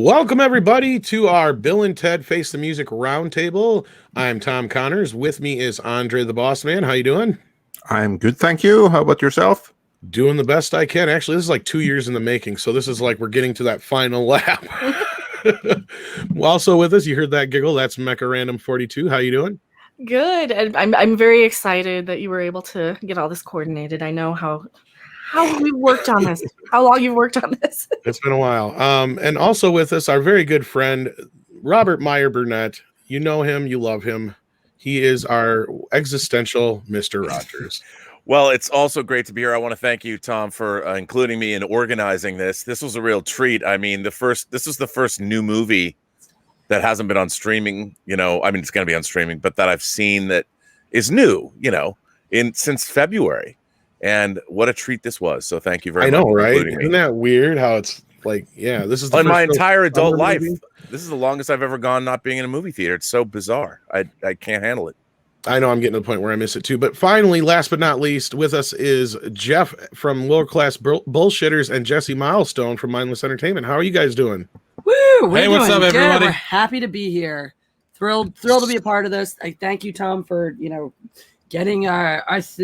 Welcome, everybody, to our Bill and Ted Face the Music Roundtable. I'm Tom Connors. With me is Andre the Boss Man. How you doing? I'm good, thank you. How about yourself? Doing the best I can. Actually, this is like 2 years in the making, so this is like we're getting to that final lap. Also with us, you heard that giggle. That's Mecha Random 42. How you doing? Good. And I'm very excited that you were able to get all this coordinated. I know how we've worked on this. How long you've worked on this. It's been a while. And also with us, our very good friend, Robert Meyer Burnett. You know him, you love him. He is our existential Mr. Rogers. Well, it's also great to be here. I want to thank you, Tom, for including me in organizing this. This was a real treat. I mean, this is the first new movie that hasn't been on streaming. You know, I mean, it's going to be on streaming, but that I've seen that is new. You know, since February, and what a treat this was. So thank you very much. I know, right? Isn't that weird? How it's like, yeah, this is the in my entire adult life. Movie? This is the longest I've ever gone not being in a movie theater. It's so bizarre. I can't handle it. I know I'm getting to the point where I miss it too. But finally, last but not least, with us is Jeff from WorldclassBullshitters and Jessie Milestone from Mindless Entertainment. How are you guys doing? Woo! Hey, what's up, everybody? We're happy to be here. Thrilled to be a part of this. I thank you, Tom, for getting us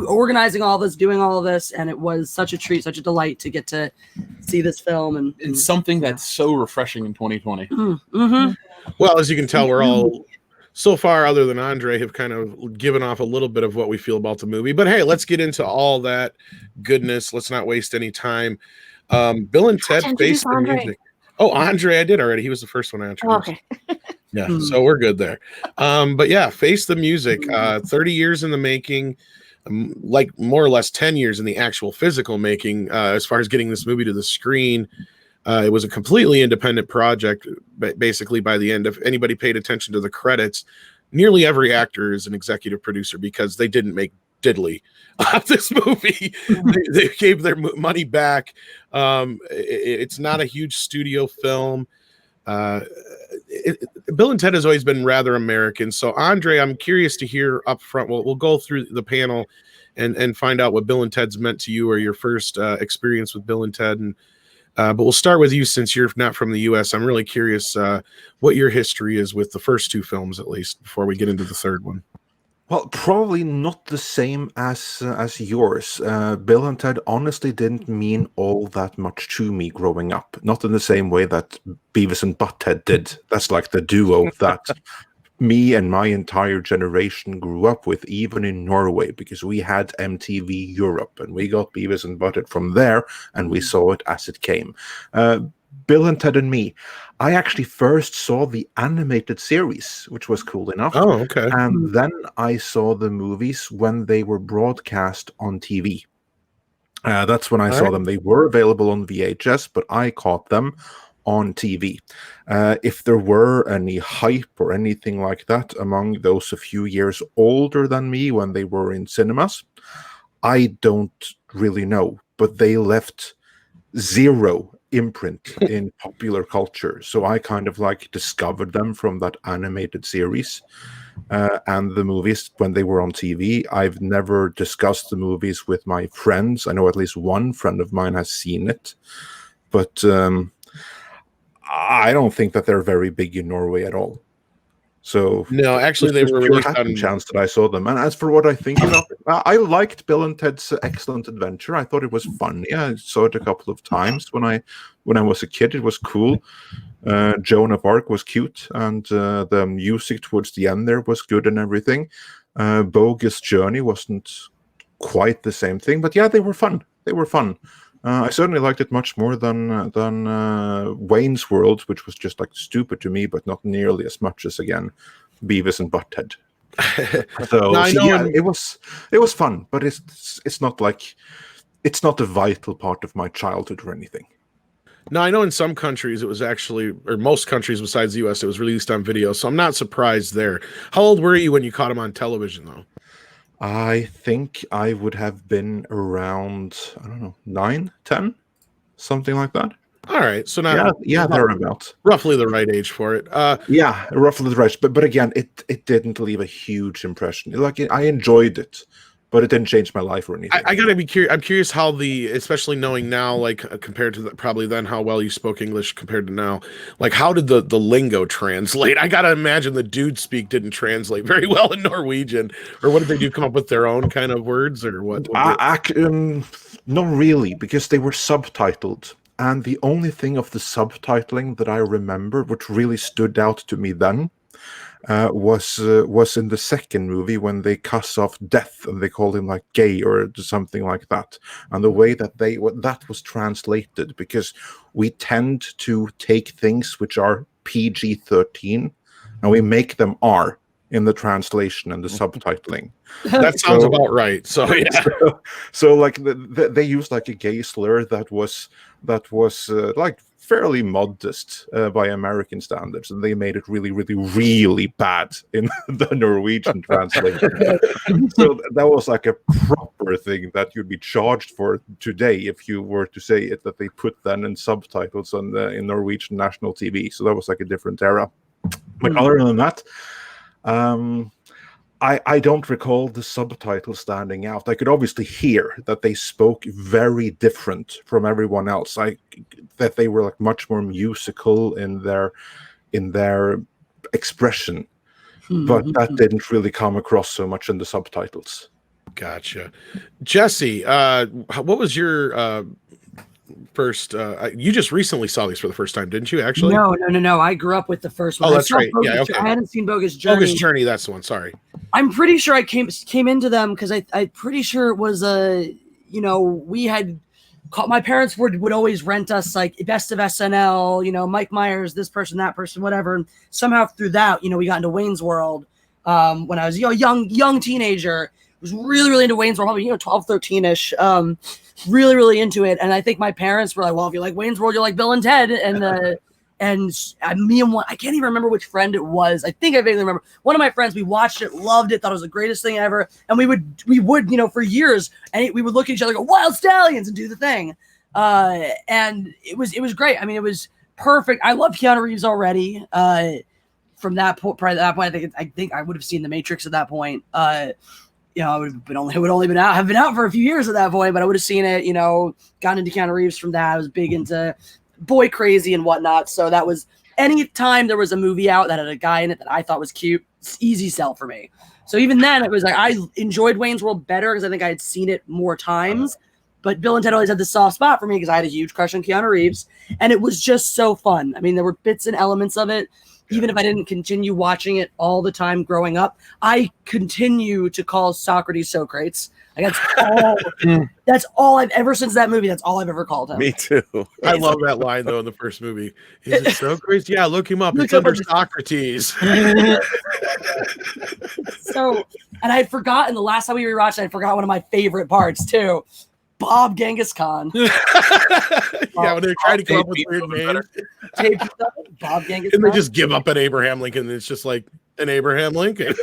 organizing all this, doing all of this, and it was such a treat, such a delight to get to see this film and something that's so refreshing in 2020. Mm-hmm. Well, as you can tell, we're all so far, other than Andre, have kind of given off a little bit of what we feel about the movie. But hey, let's get into all that goodness. Let's not waste any time. Bill and Ted Face the Music. Oh, Andre, I did already. He was the first one I introduced. Okay. Yeah, so we're good there. But yeah, Face the Music, 30 years in the making, like more or less 10 years in the actual physical making, as far as getting this movie to the screen. It was a completely independent project, basically by the end. If anybody paid attention to the credits, nearly every actor is an executive producer because they didn't make diddly off this movie. They gave their money back. It's not a huge studio film. Bill and Ted has always been rather American. So, Andre, I'm curious to hear up front. We'll go through the panel and find out what Bill and Ted's meant to you or your first experience with Bill and Ted. But we'll start with you since you're not from the U.S. I'm really curious what your history is with the first two films, at least, before we get into the third one. Well, probably not the same as yours. Bill and Ted honestly didn't mean all that much to me growing up. Not in the same way that Beavis and Butthead did. That's like the duo that me and my entire generation grew up with, even in Norway, because we had MTV Europe, and we got Beavis and Butthead from there, and we saw it as it came. Bill and Ted and me, I actually first saw the animated series, which was cool enough. Oh, okay. And then I saw the movies when they were broadcast on TV. That's when I saw them. They were available on VHS, but I caught them on TV. If there were any hype or anything like that among those a few years older than me when they were in cinemas, I don't really know. But they left zero imprint in popular culture. So I kind of like discovered them from that animated series. And the movies when they were on TV. I've never discussed the movies with my friends. I know at least one friend of mine has seen it. But I don't think that they're very big in Norway at all. So no, actually, they were released on chance that I saw them. And as for what I think about it, I liked Bill and Ted's Excellent Adventure. I thought it was funny. I saw it a couple of times when I was a kid. It was cool. Joan of Arc was cute, and the music towards the end there was good and everything. Bogus Journey wasn't quite the same thing, but yeah, they were fun. I certainly liked it much more than Wayne's World, which was just like stupid to me, but not nearly as much as, again, Beavis and Butthead. It was fun, but it's not like it's not a vital part of my childhood or anything. No, I know in some countries it was actually, or most countries besides the U.S., it was released on video, so I'm not surprised there. How old were you when you caught him on television, though? I think I would have been around, I don't know, 9, 10, something like that. All right, so now thereabouts. Roughly the right age for it. Roughly the right. But again, it didn't leave a huge impression. Like I enjoyed it, but it didn't change my life or anything. I gotta be curious. I'm curious how especially knowing now, like compared to probably then, how well you spoke English compared to now. Like, how did the lingo translate? I gotta imagine the dude speak didn't translate very well in Norwegian, or what did they do? Come up with their own kind of words, or what? Not really, because they were subtitled. And the only thing of the subtitling that I remember, which really stood out to me then, was in the second movie when they cuss off Death and they called him like gay or something like that. And the way that that was translated, because we tend to take things which are PG-13 and we make them R in the translation and the subtitling. That sounds about right. So yeah. So like they used like a gay slur that was like fairly modest by American standards, and they made it really, really, really bad in the Norwegian translation. So that was like a proper thing that you'd be charged for today if you were to say it, that they put then in subtitles on in Norwegian national TV. So that was like a different era. But other than that, I don't recall the subtitles standing out. I could obviously hear that they spoke very different from everyone else. That they were like much more musical in their expression, but that didn't really come across so much in the subtitles. Gotcha. Jessie, what was your first? You just recently saw these for the first time, didn't you? Actually, No. I grew up with the first one. Oh, that's right. Yeah, okay. I hadn't seen Bogus Journey. Bogus Journey, that's the one. Sorry. I'm pretty sure I came into them because I'm pretty sure it was we had my parents would always rent us like Best of SNL, Mike Myers, this person, that person, whatever. And somehow through that, we got into Wayne's World when I was a young teenager. I was really, really into Wayne's World, probably 12, 13-ish. Really, really into it. And I think my parents were like, well, if you like Wayne's World, you like Bill and Ted. And me and one, I can't even remember which friend it was. I think I vaguely remember. One of my friends, we watched it, loved it, thought it was the greatest thing ever. And we would, for years, and we would look at each other and go, Wild Stallions, and do the thing. And it was great. I mean, it was perfect. I love Keanu Reeves already. From that point, I think I would have seen The Matrix at that point. It would only have been out for a few years at that point, but I would have seen it, gotten into Keanu Reeves from that. I was big into boy crazy and whatnot. So that was any time there was a movie out that had a guy in it that I thought was cute, it's easy sell for me. So even then it was like, I enjoyed Wayne's World better because I think I had seen it more times, but Bill and Ted always had this soft spot for me because I had a huge crush on Keanu Reeves and it was just so fun. I mean, there were bits and elements of it. Even if I didn't continue watching it all the time growing up, I continue to call Socrates Socrates. Like that's all I've ever since that movie. That's all I've ever called him. Me too. I love that line though in the first movie. Is it Socrates? Yeah, look him up. It's under Socrates. So, and I had forgotten the last time we rewatched it, I forgot one of my favorite parts too. Bob Genghis Khan. Yeah, when they're trying to come up with weird names. Bob Genghis and Khan. they just give up at Abraham Lincoln. It's just like an Abraham Lincoln.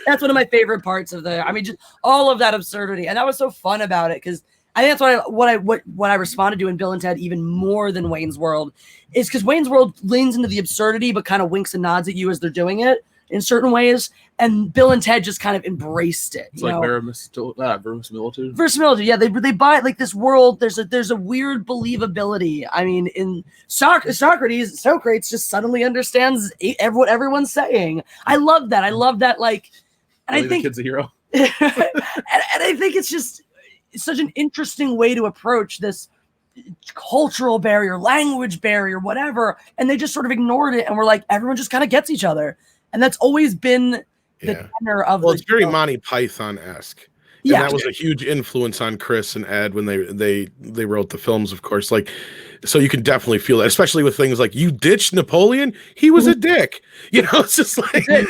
That's one of my favorite parts of just all of that absurdity. And that was so fun about it because I think that's what I responded to in Bill and Ted even more than Wayne's World is because Wayne's World leans into the absurdity but kind of winks and nods at you as they're doing it in certain ways, and Bill and Ted just kind of embraced it. It's like verisimilitude. Verisimilitude, yeah. They buy like this world. There's a weird believability. I mean, in Socrates just suddenly understands what everyone's saying. I love that. Like, and Really, I think the kid's a hero. and I think it's such an interesting way to approach this cultural barrier, language barrier, whatever. And they just sort of ignored it, and we're like, everyone just kind of gets each other. And that's always been the tenor of it's very Monty Python-esque. And Yeah. that was a huge influence on Chris and Ed when they wrote the films, of course. Like, so you can definitely feel it, especially with things like you ditched Napoleon. He was a dick. It's just like and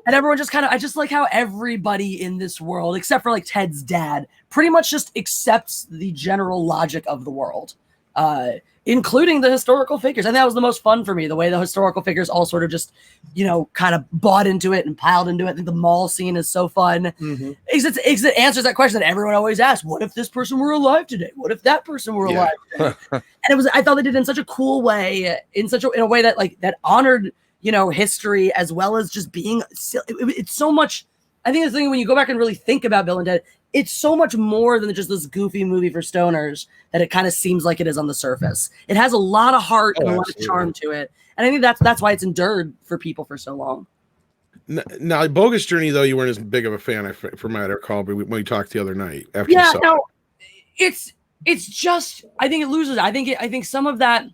everyone just I just like how everybody in this world, except for like Ted's dad, pretty much just accepts the general logic of the world. Including the historical figures. And that was the most fun for me, the way the historical figures all sort of just, kind of bought into it and piled into it. I think the mall scene is so fun. Mm-hmm. It answers that question that everyone always asks. What if this person were alive today? What if that person were alive today? And I thought they did it in such a cool way, in a way that that honored, history as well as just being, it's so much I think the thing when you go back and really think about Bill and Ted, it's so much more than just this goofy movie for stoners that it kind of seems like it is on the surface. It has a lot of heart and a lot of charm to it. And I think that's why it's endured for people for so long. Now, Bogus Journey, though, you weren't as big of a fan, from what I recall, but when we talked the other night after you saw it's just, I think it loses. I think some of that,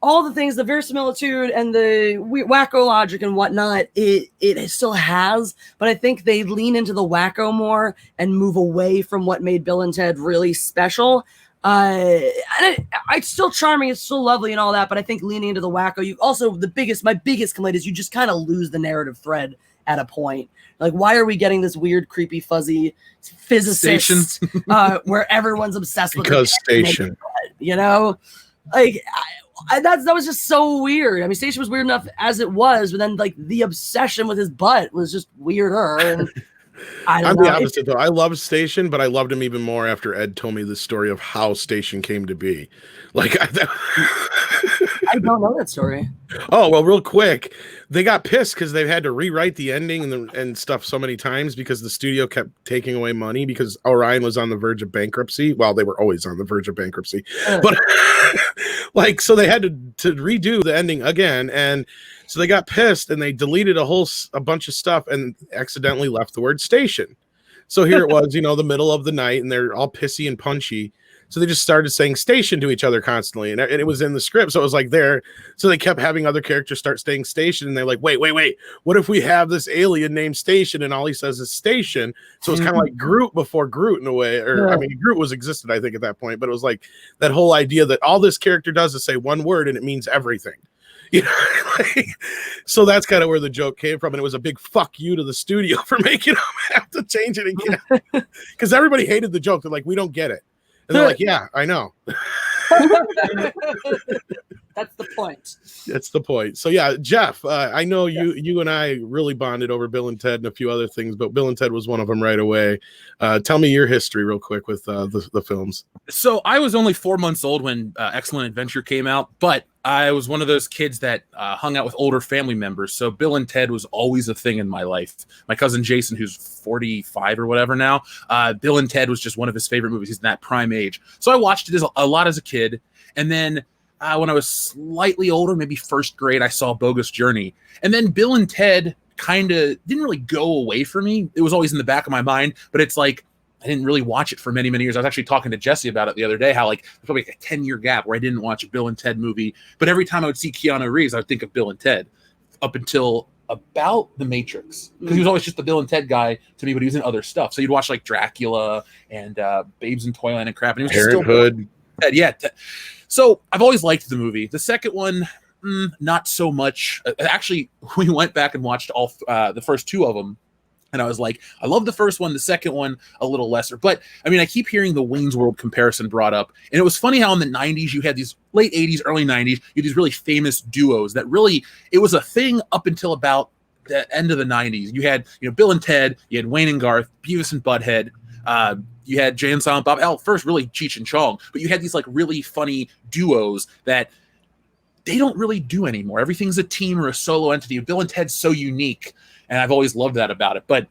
all the things, the verisimilitude and the wacko logic and whatnot, it still has, but I think they lean into the wacko more and move away from what made Bill and Ted really special. It's still charming, it's still lovely and all that, but I think leaning into the wacko, you also, my biggest complaint is you just kind of lose the narrative thread at a point. Like, why are we getting this weird, creepy, fuzzy physicist where everyone's obsessed with Station, you know, like that was just so weird. I mean, Station was weird enough as it was, but then like the obsession with his butt was just weirder. And I'm the opposite, though. I love Station, but I loved him even more after Ed told me the story of how Station came to be. Like, I don't know that story. Oh, well, real quick, they got pissed because they've had to rewrite the ending and stuff so many times because the studio kept taking away money because Orion was on the verge of bankruptcy. Well, they were always on the verge of bankruptcy, but like, so they had to redo the ending again, and so they got pissed and they deleted a bunch of stuff and accidentally left the word station. So here it was, the middle of the night, and they're all pissy and punchy. So they just started saying station to each other constantly. And it was in the script. So it was like there. So they kept having other characters start saying station. And they're like, wait. What if we have this alien named Station and all he says is station? So it's kind of like Groot before Groot in a way. Or, I mean, Groot existed, I think, at that point. But it was like that whole idea that all this character does is say one word and it means everything. So that's kind of where the joke came from. And it was a big fuck you to the studio for making them have to change it again. Because everybody hated the joke. They're like, we don't get it. And they're like, yeah, I know. That's the point. That's the point. So yeah, Jeff, I know you and I really bonded over Bill and Ted and a few other things, but Bill and Ted was one of them right away. Tell me your history real quick with the films. So I was only 4 months old when Excellent Adventure came out, but I was one of those kids that hung out with older family members. So Bill and Ted was always a thing in my life. My cousin Jason, who's 45 or whatever now, Bill and Ted was just one of his favorite movies. He's in that prime age. So I watched it a lot as a kid. And then when I was slightly older, maybe first grade, I saw Bogus Journey. And then Bill and Ted kind of didn't really go away from me. It was always in the back of my mind, but it's like, I didn't really watch it for many, many years. I was actually talking to Jessie about it the other day, how like there's probably like a 10-year gap where I didn't watch a Bill and Ted movie. But every time I would see Keanu Reeves, I would think of Bill and Ted up until about The Matrix. Because he was always just the Bill and Ted guy to me, but he was in other stuff. So you'd watch like Dracula and Babes in Toyland and crap. And he was Parenthood. Still yeah. So I've always liked the movie. The second one, not so much. Actually, we went back and watched all the first two of them. And I was like, I love the first one, the second one, a little lesser. But, I mean, I keep hearing the Wayne's World comparison brought up. And it was funny how in the 90s, you had these late 80s, early 90s, you had these really famous duos that really, it was a thing up until about the end of the 90s. You had, Bill and Ted, you had Wayne and Garth, Beavis and Butthead, you had Jay and Silent Bob. First, really Cheech and Chong. But you had these, like, really funny duos that they don't really do anymore. Everything's a team or a solo entity. Bill and Ted's so unique. And I've always loved that about it. But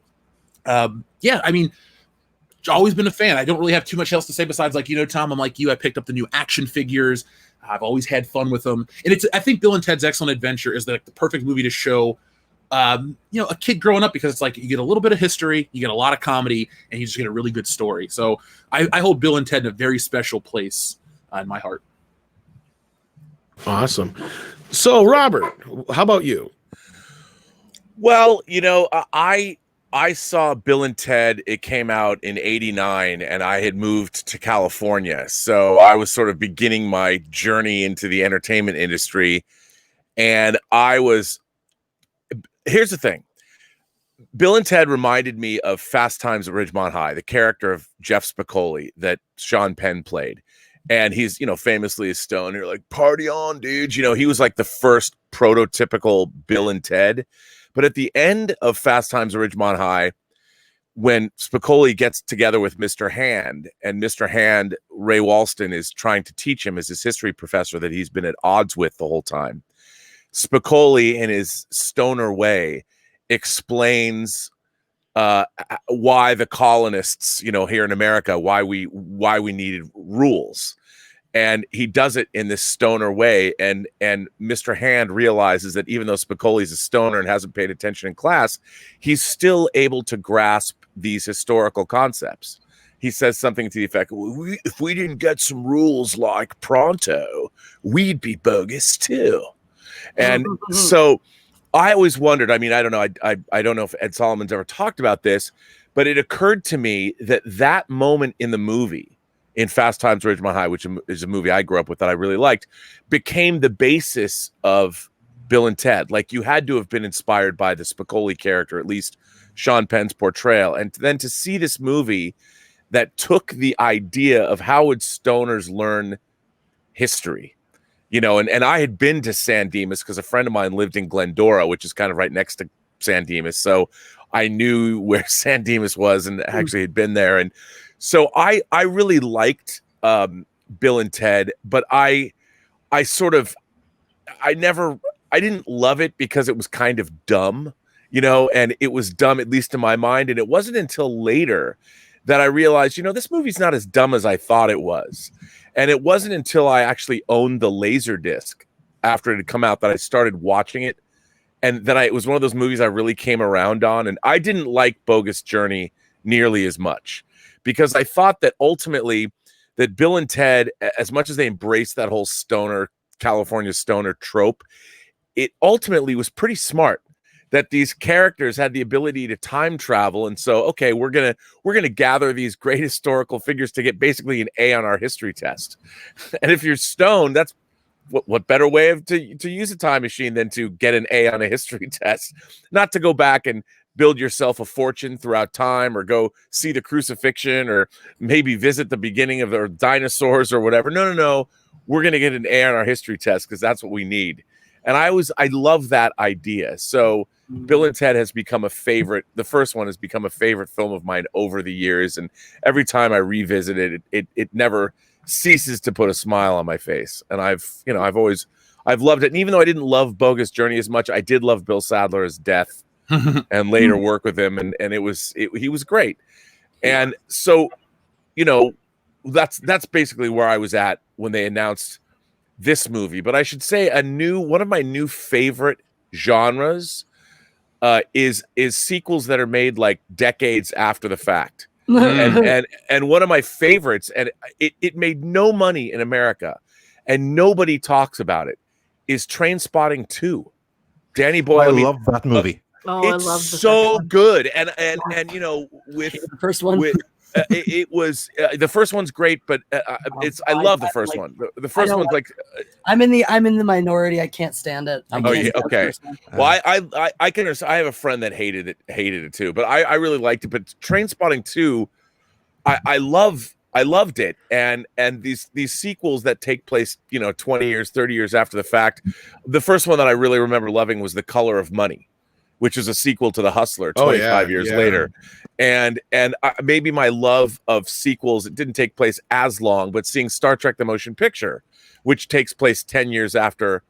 yeah, I mean, always been a fan. I don't really have too much else to say besides, like, Tom, I'm like you. I picked up the new action figures. I've always had fun with them. And I think Bill and Ted's Excellent Adventure is like the perfect movie to show, a kid growing up, because it's like you get a little bit of history, you get a lot of comedy, and you just get a really good story. So I hold Bill and Ted in a very special place in my heart. Awesome. So, Robert, how about you? Well, I saw Bill and Ted. It came out in '89, and I had moved to California. So I was sort of beginning my journey into the entertainment industry. And here's the thing. Bill and Ted reminded me of Fast Times at Ridgemont High, the character of Jeff Spicoli that Sean Penn played. And he's, famously a stoner, like, party on, dude. He was like the first prototypical Bill and Ted. But at the end of Fast Times at Ridgemont High, when Spicoli gets together with Mr. Hand, and Mr. Hand, Ray Walston, is trying to teach him as his history professor that he's been at odds with the whole time, Spicoli, in his stoner way, explains why the colonists, you know, here in America, why we needed rules. And he does it in this stoner way. And Mr. Hand realizes that even though Spicoli's a stoner and hasn't paid attention in class, he's still able to grasp these historical concepts. He says something to the effect, if we didn't get some rules like pronto, we'd be bogus too. And so I always wondered, I mean, I don't know, I don't know if Ed Solomon's ever talked about this, but it occurred to me that that moment in the movie, in Fast Times at Ridgemont High, which is a movie I grew up with that I really liked, became the basis of Bill and Ted. Like, you had to have been inspired by the Spicoli character, at least Sean Penn's portrayal. And then to see this movie that took the idea of how would stoners learn history, you know, and I had been to San Dimas because a friend of mine lived in Glendora, which is kind of right next to San Dimas. So I knew where San Dimas was and actually had been there. And so I really liked Bill and Ted, but I didn't love it because it was kind of dumb, you know, and it was dumb, at least in my mind. And it wasn't until later that I realized, you know, this movie's not as dumb as I thought it was. And it wasn't until I actually owned the Laserdisc after it had come out that I started watching it. And then it was one of those movies I really came around on. And I didn't like Bogus Journey nearly as much because I thought that ultimately that Bill and Ted, as much as they embraced that whole stoner, California stoner trope, it ultimately was pretty smart that these characters had the ability to time travel. And so, okay, we're gonna gather these great historical figures to get basically an A on our history test. And if you're stoned, that's what better way to use a time machine than to get an A on a history test, not to go back and build yourself a fortune throughout time or go see the crucifixion or maybe visit the beginning of the dinosaurs or whatever. No. We're going to get an A on our history test because that's what we need. And I love that idea. So Bill and Ted has become a favorite. The first one has become a favorite film of mine over the years. And every time I revisit it, it never ceases to put a smile on my face. And I've loved it. And even though I didn't love Bogus Journey as much, I did love Bill Sadler as Death and later work with him. And he was great. And so, you know, that's basically where I was at when they announced this movie. But I should say one of my new favorite genres is sequels that are made like decades after the fact. and one of my favorites, and it made no money in America and nobody talks about it, is Trainspotting 2. Danny Boyle. I love that movie. Oh, It's I love so good. And you know, with The first one. it was the first one's great, but I love the first one. The first one's like I'm in the minority. I can't stand it. I can't stand the okay. first one. Well, I can understand. I have a friend that hated it too, but I really liked it. But Trainspotting 2, I loved it, and these sequels that take place, you know, 20 years, 30 years after the fact. The first one that I really remember loving was The Color of Money, which is a sequel to The Hustler 25 years later. And maybe my love of sequels, it didn't take place as long, but seeing Star Trek The Motion Picture, which takes place 10 years after,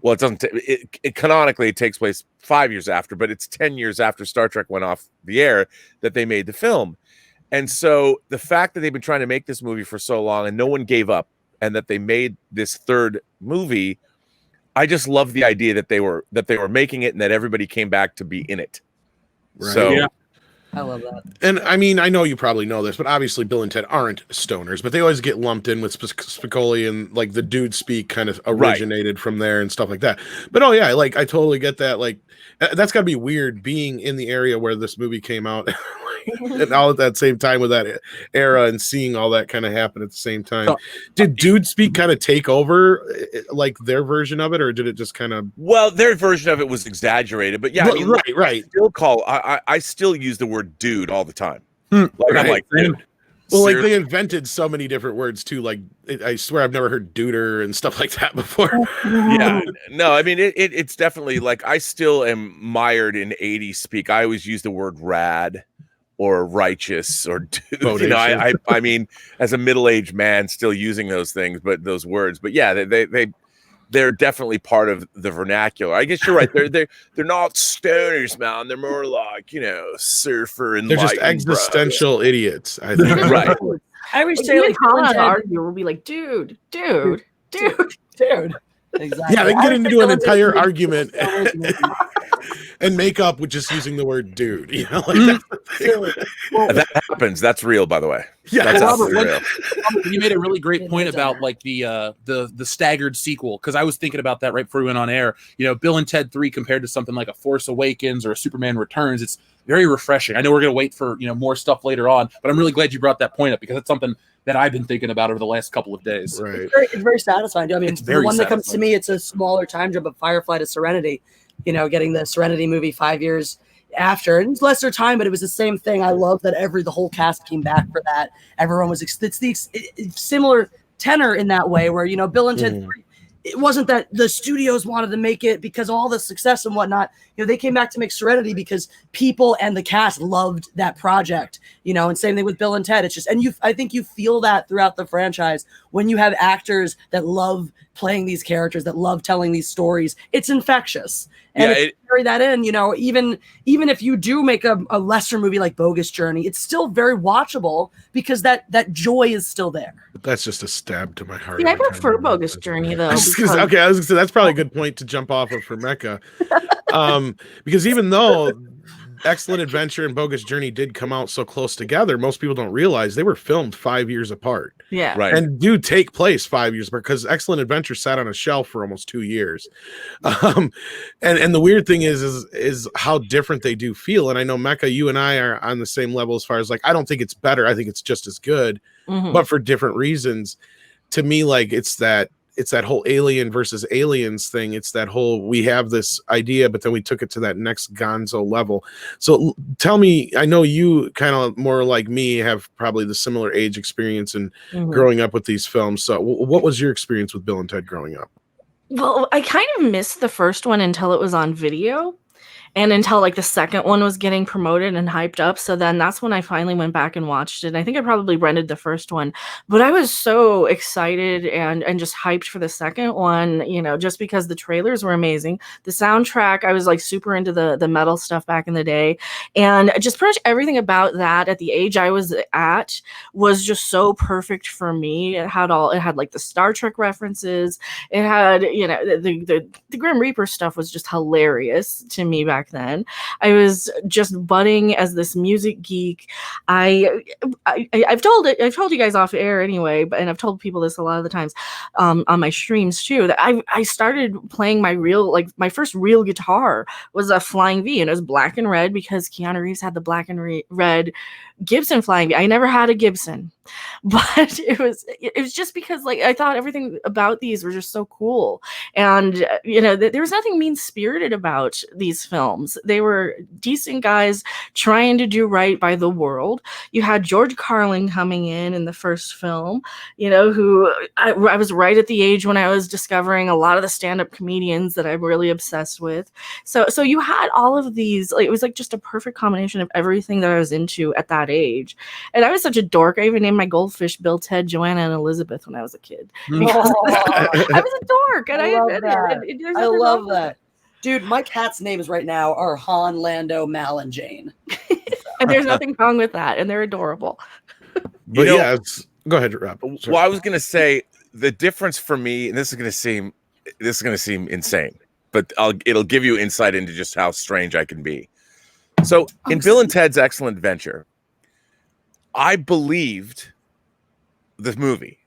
well, it doesn't, it canonically it takes place 5 years after, but it's 10 years after Star Trek went off the air that they made the film. And so the fact that they've been trying to make this movie for so long and no one gave up and that they made this third movie, I just love the idea that they were making it and that everybody came back to be in it. Right. So Yeah. I love that. And I mean, I know you probably know this, but obviously Bill and Ted aren't stoners, but they always get lumped in with Spicoli, and like the dude speak kind of originated from there and stuff like that. But oh yeah, like I totally get that. Like that's gotta be weird being in the area where this movie came out and all at that same time with that era and seeing all that kind of happen at the same time. Did dude speak kind of take over like their version of it, or did it just kind of? Well, their version of it was exaggerated, but yeah, I mean, right. I still use the word dude all the time. Like I'm like, dude. Well, like they invented so many different words too. Like I swear I've never heard duder and stuff like that before. Yeah, no, I mean it's definitely like I still am mired in 80s speak. I always use the word rad or righteous or dude. You know, I mean, as a middle-aged man, still using those things, but those words. But yeah, they're definitely part of the vernacular. I guess you're right. They're not stoners, man. They're more like, you know, surfer and They're just lightning existential idiots, I think. Right. I always Like, say, like, Colin Bill and Ted- argue will be like, dude. dude. Exactly. Yeah, they can get into an entire argument Movie. and make up with just using the word dude. You know, like Mhm. that's the thing. Well, That happens. That's real, by the way. Yeah, That's Well, absolutely real. Robert, you made a really great Yeah, point that's about fair. like the staggered sequel, because I was thinking about that right before we went on air. You know, Bill and Ted 3 compared to something like a Force Awakens or a Superman Returns, it's very refreshing. I know we're going to wait for, you know, more stuff later on, but I'm really glad you brought that point up, because that's something that I've been thinking about over the last couple of days. Right. It's very satisfying. I mean, It's the very one that comes to satisfying. me, it's a smaller time jump of Firefly to Serenity. You know, getting the Serenity movie 5 years after, and it's lesser time, but it was the same thing. I love that the whole cast came back for that. Everyone was it's similar tenor in that way, where, you know, Bill and Ted Mhm. 3, it wasn't that the studios wanted to make it because of all the success and whatnot. You know, they came back to make Serenity because people and the cast loved that project. You know, and same thing with Bill and Ted. It's just, and I think you feel that throughout the franchise when you have actors that love playing these characters, that love telling these stories. It's infectious, and Yeah, if you carry that in, you know, even if you do make a lesser movie like Bogus Journey, it's still very watchable because that joy is still there. That's just a stab to my heart. See, I every time prefer you Bogus mention Journey, it. though. I was gonna say, because- okay, I was gonna say that's probably a good point to jump off of for Mecca. Because even though Excellent Adventure and Bogus Journey did come out so close together, most people don't realize they were filmed 5 years apart. Yeah. Right. And do take place 5 years because Excellent Adventure sat on a shelf for almost 2 years. And the weird thing is how different they do feel. And I know Mecca, you and I are on the same level as far as like, I don't think it's better. I think it's just as good, Mhm. but for different reasons. To me, like it's that whole alien versus aliens thing. It's that whole, we have this idea, but then we took it to that next gonzo level. So tell me, I know you kind of more like me have probably the similar age experience and Mhm. growing up with these films. So what was your experience with Bill and Ted growing up? Well, I kind of missed the first one until it was on video. And until like the second one was getting promoted and hyped up. So then that's when I finally went back and watched it. I think I probably rented the first one, but I was so excited and just hyped for the second one, you know, just because the trailers were amazing. The soundtrack, I was like super into the metal stuff back in the day. And just pretty much everything about that at the age I was at was just so perfect for me. It had like the Star Trek references. It had, you know, the Grim Reaper stuff was just hilarious to me back then. I was just budding as this music geek. I've told you guys off air anyway, and I've told people this a lot of the times on my streams too, that I started playing my first real guitar was a Flying V, and it was black and red because Keanu Reeves had the black and red Gibson Flying V. I never had a Gibson, but it was just because like I thought everything about these were just so cool, and you know there was nothing mean-spirited about these films. They were decent guys trying to do right by the world. You had George Carlin coming in the first film, you know, who I was right at the age when I was discovering a lot of the stand-up comedians that I'm really obsessed with. So you had all of these, like it was like just a perfect combination of everything that I was into at that age. And I was such a dork. I even named my goldfish Bill, Ted, Joanna, and Elizabeth when I was a kid. Because I was a dork, and I love admit that. it. There's I nothing love wrong with that. Dude, my cat's names right now are Han, Lando, Mal, and Jane. it. And there's nothing wrong with that, and they're adorable. But know- yeah, go ahead, Rob. Sorry. Well, I was gonna say the difference for me, and this is gonna seem insane, but it'll give you insight into just how strange I can be. So in Bill and Ted's Excellent Adventure, I believed the movie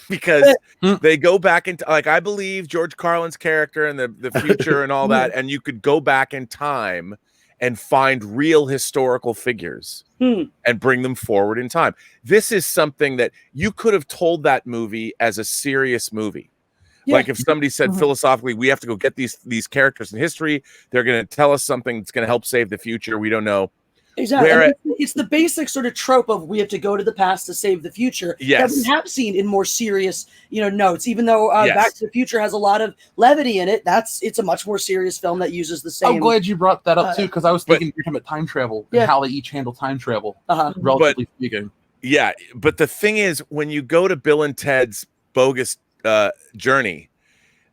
because they go back into, like, I believe George Carlin's character and the future and all that, and you could go back in time and find real historical figures and bring them forward in time. This is something that you could have told that movie as a serious movie. Yeah. Like if somebody said philosophically, we have to go get these characters in history. They're going to tell us something that's going to help save the future. We don't know. Exactly. It's the basic sort of trope of we have to go to the past to save the future. Yes. That we have seen in more serious, notes. Even though Yes. Back to the Future has a lot of levity in it, it's a much more serious film that uses the same. I'm glad you brought that up too, because I was but- thinking you're talking about time travel Yeah. and how they each handle time travel, Uh-huh. relatively speaking. Yeah, but the thing is, when you go to Bill and Ted's Bogus Journey,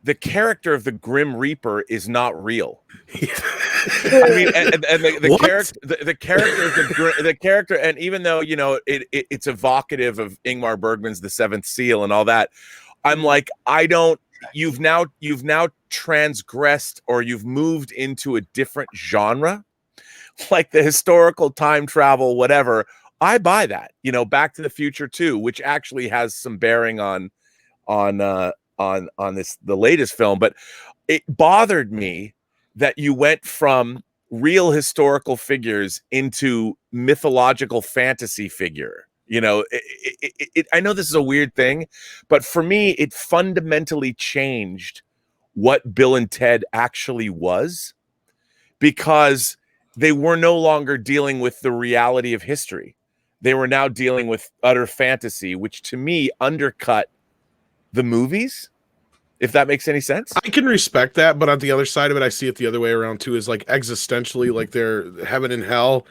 the character of the Grim Reaper is not real. I mean, and the character, and even though, you know, it's evocative of Ingmar Bergman's The Seventh Seal and all that, I'm like, you've now transgressed, or you've moved into a different genre, like the historical time travel, whatever. I buy that, you know, Back to the Future 2, which actually has some bearing on the latest film, but it bothered me that you went from real historical figures into mythological fantasy figure. You know, I know this is a weird thing, but for me, it fundamentally changed what Bill and Ted actually was, because they were no longer dealing with the reality of history. They were now dealing with utter fantasy, which to me undercut the movies, if that makes any sense. I can respect that, but on the other side of it, I see it the other way around too, is like existentially, like their heaven and hell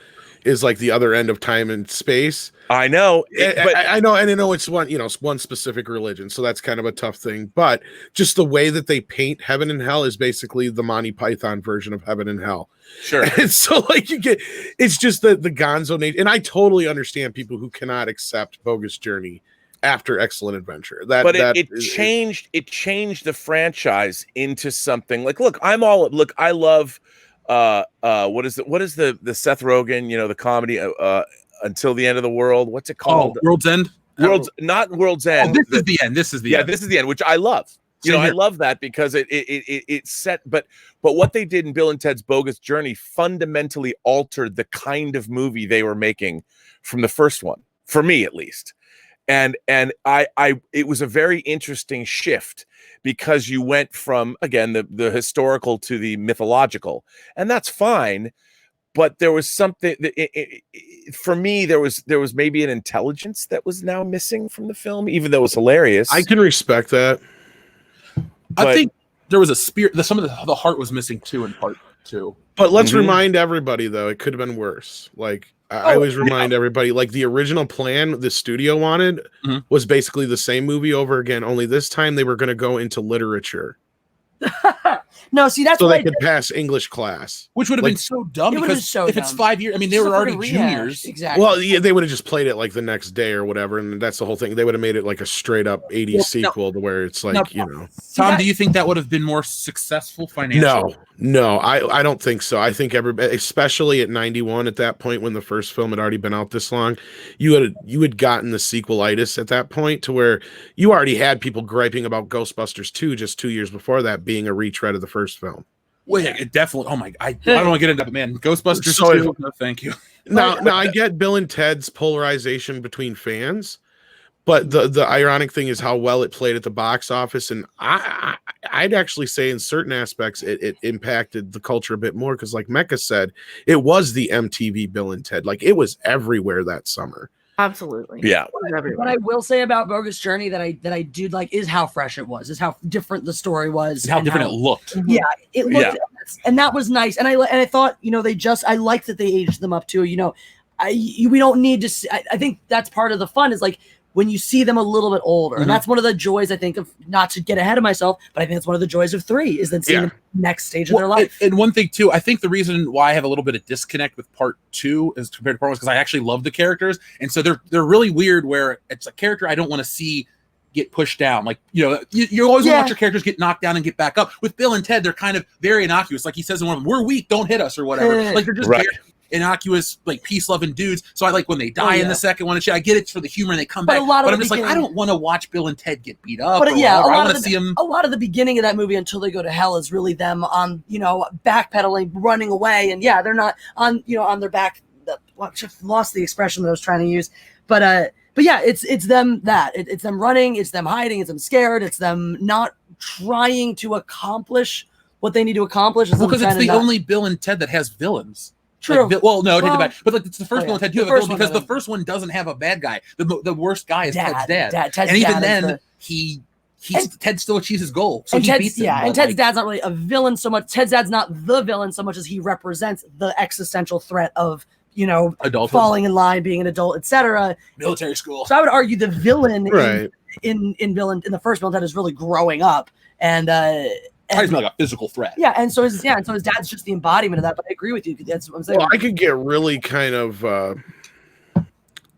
is like the other end of time and space. I know, I know, and I know it's one, you know, it's one specific religion, so that's kind of a tough thing. But just the way that they paint heaven and hell is basically the Monty Python version of heaven and hell. Sure. And so, like, it's just the gonzo nature, and I totally understand people who cannot accept Bogus Journey after Excellent Adventure. It changed the franchise into something like, I love what is the Seth Rogen, you know, the comedy Until the End of the World. What's it called? World's End. Not World's End. This is the end. This is the end. This is the end, which I love. You know, I love that because it set, but what they did in Bill and Ted's Bogus Journey fundamentally altered the kind of movie they were making from the first one, for me at least. And it was a very interesting shift, because you went from, again, the historical to the mythological, and that's fine. But there was something that for me, there was maybe an intelligence that was now missing from the film, even though it was hilarious. I can respect that. I think there was a spirit. Some of the heart was missing too in part 2. But let's remind everybody, though, it could have been worse. Like, I always remind everybody, like, the original plan the studio wanted was basically the same movie over again, only this time they were going to go into literature. No, see, that's so they could pass English class, which would have been so dumb, because if it's 5 years, I mean, they were already juniors. Exactly. Well, yeah, they would have just played it like the next day or whatever, and that's the whole thing. They would have made it like a straight up 80s sequel to where it's like, you know. Tom, do you think that would have been more successful financially? No, I don't think so. I think everybody, especially at 91, at that point when the first film had already been out this long, you had gotten the sequelitis at that point, to where you already had people griping about Ghostbusters 2 just 2 years before that being a retread of the first film. Well, yeah, it definitely. Oh my! I don't want to get into it, man. Ghostbusters 2. No, thank you. Now I get Bill and Ted's polarization between fans, but the ironic thing is how well it played at the box office, and I'd actually say in certain aspects it impacted the culture a bit more, because, like Mecca said, it was the MTV Bill and Ted. Like, it was everywhere that summer. Absolutely. Yeah. What I will say about Bogus Journey that I do like is how fresh it was, is how different the story was, how different it looked. Yeah, it looked, and that was nice. And I thought, you know, I liked that they aged them up too. You know, we don't need to see, I think that's part of the fun, is like when you see them a little bit older. And that's one of the joys, I think, of, not to get ahead of myself, but I think it's one of the joys of 3 is then seeing the next stage of their life. And one thing too, I think the reason why I have a little bit of disconnect with part 2 as compared to part 1 is because I actually love the characters. And so they're really weird, where it's a character I don't want to see get pushed down. Like, you know, you always want to watch your characters get knocked down and get back up. With Bill and Ted, they're kind of very innocuous. Like he says in one of them, "We're weak, don't hit us," or whatever. Like, they're just very innocuous, like, peace-loving dudes. So I like when they die in the second one and shit. I get it for the humor and they come back, but I'm just like, I don't want to watch Bill and Ted get beat up. But I want to see them. A lot of the beginning of that movie, until they go to hell, is really them on, you know, backpedaling, running away, and they're not on, you know, on their back. I've lost the expression that I was trying to use, but yeah, it's them it's them running, it's them hiding, it's them scared, it's them not trying to accomplish what they need to accomplish. Because it's the only Bill and Ted that has villains. True. Like, take the bad, but like, it's the first Bill and Ted do have a villain, because the first one doesn't have a bad guy. The worst guy is Ted's dad. And even then, Ted still achieves his goal. So he beats him. Yeah, and Ted's dad's not really a villain so much. Ted's dad's not the villain so much as he represents the existential threat of, you know, adulthood, falling in line, being an adult, etc. Military school. So I would argue the villain in the first Bill and Ted is really growing up and He's not like a physical threat. yeah, and so his dad's just the embodiment of that. But I agree with you. That's what I'm saying. Well, I could get really kind of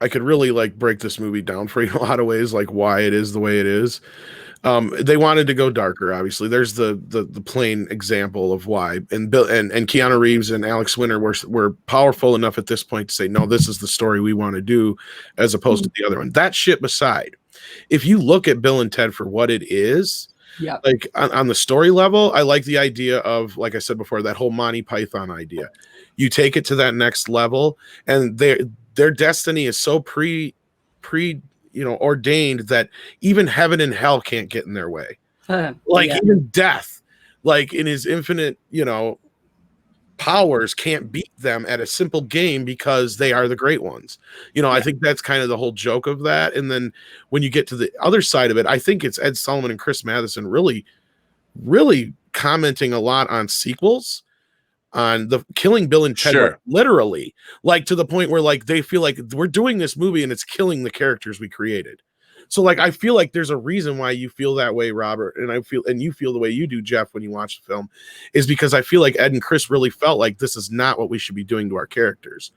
I could really like break this movie down for you in a lot of ways, like why it is the way it is. They wanted to go darker, obviously. There's the plain example of why. And Bill and Keanu Reeves and Alex Winter were powerful enough at this point to say, no, this is the story we want to do, as opposed to the other one. That shit aside, if you look at Bill and Ted for what it is, Yeah. like on the story level, I like the idea of, like I said before, that whole Monty Python idea. You take it to that next level, and their destiny is so ordained that even heaven and hell can't get in their way. Like even death, like in his infinite, powers, can't beat them at a simple game because they are the great ones. I think that's kind of the whole joke of that. And then when you get to the other side of it, I think it's Ed Sullivan and Chris Matheson really, really commenting a lot on sequels, on the killing Bill and Ted, Sure. literally, like to the point where like they feel like we're doing this movie and it's killing the characters we created. So like I feel like there's a reason why you feel that way, Robert, and you feel the way you do, Jeff, when you watch the film, is because I feel like Ed and Chris really felt like this is not what we should be doing to our characters.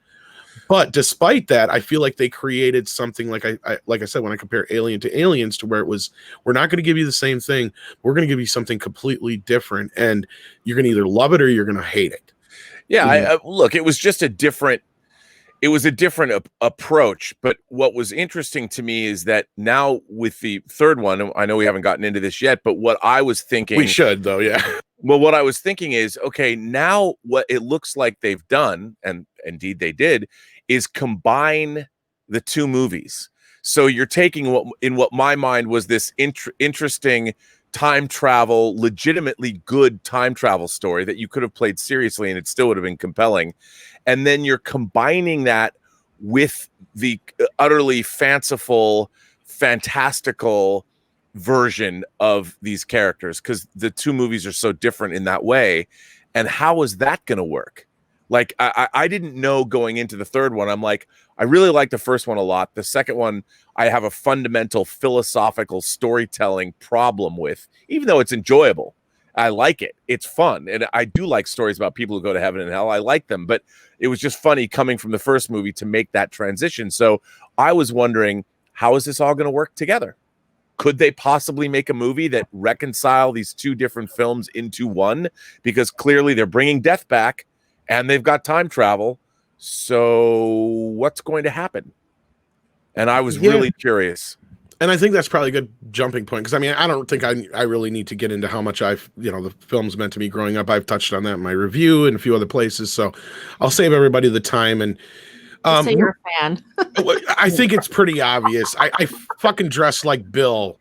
But despite that, I feel like they created something like I said, when I compare Alien to Aliens, to where it was, we're not going to give you the same thing. We're going to give you something completely different, and you're going to either love it or you're going to hate it. Yeah, look, it was just a different approach. But what was interesting to me is that now with the third one, I know we haven't gotten into this yet, but what I was thinking, We should though, yeah. well, what I was thinking is, okay, now what it looks like they've done, and indeed they did, is combine the two movies. So you're taking what my mind was this interesting time travel, legitimately good time travel story that you could have played seriously and it still would have been compelling. And then you're combining that with the utterly fanciful, fantastical version of these characters, because the two movies are so different in that way. And how is that going to work? Like, I didn't know going into the third one. I'm like, I really like the first one a lot. The second one, I have a fundamental philosophical storytelling problem with, even though it's enjoyable. I like it. It's fun. And I do like stories about people who go to heaven and hell. I like them. But it was just funny coming from the first movie to make that transition. So I was wondering, how is this all going to work together? Could they possibly make a movie that reconcile these two different films into one? Because clearly they're bringing death back and they've got time travel. So what's going to happen? And I was really curious. And I think that's probably a good jumping point, because I mean, I don't think I really need to get into how much the film's meant to me growing up. I've touched on that in my review and a few other places, so I'll save everybody the time. And say you're a fan. I think it's pretty obvious. I fucking dressed like Bill.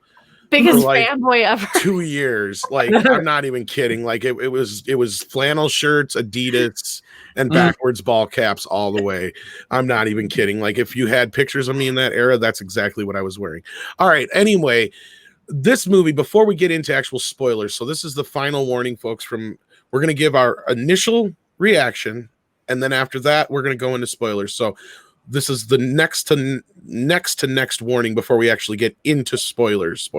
Biggest like fanboy ever. 2 years. Like, I'm not even kidding. Like it was flannel shirts, Adidas, and backwards ball caps all the way. I'm not even kidding. Like, if you had pictures of me in that era, that's exactly what I was wearing. All right. Anyway, this movie, before we get into actual spoilers, so this is the final warning, folks, we're going to give our initial reaction, and then after that, we're going to go into spoilers. So this is the next to next warning before we actually get into spoilers.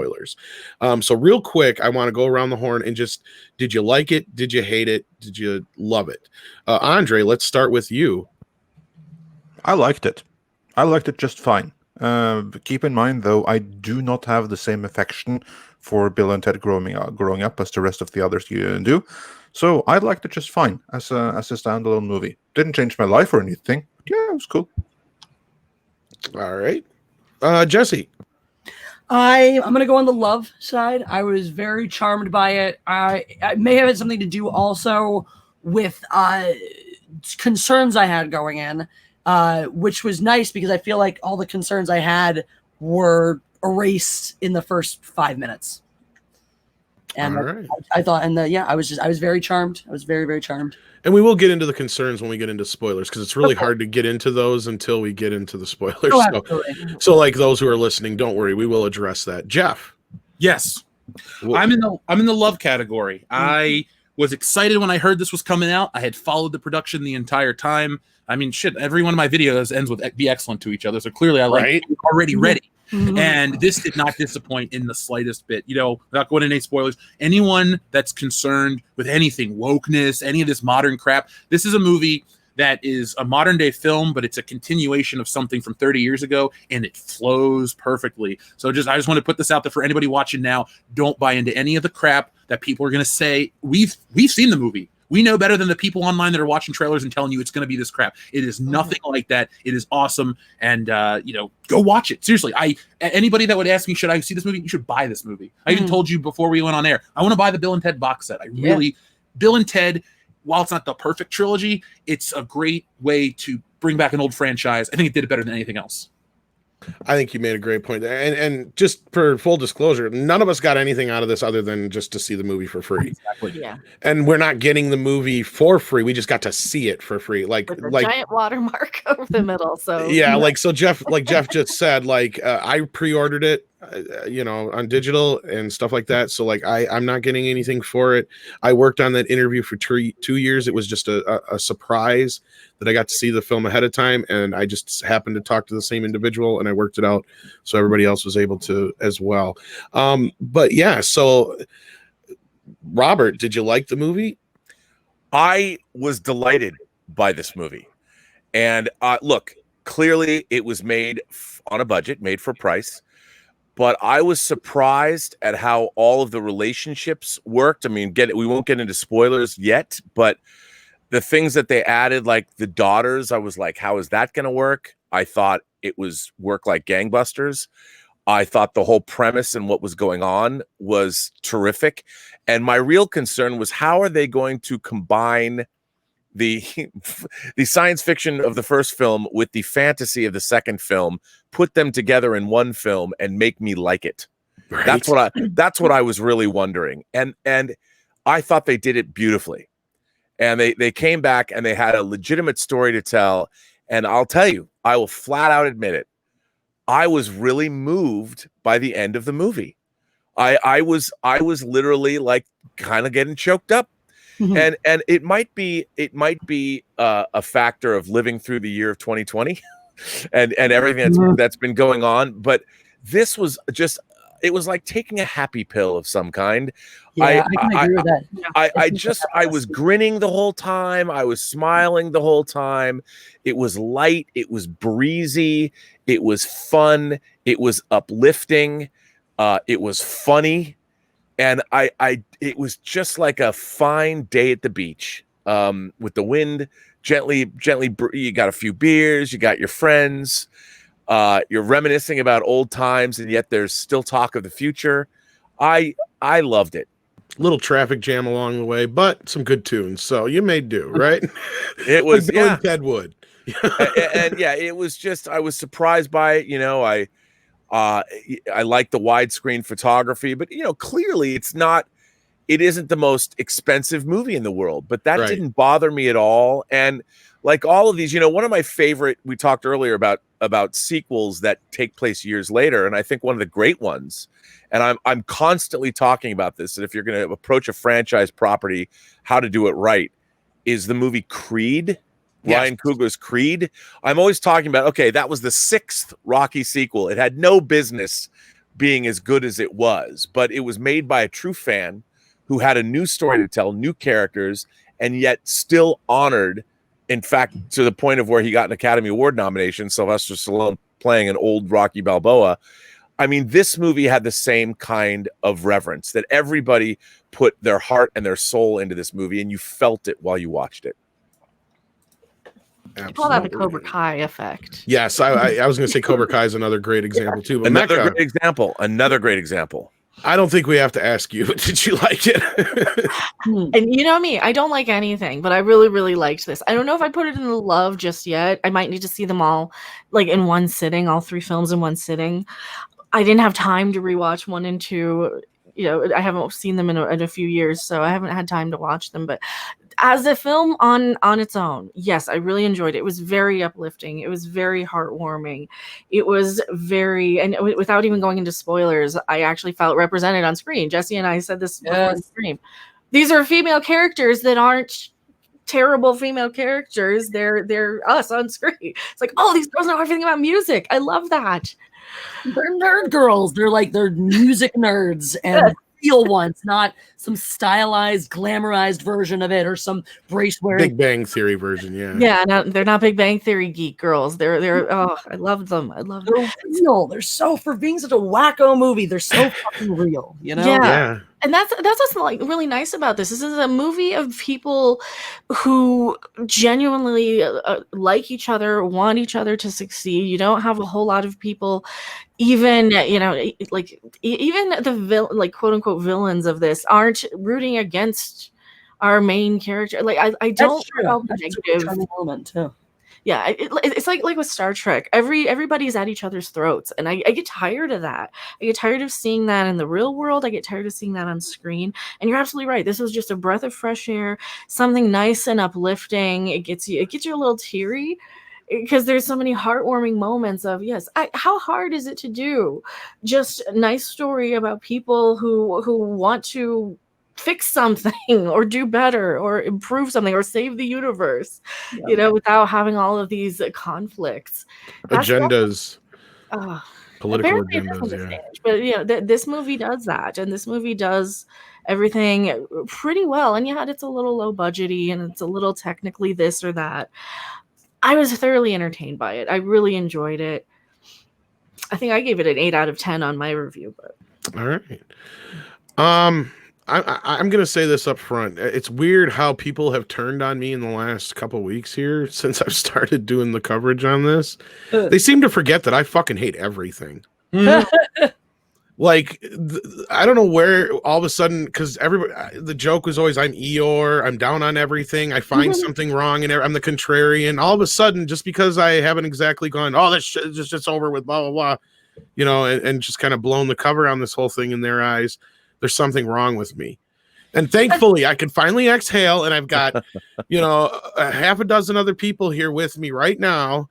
So real quick, I want to go around the horn and just, did you like it? Did you hate it? Did you love it? Andre, let's start with you. I liked it. I liked it just fine. Keep in mind, though, I do not have the same affection for Bill and Ted growing up as the rest of the others you do. So I liked it just fine as a standalone movie. Didn't change my life or anything. Yeah, it was cool. All right. Jessie. I'm going to go on the love side. I was very charmed by it. I may have had something to do also with concerns I had going in, which was nice because I feel like all the concerns I had were erased in the first 5 minutes. And right. I thought, I was very charmed. I was very, very charmed. And we will get into the concerns when we get into spoilers, because it's really hard to get into those until we get into the spoilers. Oh, so like those who are listening, don't worry, we will address that. Jeff. Yes. I'm in the love category. I was excited when I heard this was coming out. I had followed the production the entire time. I mean, shit, every one of my videos ends with "be excellent to each other." So clearly I like already ready. And this did not disappoint in the slightest bit. You know, without going into any spoilers, anyone that's concerned with anything, wokeness, any of this modern crap, this is a movie that is a modern day film, but it's a continuation of something from 30 years ago, and it flows perfectly. So I just want to put this out there for anybody watching now. Don't buy into any of the crap that people are going to say. We've seen the movie. We know better than the people online that are watching trailers and telling you it's going to be this crap. It is nothing like that. It is awesome. And, go watch it. Seriously, anybody that would ask me, should I see this movie? You should buy this movie. I even told you before we went on air, I want to buy the Bill and Ted box set. Bill and Ted, while it's not the perfect trilogy, it's a great way to bring back an old franchise. I think it did it better than anything else. I think you made a great point there. And just for full disclosure, none of us got anything out of this other than just to see the movie for free. Exactly. Yeah. And we're not getting the movie for free. We just got to see it for free. Like giant watermark over the middle. So Jeff just said, I pre-ordered it, on digital and stuff like that. So I'm not getting anything for it. I worked on that interview for 2 years. It was just a surprise that I got to see the film ahead of time, and I just happened to talk to the same individual, and I worked it out so everybody else was able to as well. But yeah, so Robert, did you like the movie? I was delighted by this movie. And look, clearly it was made on a budget, made for price. But I was surprised at how all of the relationships worked. I mean, we won't get into spoilers yet, but the things that they added, like the daughters, I was like, how is that going to work? I thought it was work like gangbusters. I thought the whole premise and what was going on was terrific. And my real concern was, how are they going to combine the science fiction of the first film with the fantasy of the second film, put them together in one film and make me like it? Right. That's what I was really wondering. And I thought they did it beautifully. And they came back and they had a legitimate story to tell. And I'll tell you, I will flat out admit it, I was really moved by the end of the movie. I was literally like kind of getting choked up. And it might be a factor of living through the year of 2020 and everything that's been going on. But this was just, it was like taking a happy pill of some kind. Yeah, I can agree with that. I was grinning the whole time. I was smiling the whole time. It was light. It was breezy. It was fun. It was uplifting. It was funny. And it was just like a fine day at the beach, with the wind gently. You got a few beers, you got your friends, you're reminiscing about old times, and yet there's still talk of the future. I loved it. Little traffic jam along the way, but some good tunes. So you may do, right? It was like Bill and Ted Wood. and yeah, it was just, I was surprised by it. I like the widescreen photography, but clearly it isn't the most expensive movie in the world, but that didn't bother me at all. And like all of these, one of my favorite, we talked earlier about sequels that take place years later. And I think one of the great ones, and I'm constantly talking about this, that if you're going to approach a franchise property, how to do it right, is the movie Creed. Yes. Ryan Coogler's Creed. I'm always talking about, okay, that was the 6th Rocky sequel. It had no business being as good as it was, but it was made by a true fan who had a new story to tell, new characters, and yet still honored, in fact, to the point of where he got an Academy Award nomination, Sylvester Stallone playing an old Rocky Balboa. I mean, this movie had the same kind of reverence, that everybody put their heart and their soul into this movie, and you felt it while you watched it. Absolutely. Call that the Cobra Kai effect. Yes, I was going to say Cobra Kai is another great example too. But Another great example. I don't think we have to ask you, but did you like it? And you know me, I don't like anything, but I really, really liked this. I don't know if I put it in the love just yet. I might need to see them all like in one sitting, all 3 films in one sitting. I didn't have time to rewatch 1 and 2. I haven't seen them in a few years, so I haven't had time to watch them. But as a film on its own, yes, I really enjoyed it. It was very uplifting. It was very heartwarming. It was very, and without even going into spoilers, I actually felt represented on screen. Jessie and I said this before the stream. These are female characters that aren't terrible female characters. They're us on screen. It's like, oh, these girls know everything about music. I love that. They're nerd girls. They're music nerds and real ones, not some stylized, glamorized version of it or some brace wearing. Big Bang Theory version, yeah. Yeah, no, they're not Big Bang Theory geek girls. They're oh, I love them. I love them. They're real. They're so, for being such a wacko movie, they're so fucking real, you know? Yeah. And that's what's like really nice about this. This is a movie of people who genuinely like each other, want each other to succeed. You don't have a whole lot of people, even like even the quote unquote villains of this aren't rooting against our main character. Like I don't feel negative element too. Yeah, it's like with Star Trek. Everybody's at each other's throats, and I get tired of that. I get tired of seeing that in the real world. I get tired of seeing that on screen. And you're absolutely right. This was just a breath of fresh air, something nice and uplifting. It gets you a little teary because there's so many heartwarming moments of how hard is it to do? Just a nice story about people who want to fix something or do better or improve something or save the universe, without having all of these conflicts. Agendas. Political agendas, But this movie does that, and this movie does everything pretty well. And yet it's a little low budgety and it's a little technically this or that. I was thoroughly entertained by it. I really enjoyed it. I think I gave it an 8 out of 10 on my review. But all right. I'm going to say this up front. It's weird how people have turned on me in the last couple of weeks here since I've started doing the coverage on this. They seem to forget that I fucking hate everything. Like, I don't know where all of a sudden, because everybody, the joke was always, I'm Eeyore, I'm down on everything, I find something wrong, and I'm the contrarian. All of a sudden, just because I haven't exactly gone, oh, this shit is just over with, blah, blah, blah, and just kind of blown the cover on this whole thing in their eyes, there's something wrong with me. And thankfully, I can finally exhale, and I've got, a half a dozen other people here with me right now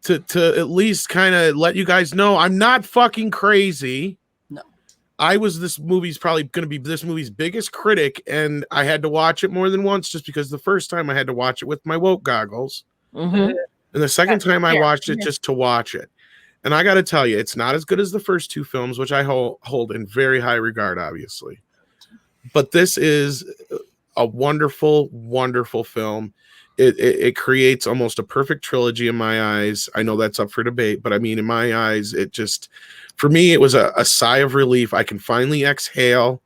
to at least kind of let you guys know I'm not fucking crazy. No. I was this movie's probably going to be this movie's biggest critic, and I had to watch it more than once just because the first time I had to watch it with my woke goggles. Mm-hmm. And the second time I watched it just to watch it. And I got to tell you, it's not as good as the first two films, which I hold in very high regard, obviously. But this is a wonderful, wonderful film. It creates almost a perfect trilogy in my eyes. I know that's up for debate, but I mean, in my eyes, it just, for me, it was a sigh of relief. I can finally exhale,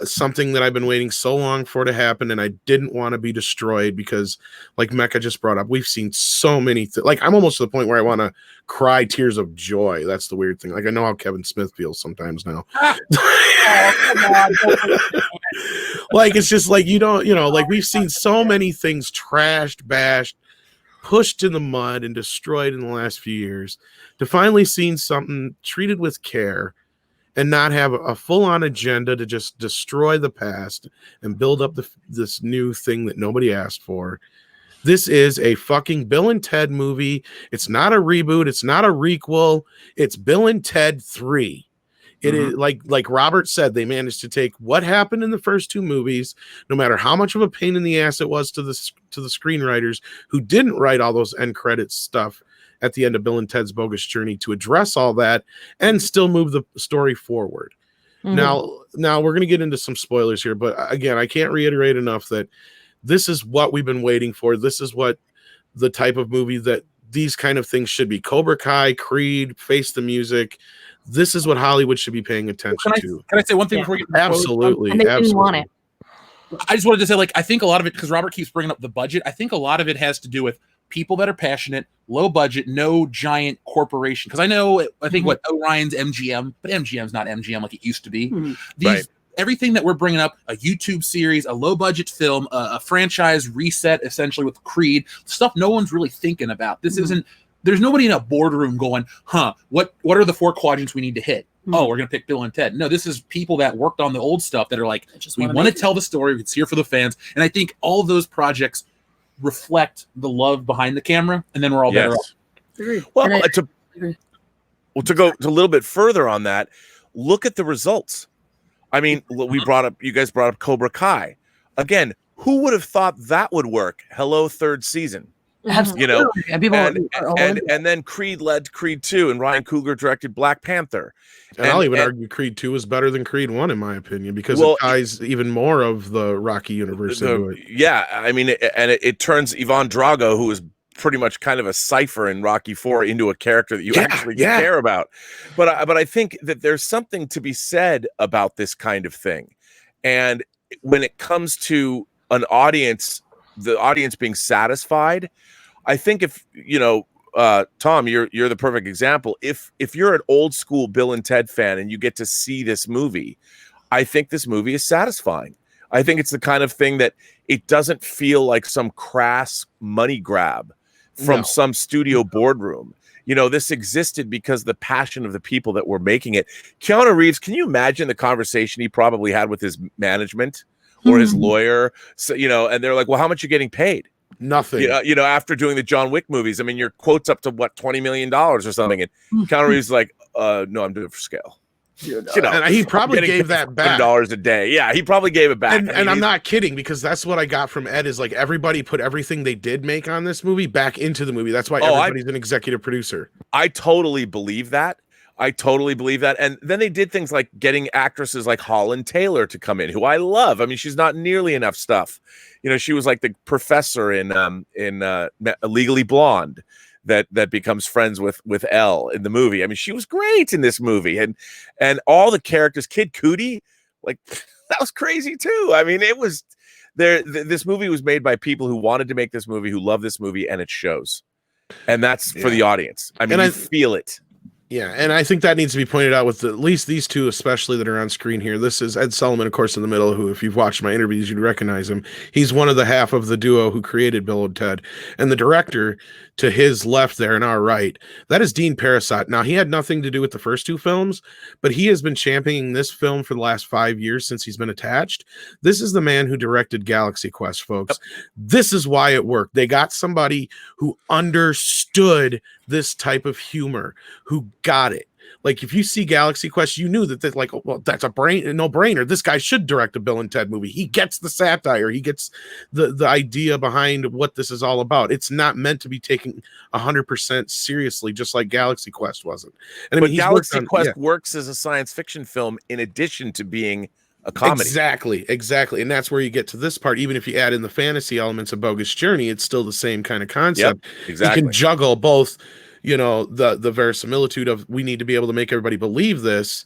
something that I've been waiting so long for to happen, and I didn't want to be destroyed because, like Mecca just brought up, we've seen so many like, I'm almost to the point where I want to cry tears of joy. That's the weird thing. Like, I know how Kevin Smith feels sometimes now. Like, it's just like, like, we've seen so many things trashed, bashed, pushed in the mud, and destroyed in the last few years, to finally seeing something treated with care and not have a full-on agenda to just destroy the past and build up this new thing that nobody asked for. This is a fucking Bill and Ted movie. It's not a reboot. It's not a requel. It's Bill and Ted 3. It is like Robert said, they managed to take what happened in the first two movies, no matter how much of a pain in the ass it was to the screenwriters who didn't write all those end credits stuff at the end of Bill and Ted's Bogus Journey, to address all that and still move the story forward. Mm-hmm. Now we're going to get into some spoilers here, but again, I can't reiterate enough that this is what we've been waiting for. This is what the type of movie that these kind of things should be. Cobra Kai, Creed, Face the Music. This is what Hollywood should be paying attention to. Can I say one thing before we get absolutely? And they didn't want it. I just wanted to say, like, I think a lot of it, because Robert keeps bringing up the budget, I think a lot of it has to do with people that are passionate, low budget, no giant corporation. Because I think what Orion's MGM, but MGM's not MGM like it used to be. Right. Everything that we're bringing up, a YouTube series, a low budget film, a franchise reset, essentially with Creed, stuff no one's really thinking about. This isn't. There's nobody in a boardroom going, what are the 4 quadrants we need to hit? Oh, we're going to pick Bill and Ted. No, this is people that worked on the old stuff that are like, we want to tell the story. It's here for the fans. And I think all of those projects reflect the love behind the camera, and then we're all better off. Well, to go a little bit further on that, look at the results. I mean, you guys brought up Cobra Kai. Again, who would have thought that would work? Hello, third season. Absolutely. And people and then Creed led to Creed 2, and Ryan Coogler directed Black Panther. And I'll even argue Creed 2 is better than Creed 1, in my opinion, because it ties even more of the Rocky universe into it. Yeah, I mean, it turns Ivan Drago, who is pretty much kind of a cipher in Rocky 4, into a character that you actually care about. But I think that there's something to be said about this kind of thing. And when it comes to an audience, the audience being satisfied, I think if, Tom, you're the perfect example. If you're an old school Bill and Ted fan and you get to see this movie, I think this movie is satisfying. I think it's the kind of thing that it doesn't feel like some crass money grab from some studio boardroom. This existed because the passion of the people that were making it. Keanu Reeves, can you imagine the conversation he probably had with his management or his lawyer? So, and they're like, well, how much are you getting paid? Nothing. After doing the John Wick movies, I mean, your quote's up to what, $20 million or something. And Keanu Reeves is like, no, I'm doing it for scale. And he probably gave that back. $100 a day. Yeah, he probably gave it back. And I'm not kidding, because that's what I got from Ed, is like everybody put everything they did make on this movie back into the movie. That's why everybody's an executive producer. I totally believe that. And then they did things like getting actresses like Holland Taylor to come in, who I love. I mean, she's not nearly enough stuff. She was like the professor in Legally Blonde that becomes friends with Elle in the movie. I mean, she was great in this movie, and all the characters. Kid Cudi, like, that was crazy too. I mean, it was there. This movie was made by people who wanted to make this movie, who love this movie, and it shows. And that's for the audience. I mean, I feel it. Yeah, and I think that needs to be pointed out with at least these two, especially that are on screen here. This is Ed Sullivan, of course, in the middle, who, if you've watched my interviews, you'd recognize him. He's one of the half of the duo who created Bill and Ted. And the director to his left there and our right, that is Dean Parasot. Now, he had nothing to do with the first two films, but he has been championing this film for the last 5 years since he's been attached. This is the man who directed Galaxy Quest, folks. This is why it worked. They got somebody who understood this type of humor, who got it. Like, if you see Galaxy Quest, you knew that that's like, well, that's a no-brainer. This guy should direct a Bill and Ted movie. He gets the satire. He gets the idea behind what this is all about. It's not meant to be taken 100% seriously, just like Galaxy Quest wasn't. And but Galaxy Quest works as a science fiction film in addition to being a comedy. Exactly. And that's where you get to this part. Even if you add in the fantasy elements of Bogus Journey, it's still the same kind of concept. Yep, exactly. You can juggle both, the verisimilitude of, we need to be able to make everybody believe this,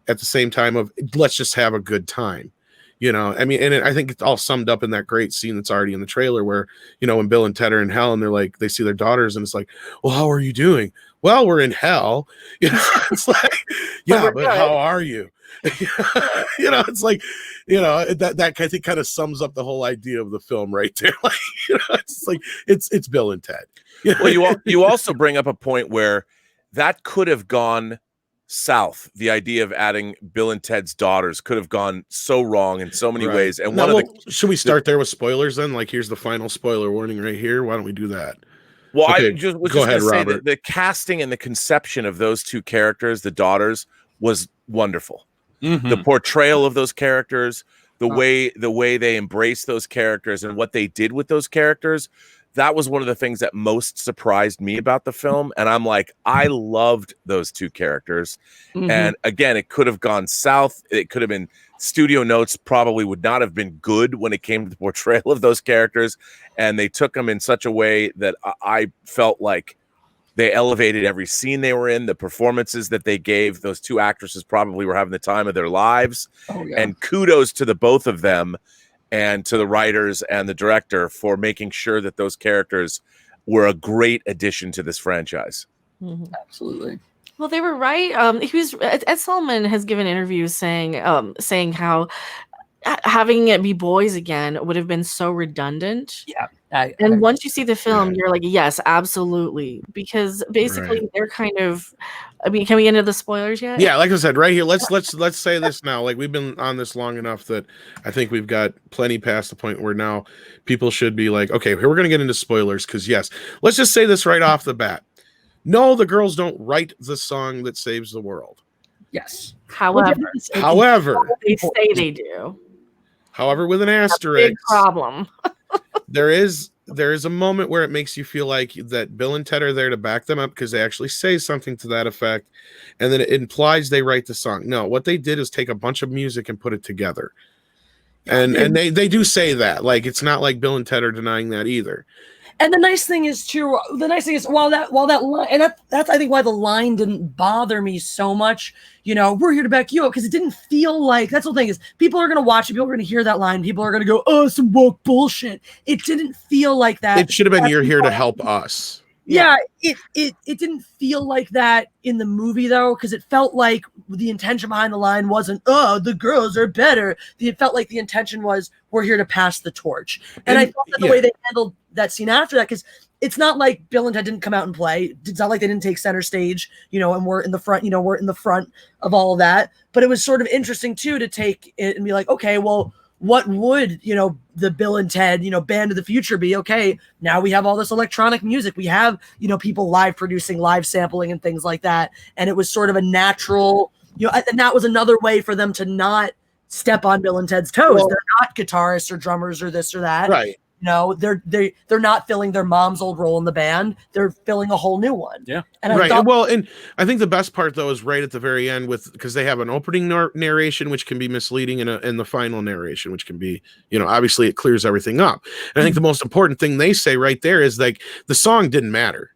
at the same time of, let's just have a good time. I mean, and I think it's all summed up in that great scene that's already in the trailer where, when Bill and Ted are in hell and they're like, they see their daughters and it's like, well, how are you doing? Well, we're in hell. It's like, yeah, but how are you? It's like, that I think kind of sums up the whole idea of the film right there. Like, it's like, it's Bill and Ted. Well, you also bring up a point where that could have gone south. The idea of adding Bill and Ted's daughters could have gone so wrong in so many ways. And should we start there with spoilers then? Like, here's the final spoiler warning right here. Why don't we do that? Well, okay, go ahead, Robert. The casting and the conception of those two characters, the daughters, was wonderful. Mm-hmm. The portrayal of those characters, the way they embraced those characters and what they did with those characters, that was one of the things that most surprised me about the film. And I'm like, I loved those two characters. Mm-hmm. And again, it could have gone south. It could have been, studio notes probably would not have been good when it came to the portrayal of those characters. And they took them in such a way that I felt like they elevated every scene they were in. The performances that they gave, those two actresses probably were having the time of their lives. Oh, yeah. And kudos to the both of them and to the writers and the director for making sure that those characters were a great addition to this franchise. Mm-hmm. Absolutely. Well, they were right. Ed Sullivan has given interviews saying how having it be boys again would have been so redundant. Yeah. And once you see the film, you're like, yes, absolutely. Because basically they're kind of, I mean, can we get into the spoilers yet? Yeah, like I said, right here, let's say this now. Like, we've been on this long enough that I think we've got plenty past the point where now people should be like, okay, here we're going to get into spoilers. Because yes, let's just say this right off the bat. No, the girls don't write the song that saves the world. Yes. However, they say they do. However, with an asterisk. Big problem. there is a moment where it makes you feel like that Bill and Ted are there to back them up because they actually say something to that effect, and then it implies they write the song. No, what they did is take a bunch of music and put it together. And they do say that. Like, it's not like Bill and Ted are denying that either. And the nice thing is while that line, and that's I think why the line didn't bother me so much. We're here to back you up, because it didn't feel like, that's the thing is, people are gonna watch it, people are gonna hear that line, people are gonna go, oh, some woke bullshit. It didn't feel like that. It should have been, you're here to help us. Yeah, it didn't feel like that in the movie though, because it felt like the intention behind the line wasn't, oh, the girls are better. It felt like the intention was, we're here to pass the torch. And I thought that the way they handled that scene after that, because it's not like Bill and Ted didn't come out and play. It's not like they didn't take center stage, and we're in the front, we're in the front of all of that. But it was sort of interesting too to take it and be like, okay, well, what would, the Bill and Ted, Band of the Future be? Okay, now we have all this electronic music. We have, people live producing, live sampling and things like that. And it was sort of a natural, and that was another way for them to not step on Bill and Ted's toes. Well, they're not guitarists or drummers or this or that. Right. They're not filling their mom's old role in the band. They're filling a whole new one. Yeah. And right. And I think the best part though is right at the very end because they have an opening narration which can be misleading and the final narration which can be, obviously it clears everything up. And I think the most important thing they say right there is like the song didn't matter.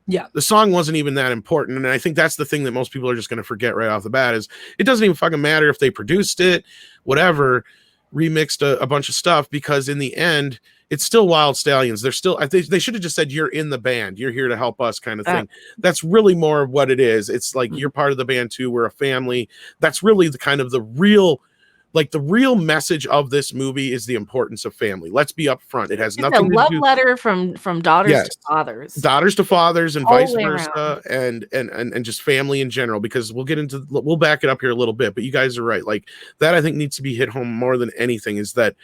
Yeah. The song wasn't even that important. And I think that's the thing that most people are just going to forget right off the bat is it doesn't even fucking matter if they produced it, whatever, remixed a bunch of stuff, because in the end, it's still Wild Stallions. They're still, they should have just said, you're in the band. You're here to help us kind of thing. That's really more of what it is. It's like, you're part of the band too. We're a family. That's really the kind of the real message of this movie is the importance of family. Let's be upfront. It has nothing to do. Love letter from daughters to fathers. Daughters to fathers and all vice versa, and just family in general, because we'll back it up here a little bit, but you guys are right. Like that I think needs to be hit home more than anything, is that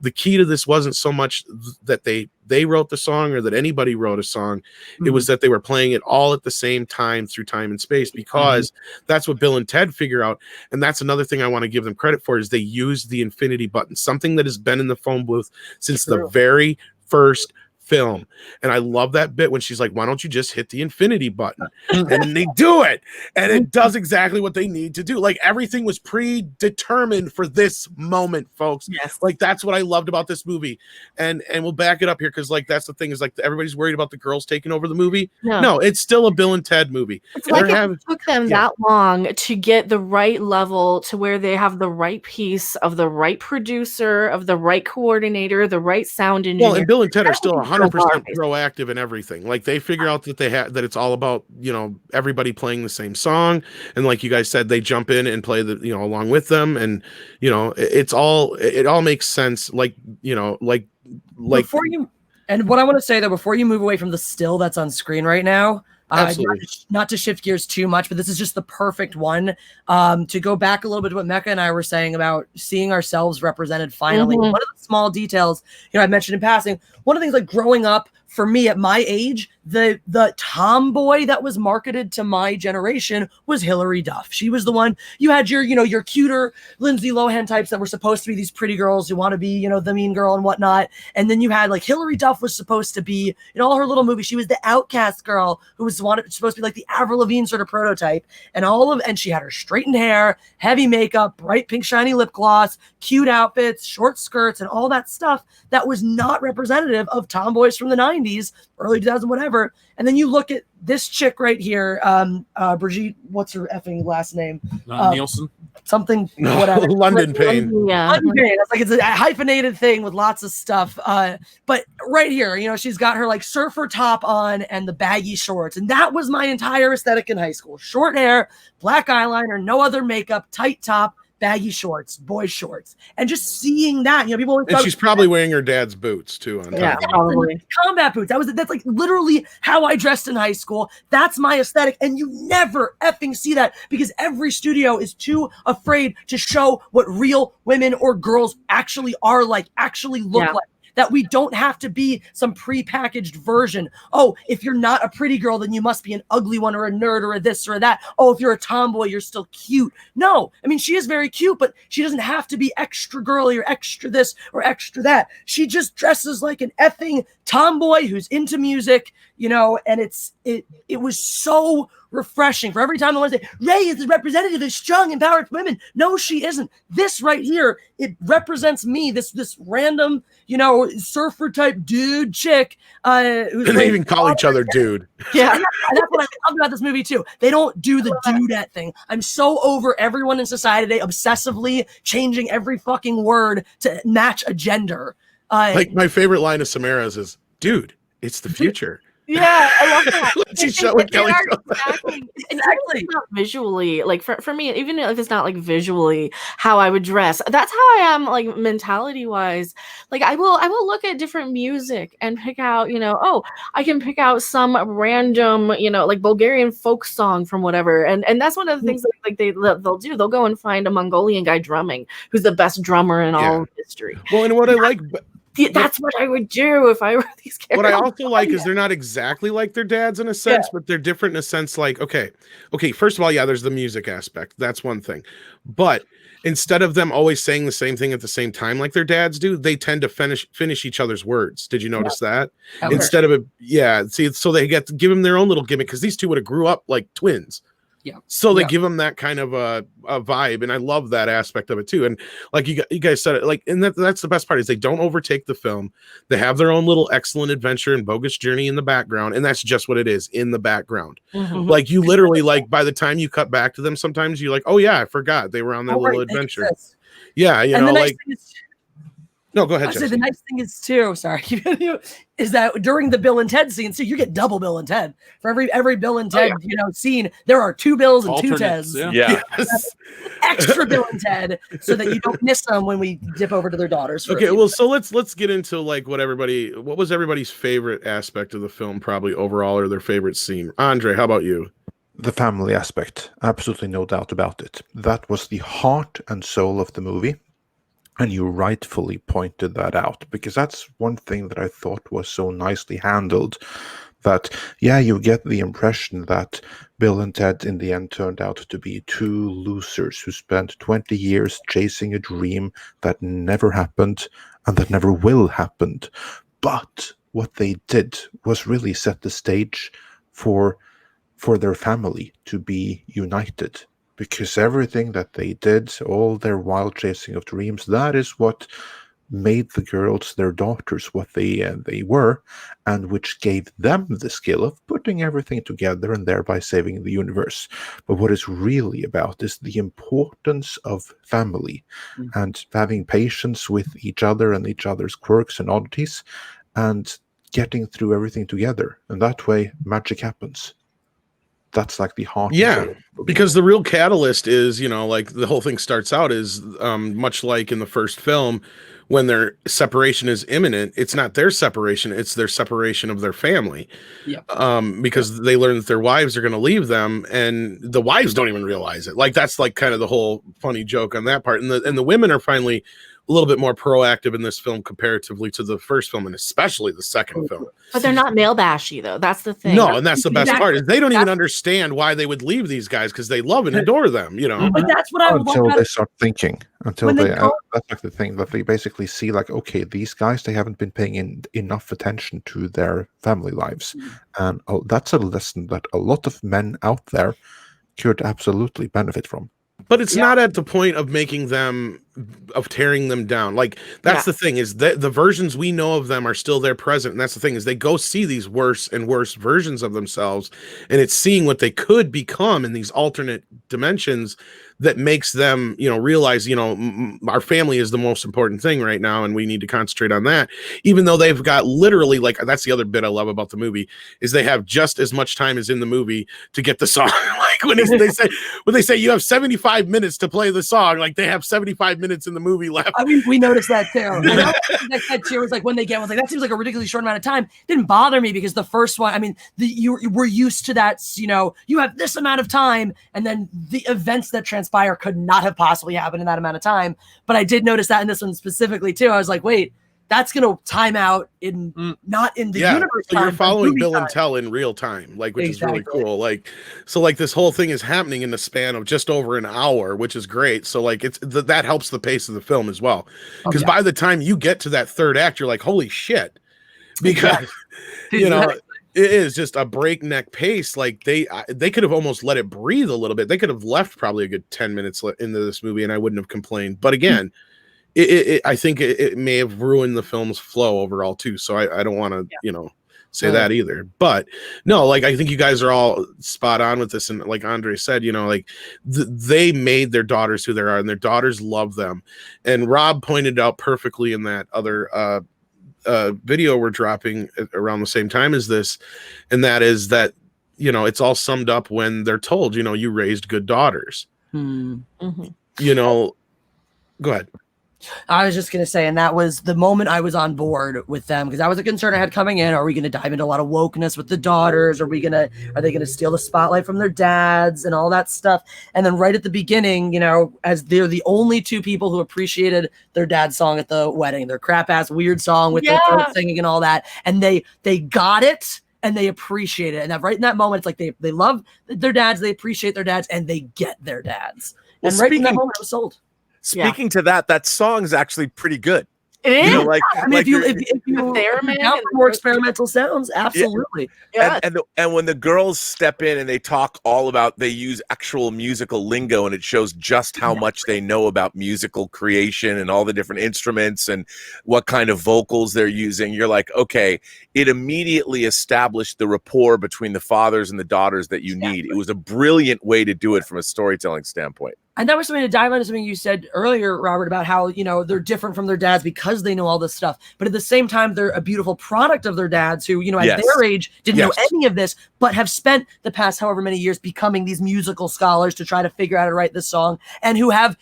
the key to this wasn't so much that they wrote the song or that anybody wrote a song. It was that they were playing it all at the same time through time and space, because that's what Bill and Ted figure out. And that's another thing I want to give them credit for, is they used the infinity button, something that has been in the phone booth since the very first film. And I love that bit when she's like, why don't you just hit the infinity button? And they do it, and it does exactly what they need to do. Like everything was predetermined for this moment, folks. Yes. Like that's what I loved about this movie. And we'll back it up here, because like that's the thing, is like everybody's worried about the girls taking over the movie. No, it's still a Bill and Ted movie. It's like it took them that long to get the right level to where they have the right piece of the right producer, of the right coordinator, the right sound engineer. Well, and Bill and Ted are still 100% proactive in everything. Like they figure out that that it's all about, everybody playing the same song. And like you guys said, they jump in and play along with them. And, it all makes sense. Like before you, and what I want to say though, before you move away from the still that's on screen right now, not to shift gears too much, but this is just the perfect one to go back a little bit to what Mecca and I were saying about seeing ourselves represented finally. One of the small details, I mentioned in passing, one of the things like growing up for me at my age, the tomboy that was marketed to my generation was Hilary Duff. She was the one. You had your cuter Lindsay Lohan types that were supposed to be these pretty girls who want to be, the mean girl and whatnot. And then you had like Hilary Duff was supposed to be in all her little movies. She was the outcast girl who was supposed to be like the Avril Lavigne sort of prototype. And she had her straightened hair, heavy makeup, bright pink shiny lip gloss, cute outfits, short skirts, and all that stuff that was not representative of tomboys from the 90s, early 2000s, whatever. And then you look at this chick right here, Brigitte, what's her effing last name? Nielsen? Something, whatever. London Pain. Yeah. London Pain. It's a hyphenated thing with lots of stuff. But right here, she's got her like surfer top on and the baggy shorts. And that was my entire aesthetic in high school. Short hair, black eyeliner, no other makeup, tight top, baggy shorts, boy shorts, and just seeing that, people always and she's probably wearing her dad's boots too. Probably combat boots. That's like literally how I dressed in high school. That's my aesthetic, and you never effing see that because every studio is too afraid to show what real women or girls actually are like, actually look like. that we don't have to be some prepackaged version. Oh, if you're not a pretty girl, then you must be an ugly one or a nerd or a this or a that. Oh, if you're a tomboy, you're still cute. No, I mean, she is very cute, but she doesn't have to be extra girly or extra this or extra that. She just dresses like an effing tomboy who's into music, you know, and it was so refreshing. For every time I want to say, Ray is the representative of strong, empowered women. No, she isn't. This right here, it represents me, this random, you know, surfer type dude chick. Who's And they even call each other dude. Yeah. and that's what I love about this movie too. They don't do the dudette thing. I'm so over everyone in society today obsessively changing every fucking word to match a gender. Like my favorite line of Samara's is, "Dude, it's the future." Yeah, I love that. She showed what Kelly showed. Exactly. Exactly. Not visually, like for me, even if it's not like visually how I would dress, that's how I am, like mentality wise. Like I will look at different music and pick out, you know, oh, I can pick out some random, you know, like Bulgarian folk song from whatever, and that's one of the things like they'll do. They'll go and find a Mongolian guy drumming who's the best drummer in all of history. Well, and what I like. That's what I would do if I were these characters. What I also like is they're not exactly like their dads in a sense, but they're different in a sense. Like, okay, first of all, yeah, there's the music aspect. That's one thing. But instead of them always saying the same thing at the same time like their dads do, they tend to finish each other's words. Did you notice that? Instead of see, so they get to give them their own little gimmick because these two would have grew up like twins. Yeah. So they give them that kind of a vibe, and I love that aspect of it too. And like you guys said it, like, and that's the best part is they don't overtake the film. They have their own little excellent adventure and bogus journey in the background, and that's just what it is in the background. Mm-hmm. Like you literally, like by the time you cut back to them, sometimes you're like, oh yeah, I forgot they were on their little adventure. Yeah, you know, like. No, go ahead. The nice thing is too, sorry, is that during the Bill and Ted scene, so you get double Bill and Ted for every Bill and Ted scene. There are two Bills and two Teds. Yeah. Extra Bill and Ted, so that you don't miss them when we dip over to their daughters. Okay, well, so let's get into like what was everybody's favorite aspect of the film, probably overall, or their favorite scene. Andre, how about you? The family aspect, absolutely no doubt about it. That was the heart and soul of the movie. And you rightfully pointed that out, because that's one thing that I thought was so nicely handled, that, yeah, you get the impression that Bill and Ted in the end turned out to be two losers who spent 20 years chasing a dream that never happened and that never will happen. But what they did was really set the stage for their family to be united. Because everything that they did, all their wild chasing of dreams, that is what made the girls, their daughters, what they were, and which gave them the skill of putting everything together and thereby saving the universe. But what it's really about is the importance of family and having patience with each other and each other's quirks and oddities and getting through everything together. And that way, magic happens. That's like the heart. Yeah, because the real catalyst is, you know, like the whole thing starts out is much like in the first film, when their separation is imminent, it's not their separation, it's their separation of their family. Yep. Because they learn that their wives are going to leave them, and the wives don't even realize it. Like that's like kind of the whole funny joke on that part. And the women are finally a little bit more proactive in this film comparatively to the first film, and especially the second film. But they're not male bashy though. That's the thing. No, and that's the best part is they don't even understand why they would leave these guys because they love and adore them, you know. But that's what I until they start thinking. Until they that's like the thing that they basically see, like, okay, these guys, they haven't been paying enough attention to their family lives, and that's a lesson that a lot of men out there could absolutely benefit from. But it's not at the point of making them, of tearing them down. Like that's the thing is that the versions we know of them are still there present. And that's the thing is they go see these worse and worse versions of themselves. And it's seeing what they could become in these alternate dimensions that makes them, you know, realize, you know, our family is the most important thing right now. And we need to concentrate on that, even though they've got literally, like, that's the other bit I love about the movie is they have just as much time as in the movie to get the song. Like when they say you have 75 minutes to play the song, like they have 75 minutes in the movie left. I mean, we noticed that too. That too was like when they get was like, that seems like a ridiculously short amount of time. It didn't bother me because the first one, I mean, you were used to that, you know, you have this amount of time, and then the events that transpire could not have possibly happened in that amount of time. But I did notice that in this one specifically too. I was like, wait, that's going to time out in not in the universe. So you're time, following movie Bill time. and Tel in real time, like, which Exactly. is really cool. Like, so like this whole thing is happening in the span of just over an hour, which is great. So like that helps the pace of the film as well, because by the time you get to that third act, you're like, holy shit, because you know. It is just a breakneck pace. Like they could have almost let it breathe a little bit. They could have left probably a good 10 minutes into this movie, and I wouldn't have complained. But again, I think it may have ruined the film's flow overall too. So I don't want to say that either. But no, like I think you guys are all spot on with this. And like Andre said, like they made their daughters who they are, and their daughters love them. And Rob pointed out perfectly in that other video we're dropping around the same time as this, and that is that it's all summed up when they're told you raised good daughters. Go ahead. I was just going to say, and that was the moment I was on board with them, because that was a concern I had coming in. Are we going to dive into a lot of wokeness with the daughters? Are they going to steal the spotlight from their dads and all that stuff? And then right at the beginning, as they're the only two people who appreciated their dad's song at the wedding, their crap ass weird song with their throat singing and all that. And they got it and they appreciate it. And that right in that moment, it's like they love their dads, they appreciate their dads, and they get their dads. Well, and right in that moment, it was sold. Speaking to that song is actually pretty good. It is. If you count for more experimental sounds, absolutely. Yeah. And when the girls step in and they talk all about, they use actual musical lingo, and it shows just how much they know about musical creation and all the different instruments and what kind of vocals they're using. You're like, okay, it immediately established the rapport between the fathers and the daughters that you need. It was a brilliant way to do it from a storytelling standpoint. And that was something to dive into something you said earlier, Robert, about how, they're different from their dads because they know all this stuff. But at the same time, they're a beautiful product of their dads who, at their age didn't know any of this, but have spent the past however many years becoming these musical scholars to try to figure out how to write this song, and who have,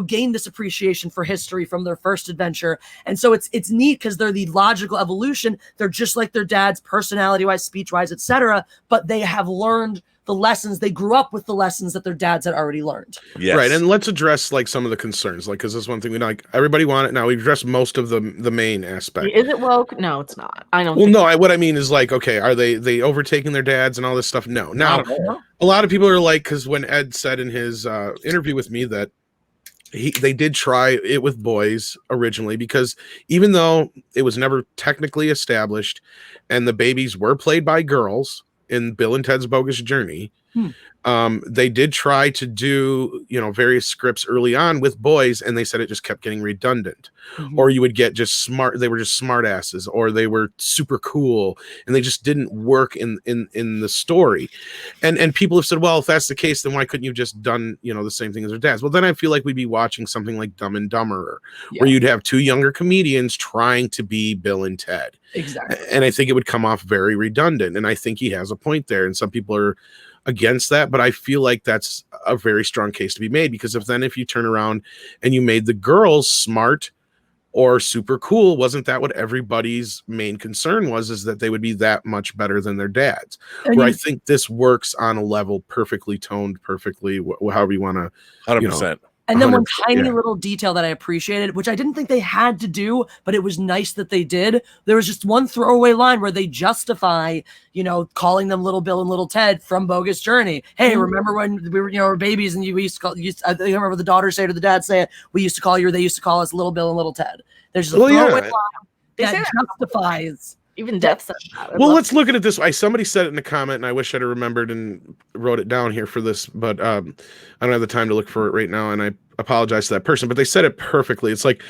gained this appreciation for history from their first adventure. And so it's neat because they're the logical evolution. They're just like their dads, personality-wise, speech-wise, etc. But they have learned the lessons. They grew up with the lessons that their dads had already learned. Yes. Right. And let's address like some of the concerns, like, because this is one thing we like everybody want it now. We've addressed most of the main aspect. Is it woke? No, it's not. I don't. Well, no. What I mean is like, okay, are they overtaking their dads and all this stuff? No. Now, a lot of people are like, because when Ed said in his interview with me that they did try it with boys originally, because even though it was never technically established, and the babies were played by girls in Bill and Ted's Bogus Journey, they did try to do various scripts early on with boys, and they said it just kept getting redundant. Or you would get they were just smart asses, or they were super cool, and they just didn't work in the story. And people have said, well, if that's the case, then why couldn't you just done the same thing as their dads? Well, then I feel like we'd be watching something like Dumb and Dumber, where you'd have two younger comedians trying to be Bill and Ted. Exactly. And I think it would come off very redundant, and I think he has a point there, and some people are against that, but I feel like that's a very strong case to be made, because if you turn around and you made the girls smart or super cool, wasn't that what everybody's main concern was, is that they would be that much better than their dads? Where I think this works on a level perfectly toned, perfectly, however you want to 100%. And then one tiny little detail that I appreciated, which I didn't think they had to do, but it was nice that they did. There was just one throwaway line where they justify, calling them Little Bill and Little Ted from Bogus Journey. Hey, remember when we were, babies, and we used to call, I remember the daughters say to the dad, they used to call us Little Bill and Little Ted. There's just a throwaway line that justifies. Even Death said that. Well, let's look at it this way. Somebody said it in a comment, and I wish I'd have remembered and wrote it down here for this, but I don't have the time to look for it right now, and I apologize to that person. But they said it perfectly. It's like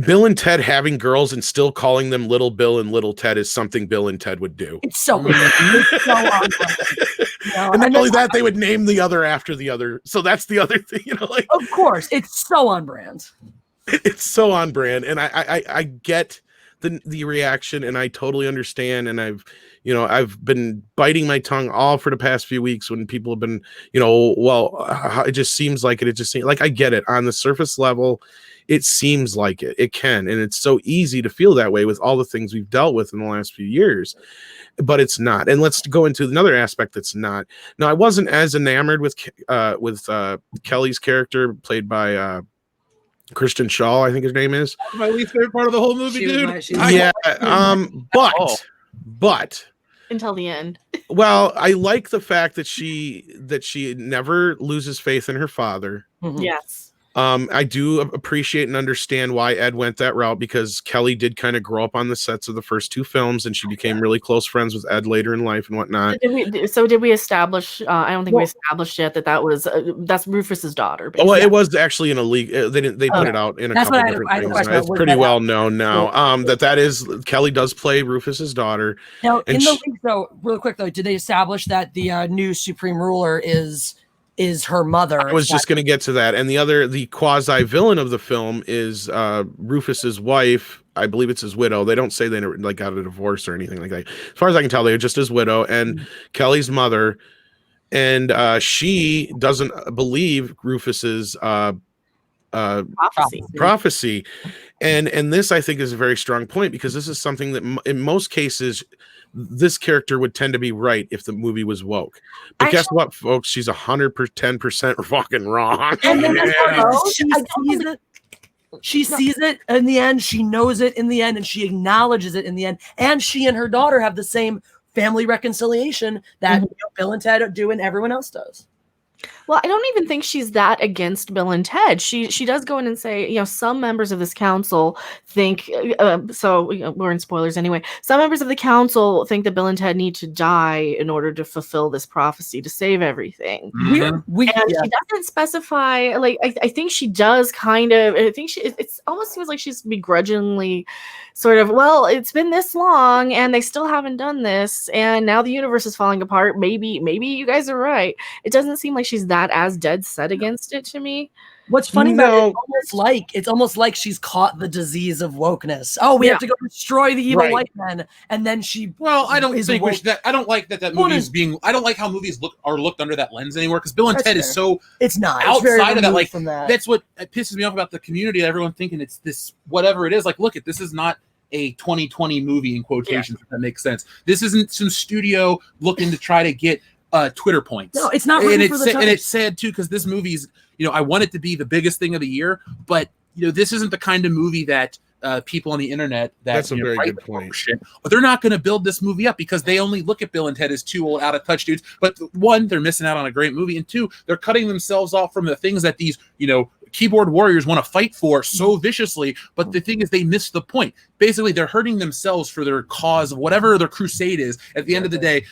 Bill and Ted having girls and still calling them Little Bill and Little Ted is something Bill and Ted would do. It's so weird. It's so awesome. And not only that, they would name the other after the other. So that's the other thing, Of course, it's so on brand. It's so on brand, and I get the reaction, and I totally understand, and I've been biting my tongue all for the past few weeks when people have been it just seems like it just seems like, I get it on the surface level, it seems like it can, and it's so easy to feel that way with all the things we've dealt with in the last few years, but it's not. And let's go into another aspect that's not. Now, I wasn't as enamored with Kelly's character played by Christian Shaw, I think his name is. That's my least favorite part of the whole movie, dude. Yeah, but Until the end. well, I like the fact that she never loses faith in her father. Yes. I do appreciate and understand why Ed went that route, because Kelly did kind of grow up on the sets of the first two films, and she became really close friends with Ed later in life and whatnot. Did we establish? I don't think we established yet that that's Rufus's daughter. Basically. Well, it was actually in a league. They put it out in a couple different things. It's pretty well known now that is Kelly does play Rufus's daughter. Now, in the league, though, real quick though, did they establish that the new Supreme Ruler is her mother? I was just going to get to that. And the quasi villain of the film is Rufus's wife. I believe it's his widow. They don't say they got a divorce or anything like that. As far as I can tell, they're just his widow and Kelly's mother. And she doesn't believe Rufus's prophecy. And this, I think, is a very strong point, because this is something that in most cases this character would tend to be right if the movie was woke. But guess what, folks? She's 110% fucking wrong. And she sees it in the end. She knows it in the end, and she acknowledges it in the end. And she and her daughter have the same family reconciliation that Bill and Ted do and everyone else does. Well, I don't even think she's that against Bill and Ted. She does go in and say, some members of this council think, we're in spoilers anyway. Some members of the council think that Bill and Ted need to die in order to fulfill this prophecy to save everything. She doesn't specify, I think she does kind of, it's almost seems like she's begrudgingly sort of, well, it's been this long and they still haven't done this, and now the universe is falling apart. Maybe you guys are right. It doesn't seem like she's that as dead set against it to me. What's funny about it, it's almost like she's caught the disease of wokeness. Oh, we have to go destroy the evil white men, and then she. Well, I don't think I don't like that movie is being. I don't like how movies are looked under that lens anymore, because Bill and Ted is so. It's not outside of that. Like that's what pisses me off about the community. Everyone thinking it's this whatever it is. Like, look, this is not a 2020 movie in quotations. If that makes sense. This isn't some studio looking to try to get Twitter points. No, it's not. And it's sad too, because this movie's. I want it to be the biggest thing of the year, but this isn't the kind of movie that people on the internet that's a very good point. But they're not going to build this movie up, because they only look at Bill and Ted as two old, out of touch dudes. But one, they're missing out on a great movie, and two, they're cutting themselves off from the things that these keyboard warriors want to fight for so viciously. But the thing is, they miss the point. Basically, they're hurting themselves for their cause, whatever their crusade is. At the end of the day,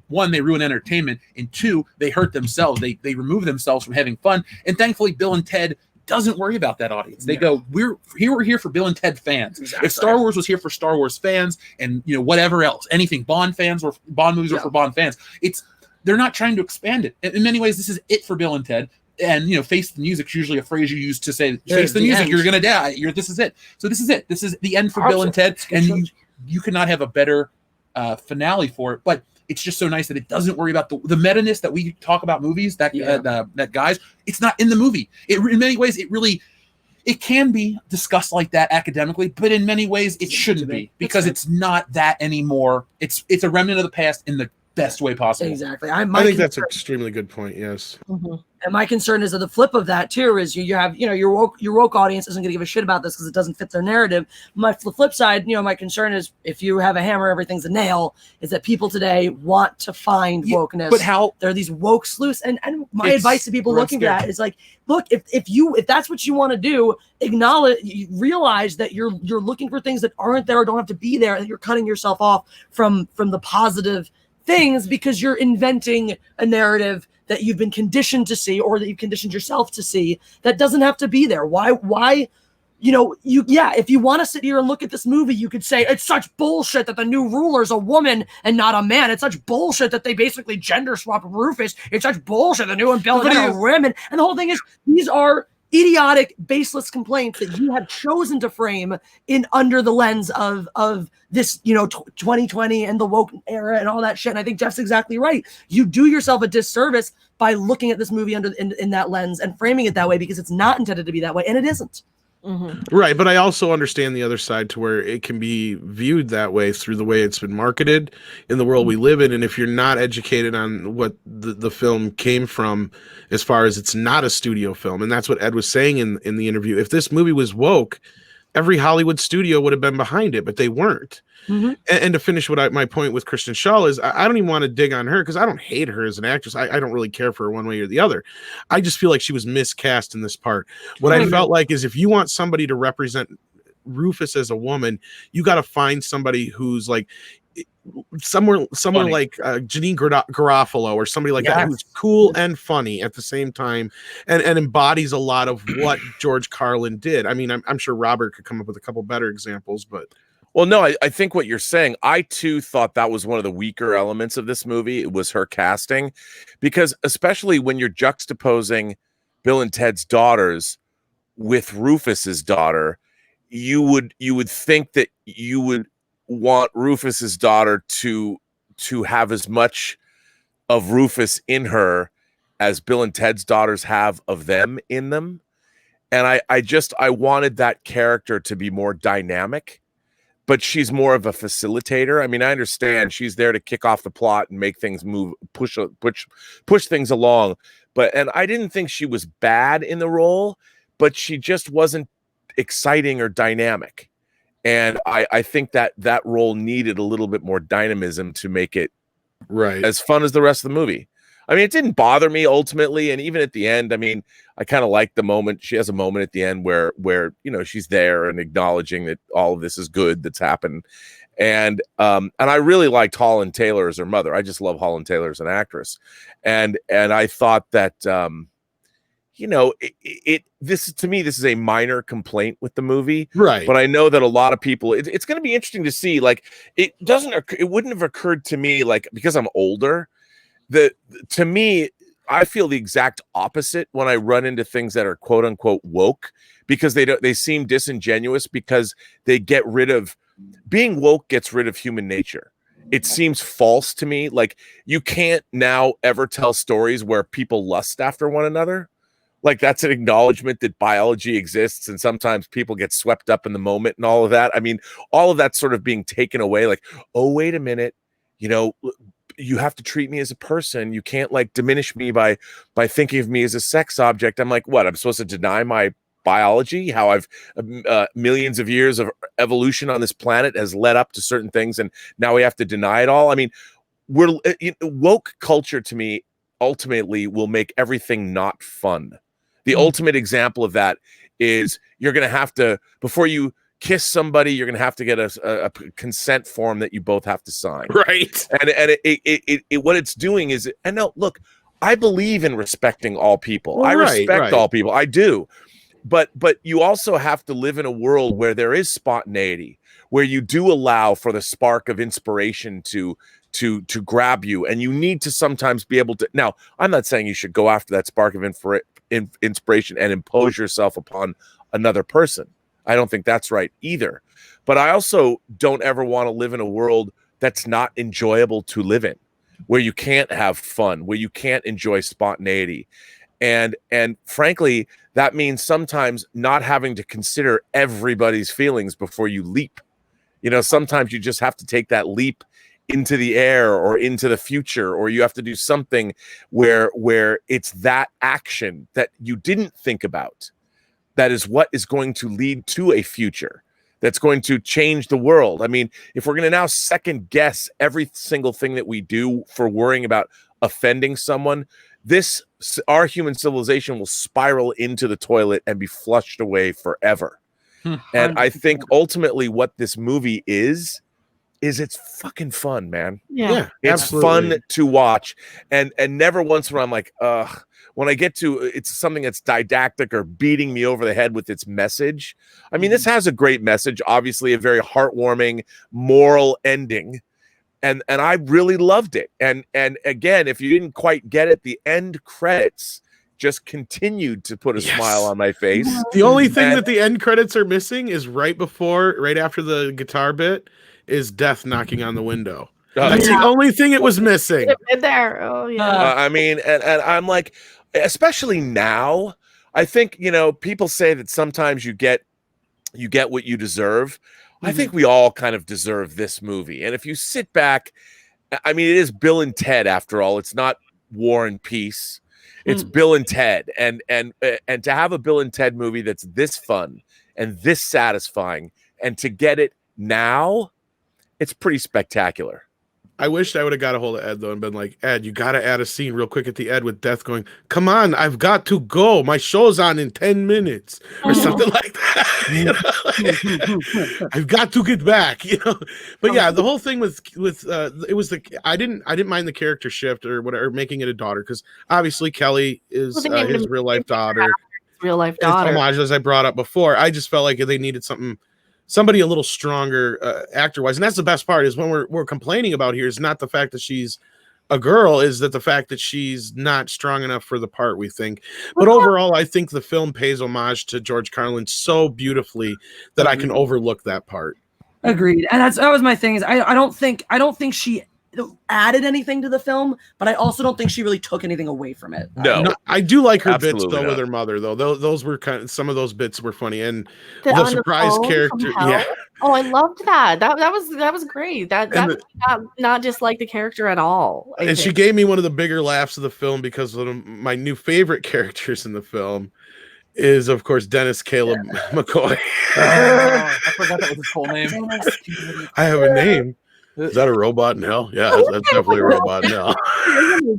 one, they ruin entertainment, and two, they hurt themselves. They remove themselves from having fun. And thankfully, Bill and Ted doesn't worry about that audience. They go, we're here for Bill and Ted fans. Exactly. If Star Wars was here for Star Wars fans, and whatever else, anything, Bond fans or Bond movies are for Bond fans. They're not trying to expand it. In many ways, this is it for Bill and Ted. And face the music is usually a phrase you use to say face the music, you're gonna die. This is it. So this is it. This is the end for Bill and Ted, and you could not have a better finale for it. But it's just so nice that it doesn't worry about the meta-ness that we talk about movies. That guys, it's not in the movie. In many ways, it can be discussed like that academically, but in many ways it shouldn't be, because it's not that anymore. It's a remnant of the past in the best way possible. Exactly. I think that's an extremely good point. Yes. And my concern is that the flip of that too is you have your woke audience isn't going to give a shit about this because it doesn't fit their narrative. The flip side, my concern is if you have a hammer, everything's a nail. Is that people today want to find wokeness? But how there are these woke sleuths, and my advice to people looking at that is like, look, if that's what you want to do, realize that you're looking for things that aren't there or don't have to be there, and you're cutting yourself off from the positive things because you're inventing a narrative that you've been conditioned to see, or that you've conditioned yourself to see, that doesn't have to be there. Why, if you want to sit here and look at this movie, you could say it's such bullshit that the new ruler's a woman and not a man. It's such bullshit that they basically gender swap Rufus. It's such bullshit. The new and Bill are women. And the whole thing is, these are idiotic, baseless complaints that you have chosen to frame in under the lens of this, 2020 and the woke era and all that shit. And I think Jeff's exactly right. You do yourself a disservice by looking at this movie in that lens and framing it that way, because it's not intended to be that way, and it isn't. Right, but I also understand the other side to where it can be viewed that way through the way it's been marketed in the world we live in. And if you're not educated on what the film came from, as far as it's not a studio film, and that's what Ed was saying in the interview. If this movie was woke, every Hollywood studio would have been behind it, but they weren't. And to finish my point with Kristen Schaal is I don't even want to dig on her because I don't hate her as an actress. I don't really care for her one way or the other. I just feel like she was miscast in this part. What I felt like is if you want somebody to represent Rufus as a woman, you got to find somebody who's like somewhere like Janine Garofalo or somebody like that who's cool and funny at the same time and embodies a lot of what George Carlin did. I mean, I'm sure Robert could come up with a couple better examples, but well, no, I think what you're saying, I too thought that was one of the weaker elements of this movie. It was her casting, because especially when you're juxtaposing Bill and Ted's daughters with Rufus's daughter, you would think that you would want Rufus's daughter to have as much of Rufus in her as Bill and Ted's daughters have of them in them. And I wanted that character to be more dynamic. But she's more of a facilitator. I mean, I understand she's there to kick off the plot and make things move, push things along. And I didn't think she was bad in the role, but she just wasn't exciting or dynamic. And I think that role needed a little bit more dynamism to make it as fun as the rest of the movie. I mean, it didn't bother me ultimately. And even at the end, I mean, I kind of like the moment. She has a moment at the end where, you know, she's there and acknowledging that all of this is good that's happened. And I really liked Holland Taylor as her mother. I just love Holland Taylor as an actress. And I thought that, you know, this to me, this is a minor complaint with the movie. Right. But I know that a lot of people, it's going to be interesting to see, like, it wouldn't have occurred to me, like, because I'm older, to me, I feel the exact opposite when I run into things that are quote unquote woke, because they seem disingenuous, because they get rid of being woke, gets rid of human nature. It seems false to me. Like, you can't now ever tell stories where people lust after one another. Like, that's an acknowledgement that biology exists, and sometimes people get swept up in the moment and all of that. I mean, all of that sort of being taken away, like, oh, wait a minute, you know, you have to treat me as a person. You can't, like, diminish me by thinking of me as a sex object. I'm like, what? I'm supposed to deny my biology? How I've millions of years of evolution on this planet has led up to certain things, and now we have to deny it all? I mean, woke culture to me ultimately will make everything not fun. The ultimate example of that is you're going to have to, before you kiss somebody, you're going to have to get a consent form that you both have to sign. Right. And it what it's doing is, and no, look, I believe in respecting all people. Well, I right, respect all people. I do. But you also have to live in a world where there is spontaneity, where you do allow for the spark of inspiration to grab you. And you need to sometimes be able to, now, I'm not saying you should go after that spark of inspiration and impose yourself upon another person. I don't think that's right either. But I also don't ever want to live in a world that's not enjoyable to live in, where you can't have fun, where you can't enjoy spontaneity. And frankly, that means sometimes not having to consider everybody's feelings before you leap. You know, sometimes you just have to take that leap into the air or into the future, or you have to do something where it's that action that you didn't think about that is what is going to lead to a future that's going to change the world. I mean, if we're going to now second guess every single thing that we do for worrying about offending someone, our human civilization will spiral into the toilet and be flushed away forever. And I think ultimately what this movie is it's fucking fun, man. Yeah. It's absolutely fun to watch. And never once when I'm like, ugh, when I get to it's something that's didactic or beating me over the head with its message. I mean, this has a great message, obviously a very heartwarming moral ending. And I really loved it. And again, if you didn't quite get it, the end credits just continued to put a smile on my face. The only thing that the end credits are missing is right after the guitar bit is Death knocking on the window. That's the only thing it was missing. There. Oh yeah. I mean, and I'm like, especially now, I think, you know, people say that sometimes you get you get what you deserve. I think we all kind of deserve this movie. And if you sit back, I mean, it is Bill and Ted after all. It's not War and Peace. It's Bill and Ted. And to have a Bill and Ted movie that's this fun and this satisfying, and to get it now, it's pretty spectacular. I wished I would have got a hold of Ed though and been like, Ed, you got to add a scene real quick at the end with Death going, "Come on, I've got to go. My show's on in 10 minutes," or something like that. I've got to get back. But yeah, the whole thing with it was I didn't mind the character shift or whatever, making it a daughter, because obviously Kelly is his real life daughter. Real life daughter. Homage, as I brought up before. I just felt like they needed somebody a little stronger actor wise, and that's the best part. Is when we're complaining about here is not the fact that she's a girl, is that the fact that she's not strong enough for the part, we think. But overall, I think the film pays homage to George Carlin so beautifully that I can overlook that part. Agreed. And that was my thing, is I don't think she added anything to the film, but I also don't think she really took anything away from it. No, I do like her bits absolutely though not. with her mother though. Those were some of those bits were funny, and the surprise character. Yeah. Oh, I loved that. That was great. That not dislike the character at all. And she gave me one of the bigger laughs of the film, because one of my new favorite characters in the film is, of course, Dennis Caleb McCoy. I forgot that was his full name. I have a name. Is that a robot in hell? Yeah, that's definitely a robot in hell.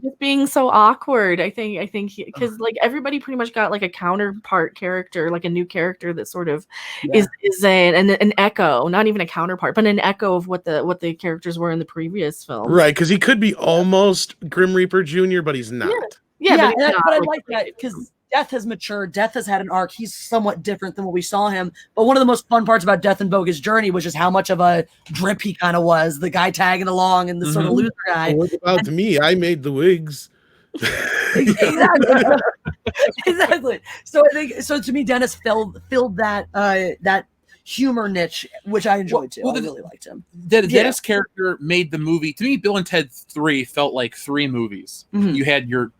Just being so awkward. I think because like everybody pretty much got like a counterpart character, like a new character that sort of is an echo, not even a counterpart, but an echo of what the characters were in the previous film. Right, because he could be almost Grim Reaper Jr., but he's not. Yeah, but I like that because Death has matured. Death has had an arc. He's somewhat different than what we saw him. But one of the most fun parts about Death and Bogus Journey was just how much of a drip he kind of was. The guy tagging along and the sort of loser guy. What about me? I made the wigs. Exactly. So I think to me, Dennis filled that humor niche, which I enjoyed too. I really liked him. Dennis' character made the movie. To me, Bill and Ted 3 felt like 3 movies. You had your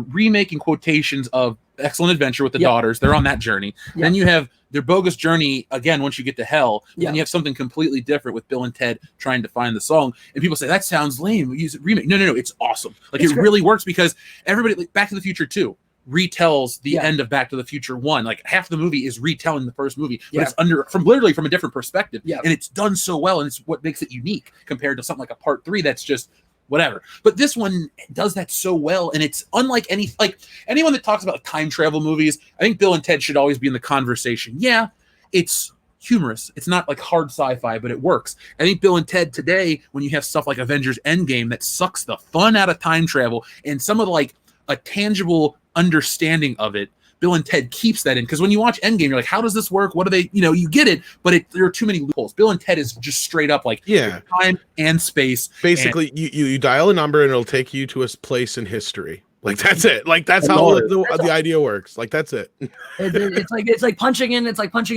remake in quotations of Excellent Adventure with the daughters. They're on that journey. Then you have their Bogus Journey again once you get to hell. Then you have something completely different with Bill and Ted trying to find the song. And people say that sounds lame. Use it remake. No, it's awesome. Like it's really works because everybody, like Back to the Future 2 retells the end of Back to the Future 1. Like half the movie is retelling the first movie, but it's literally from a different perspective. And it's done so well, and it's what makes it unique compared to something like a part 3 that's just whatever. But this one does that so well, and it's unlike anyone that talks about time travel movies. I think Bill and Ted should always be in the conversation. Yeah, it's humorous. It's not like hard sci-fi, but it works. I think Bill and Ted today, when you have stuff like Avengers Endgame that sucks the fun out of time travel and some of like a tangible understanding of it, Bill and Ted keeps that in, because when you watch Endgame, you're like, how does this work? What do they, you get it, but there are too many loopholes. Bill and Ted is just straight up like time and space. Basically, you dial a number and it'll take you to a place in history. Like that's it. Like that's how the idea works. Like that's it. It's like punching in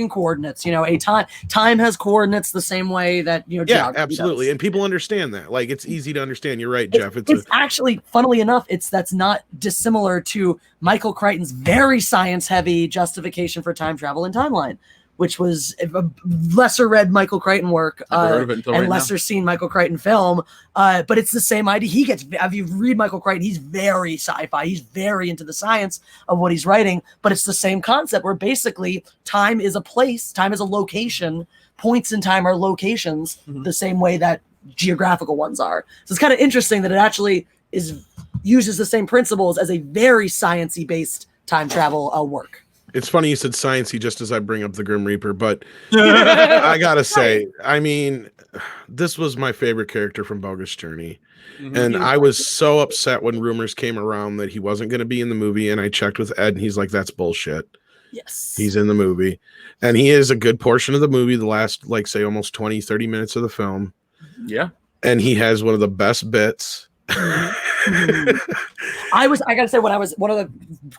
coordinates. Time has coordinates the same way that absolutely, and people understand that. Like it's easy to understand. You're right, Jeff. It's actually, funnily enough, that's not dissimilar to Michael Crichton's very science-heavy justification for time travel and timeline, which was a lesser read Michael Crichton work and lesser seen Michael Crichton film. But it's the same idea. If you read Michael Crichton, he's very sci-fi. He's very into the science of what he's writing, but it's the same concept where basically time is a place, time is a location, points in time are locations the same way that geographical ones are. So it's kind of interesting that it actually uses the same principles as a very sciencey based time travel work. It's funny you said sciencey just as I bring up the Grim Reaper, but I gotta say, I mean, this was my favorite character from Bogus Journey. And I was so upset when rumors came around that he wasn't going to be in the movie, and I checked with Ed, and he's like, that's bullshit. Yes. He's in the movie. And he is a good portion of the movie, the last, like, say, almost 20, 30 minutes of the film. Yeah. And he has one of the best bits. I gotta say, one of the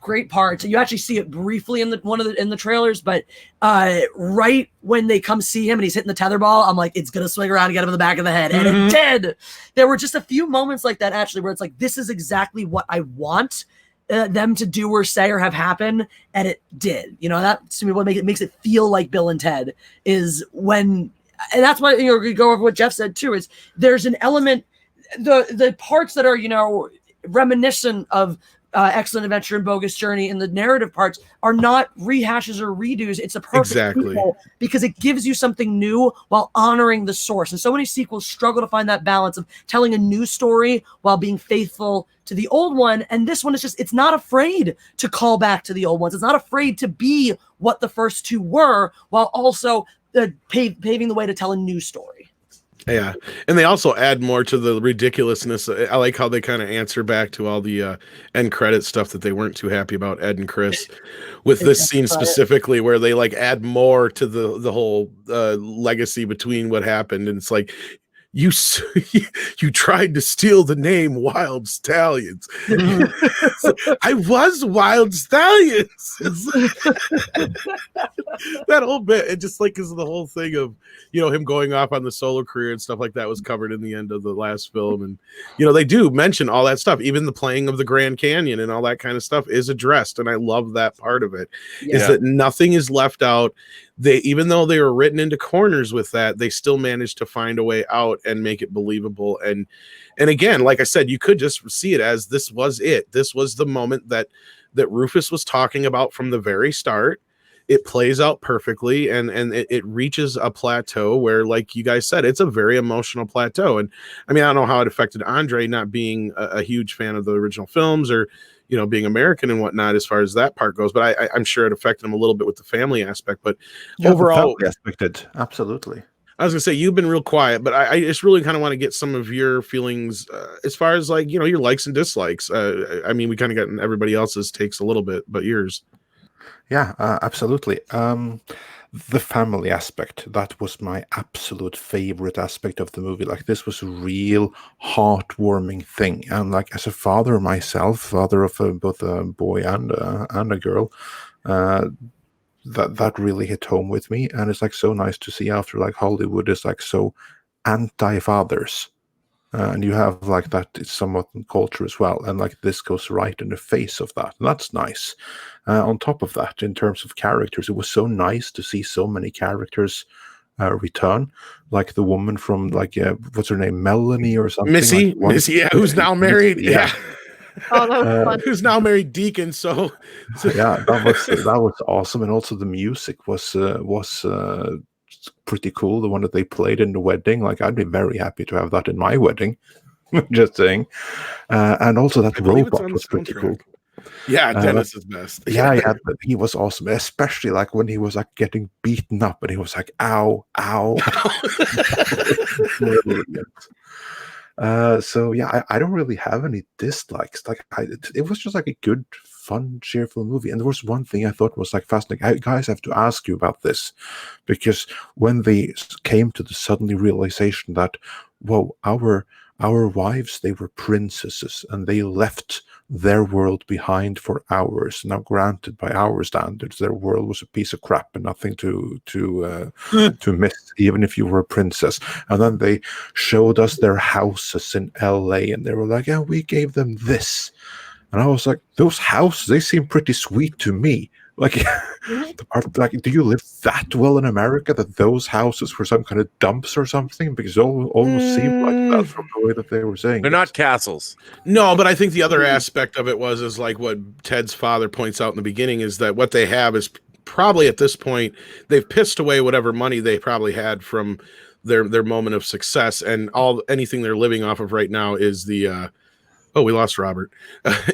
great parts, you actually see it briefly in the trailers, but right when they come see him and he's hitting the tetherball, I'm like, it's gonna swing around and get him in the back of the head, and it did. There were just a few moments like that actually where it's like, this is exactly what I want, them to do or say or have happen, and it did. That to me what makes it feel like Bill and Ted is when, and that's why you go over what Jeff said too. Is there's an element, the parts that are reminiscent of Excellent Adventure and Bogus Journey, and the narrative parts are not rehashes or redos. It's a perfect sequel because it gives you something new while honoring the source. And so many sequels struggle to find that balance of telling a new story while being faithful to the old one. And this one is it's not afraid to call back to the old ones. It's not afraid to be what the first two were, while also paving the way to tell a new story. Yeah, and they also add more to the ridiculousness. I like how they kind of answer back to all the end credit stuff that they weren't too happy about, Ed and Chris, with this scene specifically, where they add more to the whole legacy between what happened. And it's like, you tried to steal the name Wild Stallions. I was Wild Stallions. That whole bit, it just because the whole thing of him going off on the solo career and stuff like that was covered in the end of the last film. And they do mention all that stuff. Even the playing of the Grand Canyon and all that kind of stuff is addressed, and I love that part of it. Is that nothing is left out. Even though they were written into corners with that, they still managed to find a way out and make it believable. And again, like I said, you could just see it as this was it. This was the moment that Rufus was talking about from the very start. It plays out perfectly, and it reaches a plateau where, like you guys said, it's a very emotional plateau. And I mean, I don't know how it affected Andre not being a huge fan of the original films, or being American and whatnot, as far as that part goes. But I'm sure it affected him a little bit with the family aspect. But overall, aspected, absolutely. I was gonna say, you've been real quiet, but I just really kind of want to get some of your feelings as far as your likes and dislikes. I mean, we kind of got everybody else's takes a little bit, but yours. Yeah, absolutely. The family aspect, that was my absolute favorite aspect of the movie. This was a real heartwarming thing. And as a father myself, father of both a boy and a girl, that really hit home with me. And it's so nice to see after Hollywood is so anti-fathers. And you have that it's somewhat in culture as well, and this goes right in the face of that, and that's nice. On top of that, in terms of characters, it was so nice to see so many characters return, the woman from what's her name, Melanie or something, Missy, yeah, who's now married, yeah. Oh, that was fun. Who's now married Deacon, so yeah, that was awesome. And also the music was pretty cool, the one that they played in the wedding. I'd be very happy to have that in my wedding. Just saying. And also that robot was pretty cool. Yeah, Dennis is best. Yeah, but he was awesome, especially when he was getting beaten up and he was ow, ow. So yeah, I don't really have any dislikes. It was just a good, fun, cheerful movie. And there was one thing I thought was fascinating. I guys have to ask you about this, because when they came to the suddenly realization that, whoa, our wives, they were princesses and they left their world behind for ours. Now, granted, by our standards, their world was a piece of crap and nothing to miss, even if you were a princess. And then they showed us their houses in LA, and they were like, "Yeah, we gave them this." And I was like, "Those houses, they seem pretty sweet to me." Do you live that well in America that those houses were some kind of dumps or something? Because it almost seemed like that from the way that they were saying. They're not castles. No, but I think the other aspect of it is what Ted's father points out in the beginning, is that what they have is probably at this point, they've pissed away whatever money they probably had from their moment of success, and anything they're living off of right now is the we lost Robert,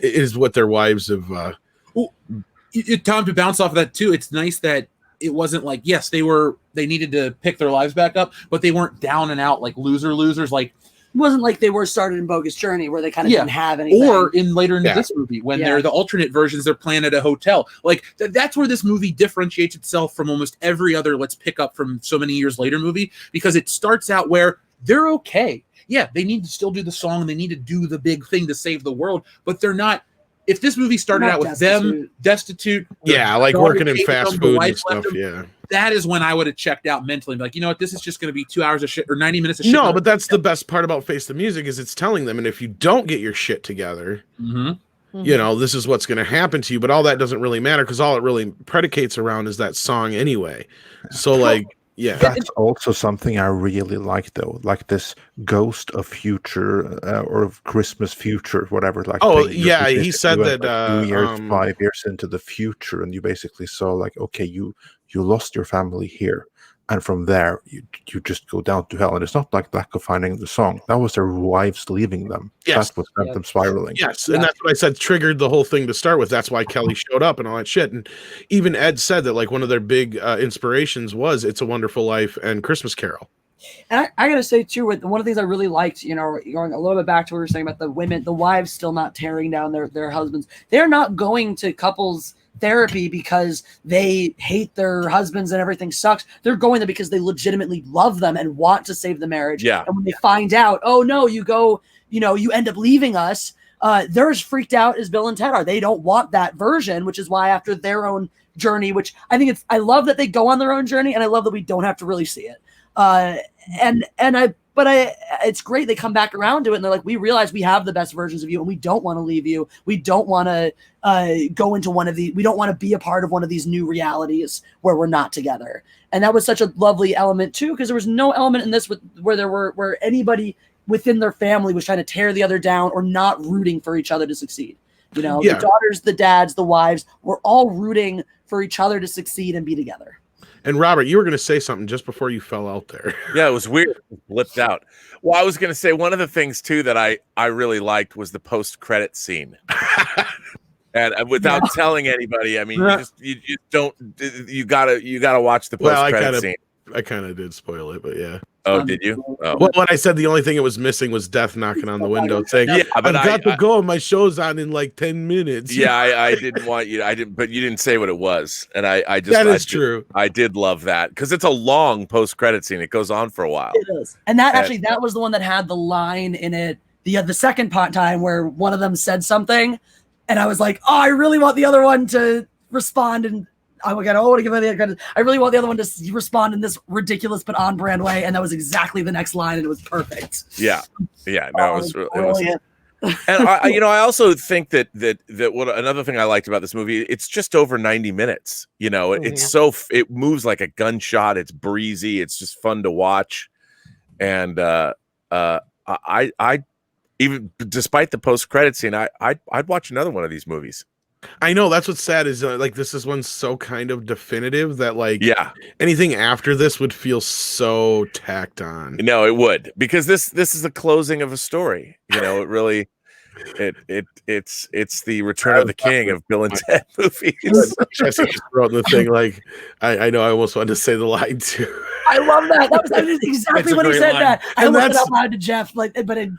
is what their wives have. Tom, to bounce off of that too, it's nice that it wasn't yes, they needed to pick their lives back up, but they weren't down and out losers. It wasn't like they were started in Bogus Journey where they kind of didn't have anything. Or later in this movie when they're the alternate versions, they're playing at a hotel. That's where this movie differentiates itself from almost every other let's pick up from so many years later movie, because it starts out where they're okay. Yeah, they need to still do the song, they need to do the big thing to save the world, but they're not. If this movie started out with them destitute, working in fast food and stuff, that is when I would have checked out mentally. And you know what, this is just going to be 2 hours of shit or 90 minutes of shit. No, but that's the best part about Face the Music, is it's telling them, and if you don't get your shit together, you know, this is what's going to happen to you. But all that doesn't really matter because all it really predicates around is that song anyway. So like, yeah, that's also something I really like, though, like this ghost of future or of Christmas future, whatever. Like, oh thing. yeah, he said went, that like 2 years, 5 years into the future, and you basically saw like, okay, you lost your family here, and from there you just go down to hell. And it's not like lack of finding the song; that was their wives leaving them. Yes. That's what sent them spiraling. Yes, and that's what I said triggered the whole thing to start with. That's why Kelly showed up and all that shit. And even Ed said that like one of their big inspirations was "It's a Wonderful Life" and "Christmas Carol." And I gotta say too, with one of the things I really liked, you know, going a little bit back to what we were saying about the women, the wives still not tearing down their husbands. They're not going to couples therapy because they hate their husbands and everything sucks. They're going there because they legitimately love them and want to save the marriage. Yeah. And when they find out, oh no, you go, you know, you end up leaving us, they're as freaked out as Bill and Ted are. They don't want that version, which is why after their own journey, which I think I love that they go on their own journey, and I love that we don't have to really see it. It's great they come back around to it and they're like, we realize we have the best versions of you and we don't want to leave you. We don't want to go into we don't want to be a part of one of these new realities where we're not together. And that was such a lovely element too, because there was no element in this where anybody within their family was trying to tear the other down or not rooting for each other to succeed. You know, the daughters, the dads, the wives, were all rooting for each other to succeed and be together. And Robert, you were going to say something just before you fell out there. Yeah, it was weird. It blipped out. Well, I was going to say one of the things too that I really liked was the post-credit scene. And without telling anybody, I mean, you gotta watch the post-credit scene. I kind of did spoil it, but yeah. Oh, did you? Oh. Well, when I said the only thing it was missing was Death knocking on the window saying, yeah, but I've got to go. My show's on in like 10 minutes. Yeah, I didn't want you. But you didn't say what it was, and I just that is true. I did love that because it's a long post-credit scene. It goes on for a while. It is, and that was the one that had the line in it. The second time where one of them said something, and I was like, oh, I really want the other one to respond and. I want to give it the credit. I really want the other one to respond in this ridiculous but on brand way, and that was exactly the next line, and it was perfect. Yeah. No, it was. And I also think that what another thing I liked about this movie, it's just over 90 minutes. You know, it moves like a gunshot. It's breezy. It's just fun to watch, and I even despite the post-credit scene, I'd watch another one of these movies. I know that's what's sad is like this one's so kind of definitive that like anything after this would feel so tacked on. No, it would, because this is the closing of a story. You know, it really it's the Return of the King of Bill and Ted movies. Jessie just wrote the thing like I know I almost wanted to say the line too. I love that. That was exactly when he said line. That. I looked it out loud to Jeff, like, but in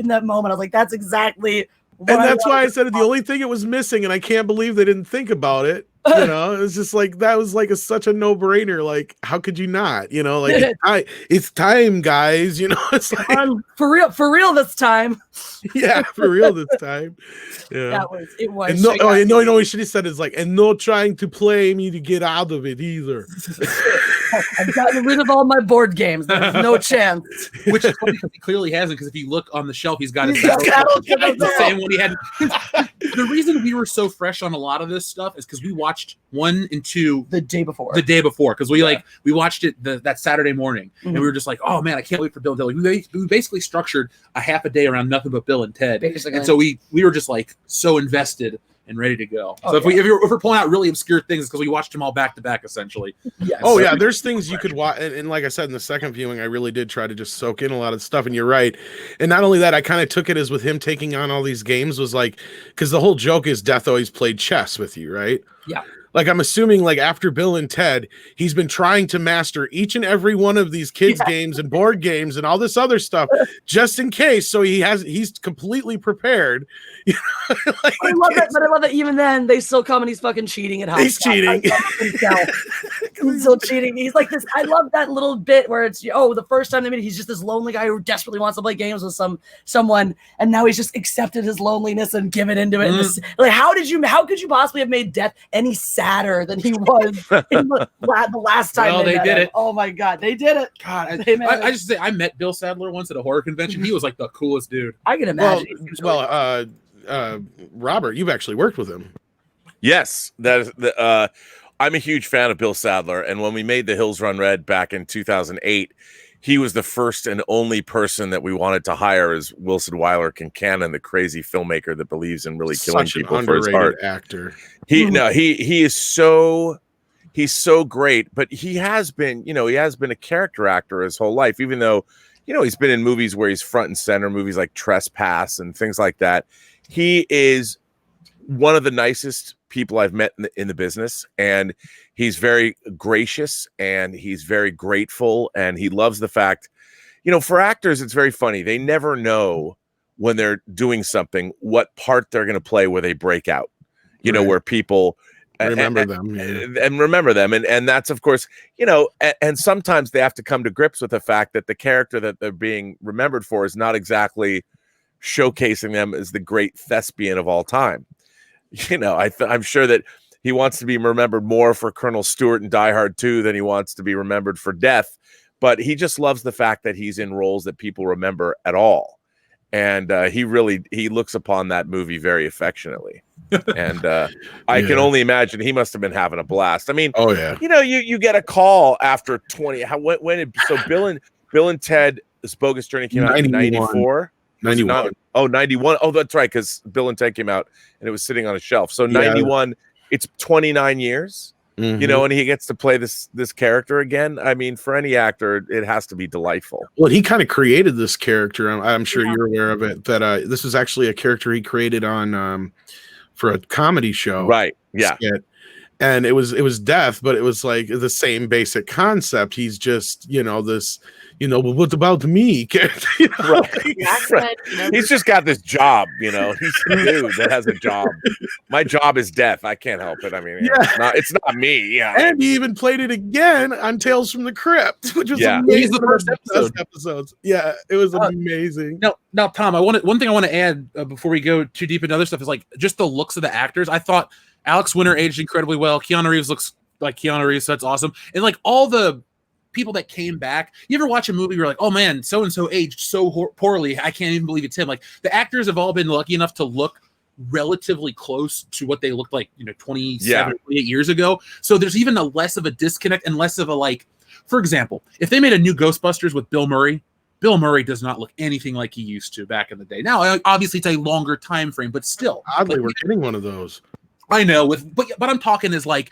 that moment, I was like, that's exactly. And that's why I said it. The only thing it was missing, and I can't believe they didn't think about it. You know, it's just like that was like such a no-brainer. Like, how could you not? You know, like it's time, guys. You know, it's like for real this time. Yeah, for real this time. Yeah, it was. And no, we should have said it's like, and no trying to play me to get out of it either. I've gotten rid of all my board games. There's no chance. Which is funny because he clearly hasn't. Because if you look on the shelf, he's got his the same one he had. The reason we were so fresh on a lot of this stuff is because we watched 1 and 2 the day before. Because we watched it that Saturday morning, and we were just like, oh man, I can't wait for Bill and Ted. We basically structured a half a day around nothing but Bill and Ted, and so we were just like so invested and ready to go. So if we're pulling out really obscure things, it's because we watched them all back to back, essentially. Yes. Oh yeah, there's things you could watch, and like I said in the second viewing, I really did try to just soak in a lot of stuff. And you're right, and not only that, I kind of took it as with him taking on all these games was like, because the whole joke is Death always played chess with you, right? Yeah. Like I'm assuming like after Bill and Ted, he's been trying to master each and every one of these kids games and board games and all this other stuff just in case. So he's completely prepared. You know, like, I love that, but I love that even then they still come and he's fucking cheating at home. He's cheating. He's still cheating. He's like this. I love that little bit where it's the first time they meet, he's just this lonely guy who desperately wants to play games with someone, and now he's just accepted his loneliness and given into it. Like how could you possibly have made Death any sadder than he was in the last time? Well, they did it. Oh my god, they did it. God, I just say I met Bill Sadler once at a horror convention. He was like the coolest dude. I can imagine. Robert, you've actually worked with him. Yes, that is the. I'm a huge fan of Bill Sadler, and when we made The Hills Run Red back in 2008, he was the first and only person that we wanted to hire as Wilson Wyler Kincannon, the crazy filmmaker that believes in really killing Such an people for his underrated art. actor. He is so great, but he has been a character actor his whole life, even though he's been in movies where he's front and center, movies like Trespass and things like that. He is one of the nicest people I've met in the business, and he's very gracious and he's very grateful, and he loves the fact, for actors, it's very funny. They never know when they're doing something what part they're going to play where they break out, Right. where people Remember them. And that's, of course, and sometimes they have to come to grips with the fact that the character that they're being remembered for is not exactly showcasing them as the great thespian of all time. I'm sure that he wants to be remembered more for Colonel Stewart in Die Hard 2 than he wants to be remembered for Death, but he just loves the fact that he's in roles that people remember at all. And he looks upon that movie very affectionately. And I can only imagine he must have been having a blast. I mean, oh yeah, you get a call after 20. Bill and Ted's Bogus Journey came out in 94. 91. 91. Oh, that's right, because Bill and Ted came out and it was sitting on a shelf. So 91, it's 29 years, and he gets to play this character again. I mean, for any actor, it has to be delightful. Well, he kind of created this character. I'm sure you're aware of it, that this is actually a character he created on for a comedy show. Right. Yeah. Skit. And it was Death, but it was like the same basic concept. He's just, this, well, what about me? Right. He's just got this job, he's a dude that has a job. My job is death. I can't help it. I mean, it's not me. Yeah. And he even played it again on Tales from the Crypt, which was amazing. He's the first episodes. Yeah, it was amazing. Now, Tom, one thing I want to add before we go too deep into other stuff is like just the looks of the actors. I thought Alex Winter aged incredibly well. Keanu Reeves looks like Keanu Reeves, so that's awesome. And like all the people that came back, you ever watch a movie where you're like, oh man, so and so aged so poorly, I can't even believe it's him. Like the actors have all been lucky enough to look relatively close to what they looked like 27 28 years ago, so there's even a less of a disconnect and less of a, like, for example, if they made a new Ghostbusters with Bill Murray does not look anything like he used to back in the day. Now obviously it's a longer time frame, but still, oddly, we're getting one of those. I know, but I'm talking is like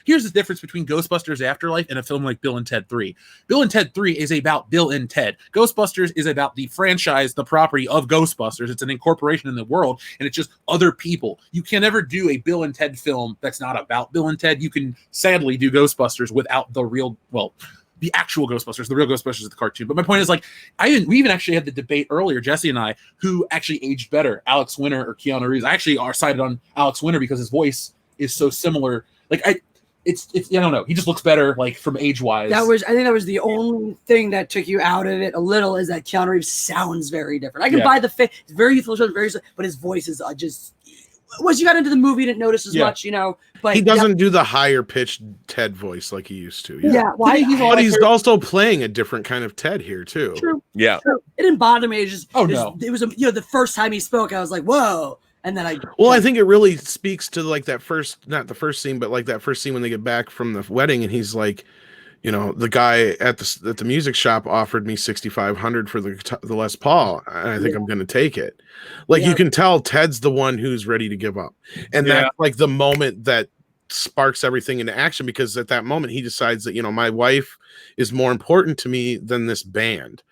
here's the difference between Ghostbusters Afterlife and a film like Bill and Ted 3. Bill and Ted 3 is about Bill and Ted. Ghostbusters is about the franchise, the property of Ghostbusters. It's an incorporation in the world, and it's just other people. You can never do a Bill and Ted film that's not about Bill and Ted. You can sadly do Ghostbusters without the actual Ghostbusters. The real Ghostbusters is the cartoon. But my point is, like, we even actually had the debate earlier, Jesse and I, who actually aged better, Alex Winter or Keanu Reeves. I actually sided on Alex Winter because his voice is so similar. Like, it's I don't know. He just looks better, like, from age wise. I think that was the only thing that took you out of it a little, is that Keanu Reeves sounds very different. I can buy the face. It's very youthful, but his voice is just. Once you got into the movie, you didn't notice as much, But he doesn't do the higher pitched Ted voice like he used to. Yeah, but he's also playing a different kind of Ted here too. True. Yeah. True. It didn't bother me. It was the first time he spoke, I was like, whoa. And then I think it really speaks to like that first, not the first scene, but like that first scene when they get back from the wedding, and he's like, the guy at the music shop offered me $6,500 for the Les Paul, and I think I'm going to take it. Like you can tell Ted's the one who's ready to give up, and that's like the moment that sparks everything into action, because at that moment he decides that my wife is more important to me than this band.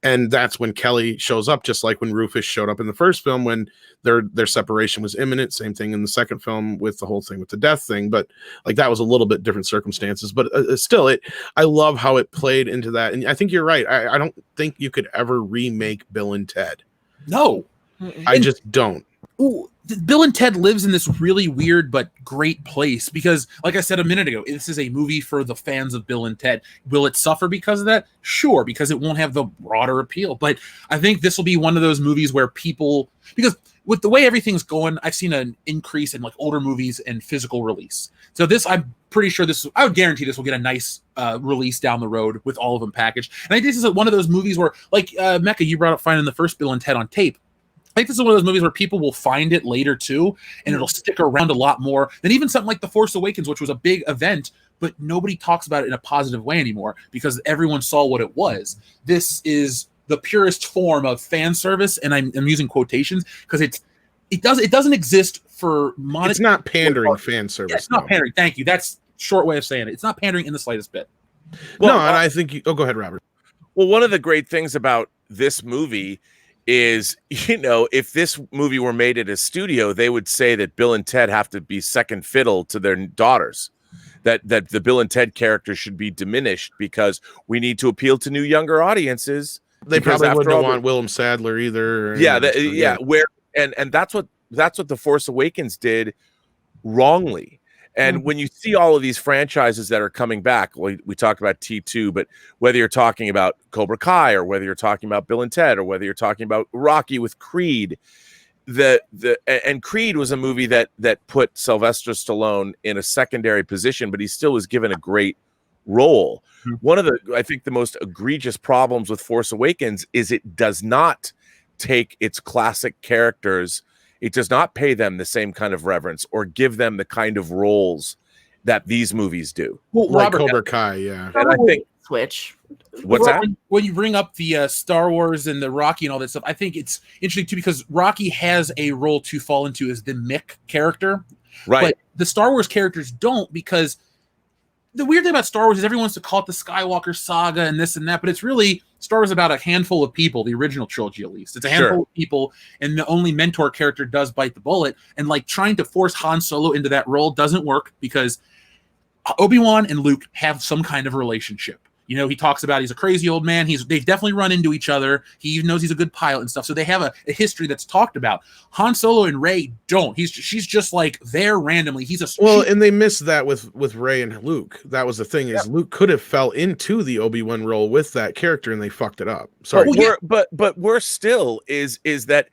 And that's when Kelly shows up, just like when Rufus showed up in the first film when their separation was imminent. Same thing in the second film with the whole thing with the death thing, but like that was a little bit different circumstances. But still, I love how it played into that. And I think you're right. I don't think you could ever remake Bill and Ted. No, I just don't. Ooh, Bill and Ted lives in this really weird but great place because, like I said a minute ago, this is a movie for the fans of Bill and Ted. Will it suffer because of that? Sure, because it won't have the broader appeal. But I think this will be one of those movies where people, because with the way everything's going, I've seen an increase in like older movies and physical release. So this, I'm pretty sure I would guarantee this will get a nice release down the road with all of them packaged. And I think this is one of those movies where, like Mecca, you brought up finding the first Bill and Ted on tape. I think this is one of those movies where people will find it later too, and it'll stick around a lot more than even something like The Force Awakens, which was a big event, but nobody talks about it in a positive way anymore because everyone saw what it was. This is the purest form of fan service, and I'm using quotations because it doesn't exist for It's not pandering fan service. Yeah, it's not pandering. Thank you. That's a short way of saying it. It's not pandering in the slightest bit. Well, no, and I think you. Oh, go ahead, Robert. Well, one of the great things about this movie is, if this movie were made at a studio, they would say that Bill and Ted have to be second fiddle to their daughters, that the Bill and Ted characters should be diminished because we need to appeal to new younger audiences. They probably wouldn't want Willem Sadler either. Yeah. Where and that's what The Force Awakens did wrongly. And when you see all of these franchises that are coming back, we talked about T2, but whether you're talking about Cobra Kai or whether you're talking about Bill and Ted or whether you're talking about Rocky with Creed, and Creed was a movie that put Sylvester Stallone in a secondary position, but he still was given a great role. One of I think the most egregious problems with Force Awakens is it does not take its classic characters. It does not pay them the same kind of reverence or give them the kind of roles that these movies do. Well, like Cobra Kai, yeah. And I think Switch. What's that? When you bring up the Star Wars and the Rocky and all that stuff, I think it's interesting too because Rocky has a role to fall into as the Mick character, right? But the Star Wars characters don't, because the weird thing about Star Wars is everyone wants to call it the Skywalker saga and this and that, but it's really Star Wars about a handful of people, the original trilogy at least. It's a handful of people, and the only mentor character does bite the bullet. And like trying to force Han Solo into that role doesn't work because Obi-Wan and Luke have some kind of relationship. He talks about he's a crazy old man. They've definitely run into each other. He even knows he's a good pilot and stuff. So they have a history that's talked about. Han Solo and Rey don't. She's just like there randomly. And they missed that with Rey and Luke. That was the thing is Luke could have fell into the Obi-Wan role with that character, and they fucked it up. Sorry, but we're still is that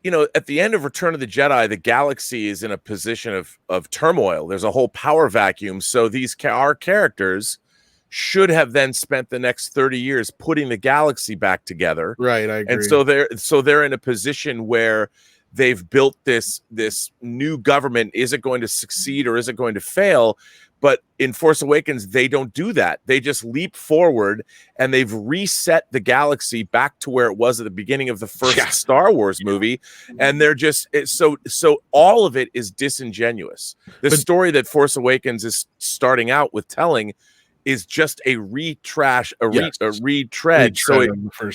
at the end of Return of the Jedi, the galaxy is in a position of turmoil. There's a whole power vacuum. So our characters should have then spent the next 30 years putting the galaxy back together. Right, I agree. And so they're in a position where they've built this new government. Is it going to succeed or is it going to fail? But in Force Awakens, they don't do that. They just leap forward and they've reset the galaxy back to where it was at the beginning of the first Star Wars movie. And they're just so all of it is disingenuous. The story that Force Awakens is starting out with telling is just a retread. So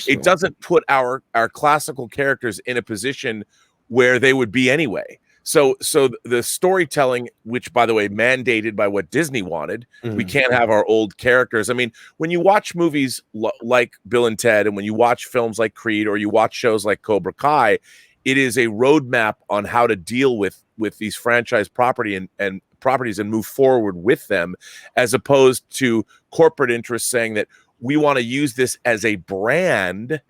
it doesn't put our classical characters in a position where they would be anyway. So the storytelling, which by the way, mandated by what Disney wanted, we can't have our old characters. I mean, when you watch movies like Bill and Ted, and when you watch films like Creed, or you watch shows like Cobra Kai, it is a roadmap on how to deal with these franchise properties and move forward with them, as opposed to corporate interests saying that we want to use this as a brand,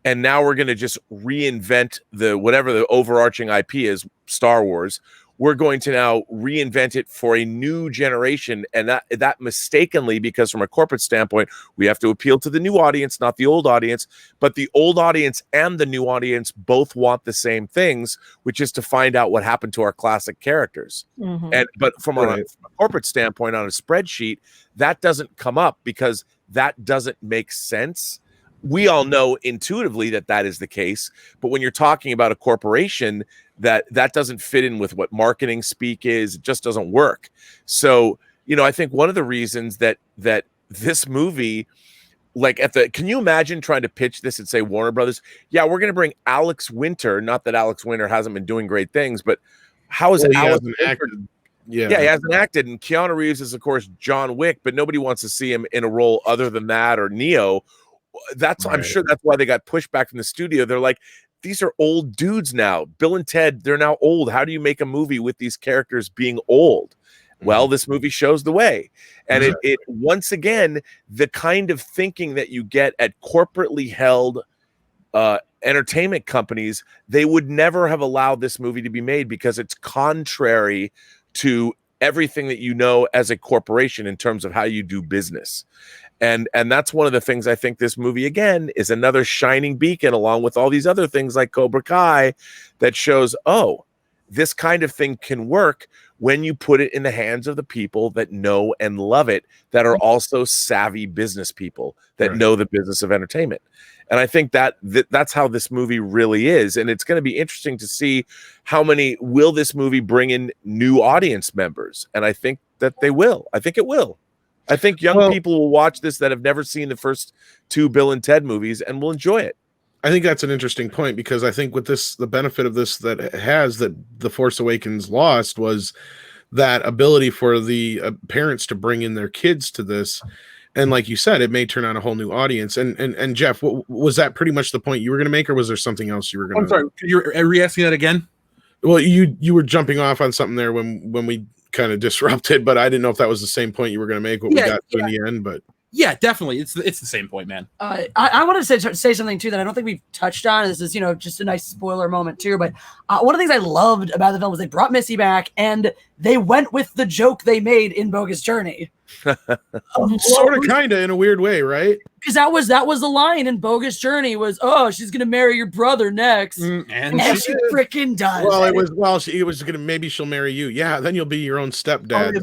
and now we're going to just reinvent whatever the overarching IP is, Star Wars. We're going to now reinvent it for a new generation, and that mistakenly, because from a corporate standpoint, we have to appeal to the new audience, not the old audience. But the old audience and the new audience both want the same things, which is to find out what happened to our classic characters. But from a corporate standpoint, on a spreadsheet, that doesn't come up because that doesn't make sense. We all know intuitively that is the case, but when you're talking about a corporation, that doesn't fit in with what marketing speak is. It just doesn't work. So, I think one of the reasons that this movie, can you imagine trying to pitch this and say, Warner Brothers, yeah, we're going to bring Alex Winter, not that Alex Winter hasn't been doing great things, but how is Alex Winter? Yeah, he hasn't acted, and Keanu Reeves is, of course, John Wick, but nobody wants to see him in a role other than that or Neo. I'm sure that's why they got pushed back from the studio. They're like, these are old dudes now. Bill and Ted, they're now old. How do you make a movie with these characters being old? Well, this movie shows the way. And it once again, the kind of thinking that you get at corporately held entertainment companies, they would never have allowed this movie to be made because it's contrary to everything that you know as a corporation in terms of how you do business. And that's one of the things I think this movie, again, is another shining beacon along with all these other things like Cobra Kai that shows, oh, this kind of thing can work when you put it in the hands of the people that know and love it, that are also savvy business people that know the business of entertainment. And I think that's how this movie really is. And it's going to be interesting to see will this movie bring in new audience members? And I think that they will. I think it will. I think young people will watch this that have never seen the first 2 Bill and Ted movies and will enjoy it. I think that's an interesting point, because I think with this, the benefit of this that The Force Awakens lost was that ability for the parents to bring in their kids to this. And like you said, it may turn on a whole new audience. And Jeff, was that pretty much the point you were going to make, or was there something else you were going to? I'm sorry, could you re-asking that again? Well, you were jumping off on something there when we kind of disrupted, but I didn't know if that was the same point you were going to make, we got to in the end, but. Yeah, definitely. It's the same point, man. I wanted to say something too that I don't think we've touched on. This is, just a nice spoiler moment too. But one of the things I loved about the film was they brought Missy back and they went with the joke they made in Bogus Journey. Sort of, kind of, in a weird way, right? Because that was the line in Bogus Journey was, "Oh, she's gonna marry your brother next," and she freaking does. Well, it was gonna, maybe she'll marry you. Yeah, then you'll be your own stepdad.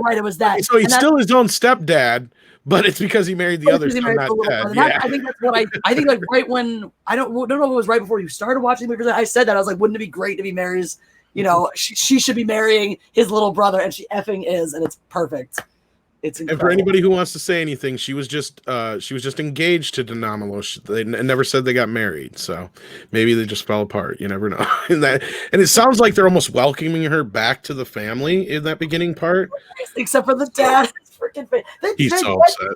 Right, it was that. So he's still his own stepdad. But it's because he married the other son, not Ted. Yeah. I think that's what I think. Like right when I don't know if it was right before you started watching the movie. I said that I was like, wouldn't it be great if he marries? She should be marrying his little brother, and she effing is, and it's perfect. It's incredible. And for anybody who wants to say anything, she was just engaged to Denamalo. They never said they got married, so maybe they just fell apart. You never know. And it sounds like they're almost welcoming her back to the family in that beginning part, except for the dad. He's so upset.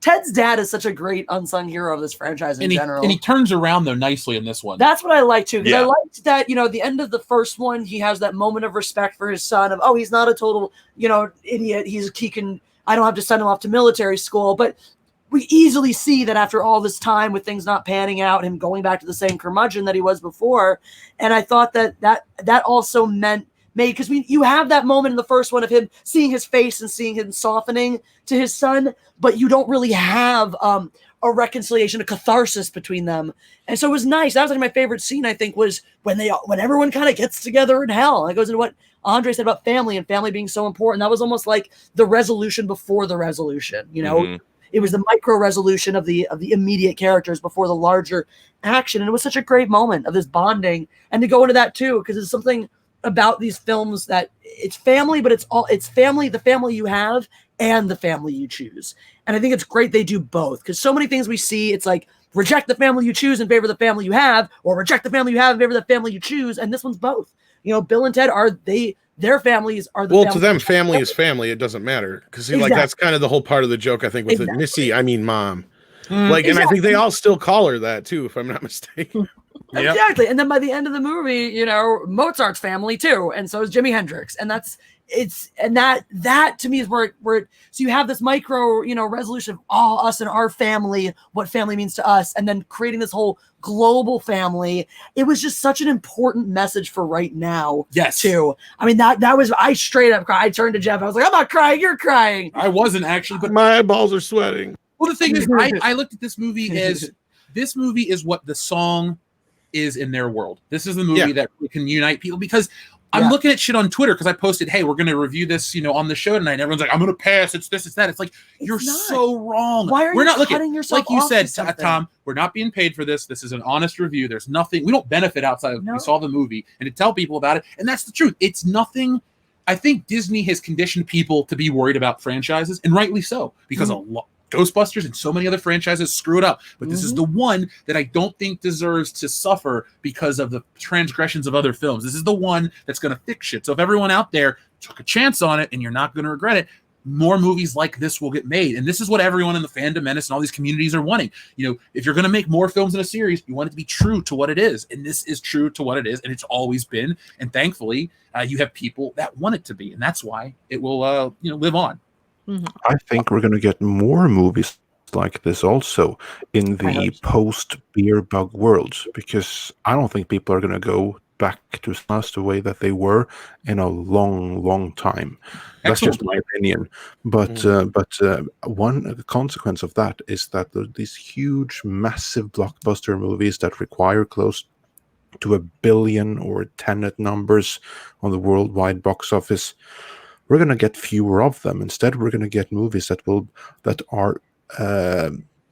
Ted's dad is such a great unsung hero of this franchise in general. And he turns around though nicely in this one. That's what I like too, because I liked that, at the end of the first one, he has that moment of respect for his son of, oh, he's not a total, idiot. I don't have to send him off to military school, but we easily see that after all this time with things not panning out, him going back to the same curmudgeon that he was before. And I thought that also made, because you have that moment in the first one of him seeing his face and seeing him softening to his son, but you don't really have a reconciliation, a catharsis between them. And so it was nice. That was like my favorite scene, I think, was when everyone kind of gets together in hell. It goes into what Andre said about family and family being so important. That was almost like the resolution before the resolution, It was the micro resolution of the immediate characters before the larger action. And it was such a great moment of this bonding, and to go into that too, because it's something about these films that it's family, but it's family, the family you have and the family you choose. And I think it's great they do both, because so many things we see, it's like reject the family you choose in favor of the family you have, or reject the family you have in favor of the family you choose. And this one's both. Bill and Ted their families are the to them, family is family. It doesn't matter, because that's kind of the whole part of the joke, I think, with it. Missy, I mean mom. And I think they all still call her that too, if I'm not mistaken. Exactly. And then by the end of the movie, Mozart's family too, and so is Jimi Hendrix. And that to me is where so you have this micro, resolution of all us and our family, what family means to us, and then creating this whole global family. It was just such an important message for right now. Yes. Too. I mean, that was, I straight up cried. I turned to Jeff. I was like, I'm not crying. You're crying. I wasn't actually, but my eyeballs are sweating. Well, the thing is, I looked at this movie as this movie is what the song is in their world. This is the movie that can unite people, because I'm looking at shit on Twitter because I posted, hey, we're going to review this, on the show tonight. And everyone's like, I'm going to pass. It's this, it's that. It's like, you're so wrong. Why are we're you not cutting yourself like you off said, to something? Tom, we're not being paid for this. This is an honest review. There's nothing. We don't benefit outside of we saw the movie and to tell people about it. And that's the truth. It's nothing. I think Disney has conditioned people to be worried about franchises, and rightly so, because a lot. Ghostbusters and so many other franchises screw it up, but this is the one that I don't think deserves to suffer because of the transgressions of other films. This is the one that's going to fix shit. So if everyone out there took a chance on it and you're not going to regret it, more movies like this will get made. And this is what everyone in the fandom menace and all these communities are wanting. If you're going to make more films in a series, you want it to be true to what it is. And this is true to what it is. And it's always been. And thankfully, you have people that want it to be. And that's why it will, live on. I think we're going to get more movies like this also in the post-beer bug world, because I don't think people are going to go back to us the way that they were in a long time. That's Excellent. just my opinion. But one consequence of that is that these huge, massive blockbuster movies that require close to 1 billion or Tenet numbers on the worldwide box office, we're going to get fewer of them. Instead, we're going to get movies that are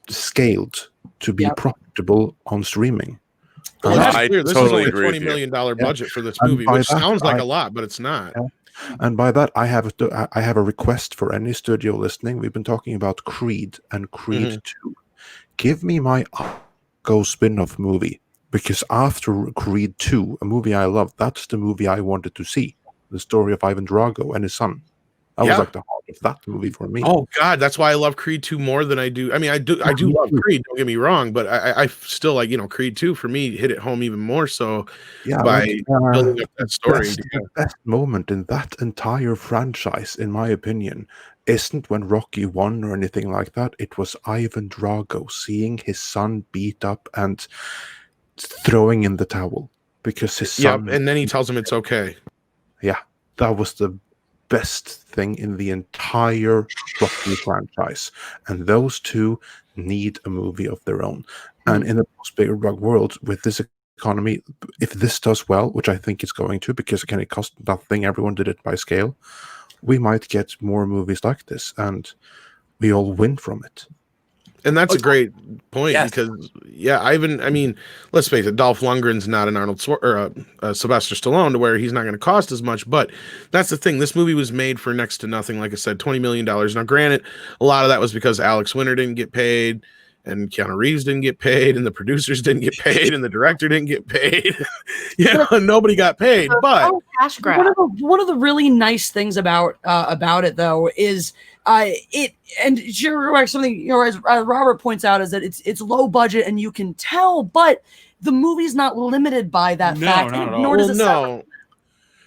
scaled to be profitable on streaming. Well, I let's be clear, this totally is agree only with $20 you. million budget for this And movie, by which that, sounds like a lot, but it's not. And by that, I have a request for any studio listening. We've been talking about Creed and Creed 2. Give me my Go spin-off movie, because after Creed 2, a movie I love, that's the movie I wanted to see. The story of Ivan Drago and his son. That was like the heart of that movie for me. Oh God, that's why I love Creed 2 more than I do. I mean, I do love Creed. Don't get me wrong, but I still like, Creed 2 for me hit it home even more so by building up that story. The best moment in that entire franchise, in my opinion, isn't when Rocky won or anything like that. It was Ivan Drago seeing his son beat up and throwing in the towel because his son. Yeah, and then he tells him it's okay. Yeah, that was the best thing in the entire Rocky franchise, and those two need a movie of their own. And in the post-bigger drug world, with this economy, if this does well, which I think it's going to, because again, it cost nothing, everyone did it by scale, we might get more movies like this, and we all win from it. And that's a great point because, Ivan, I mean, let's face it, Dolph Lundgren's not an Arnold or Sylvester Stallone, to where he's not going to cost as much. But that's the thing. This movie was made for next to nothing. Like I said, $20 million. Now, granted, a lot of that was because Alex Winter didn't get paid, and Keanu Reeves didn't get paid, and the producers didn't get paid, and the director didn't get paid. Nobody got paid. But cash grab. One of the really nice things about it, though, is something as Robert points out, is that it's low budget and you can tell, but the movie's not limited by that fact. Not at all. Nor does it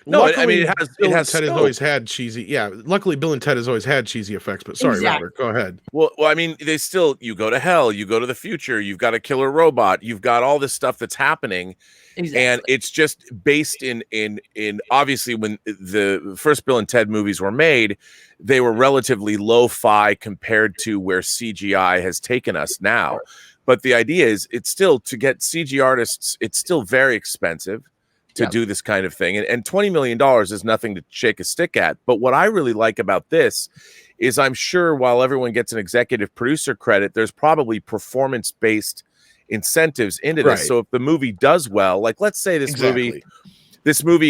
No, luckily, I mean, it has Ted has scope. always had cheesy. Yeah, luckily, Bill and Ted has always had cheesy effects. But sorry, Robert, go ahead. Well, I mean, you go to hell, you go to the future, you've got a killer robot, you've got all this stuff that's happening. Exactly. And it's just based in obviously when the first Bill and Ted movies were made, they were relatively lo-fi compared to where CGI has taken us now. But the idea is, it's still, to get CG artists, it's still very expensive to do this kind of thing. And $20 million is nothing to shake a stick at. But what I really like about this is, I'm sure while everyone gets an executive producer credit, there's probably performance-based incentives into this. So if the movie does well, like let's say this movie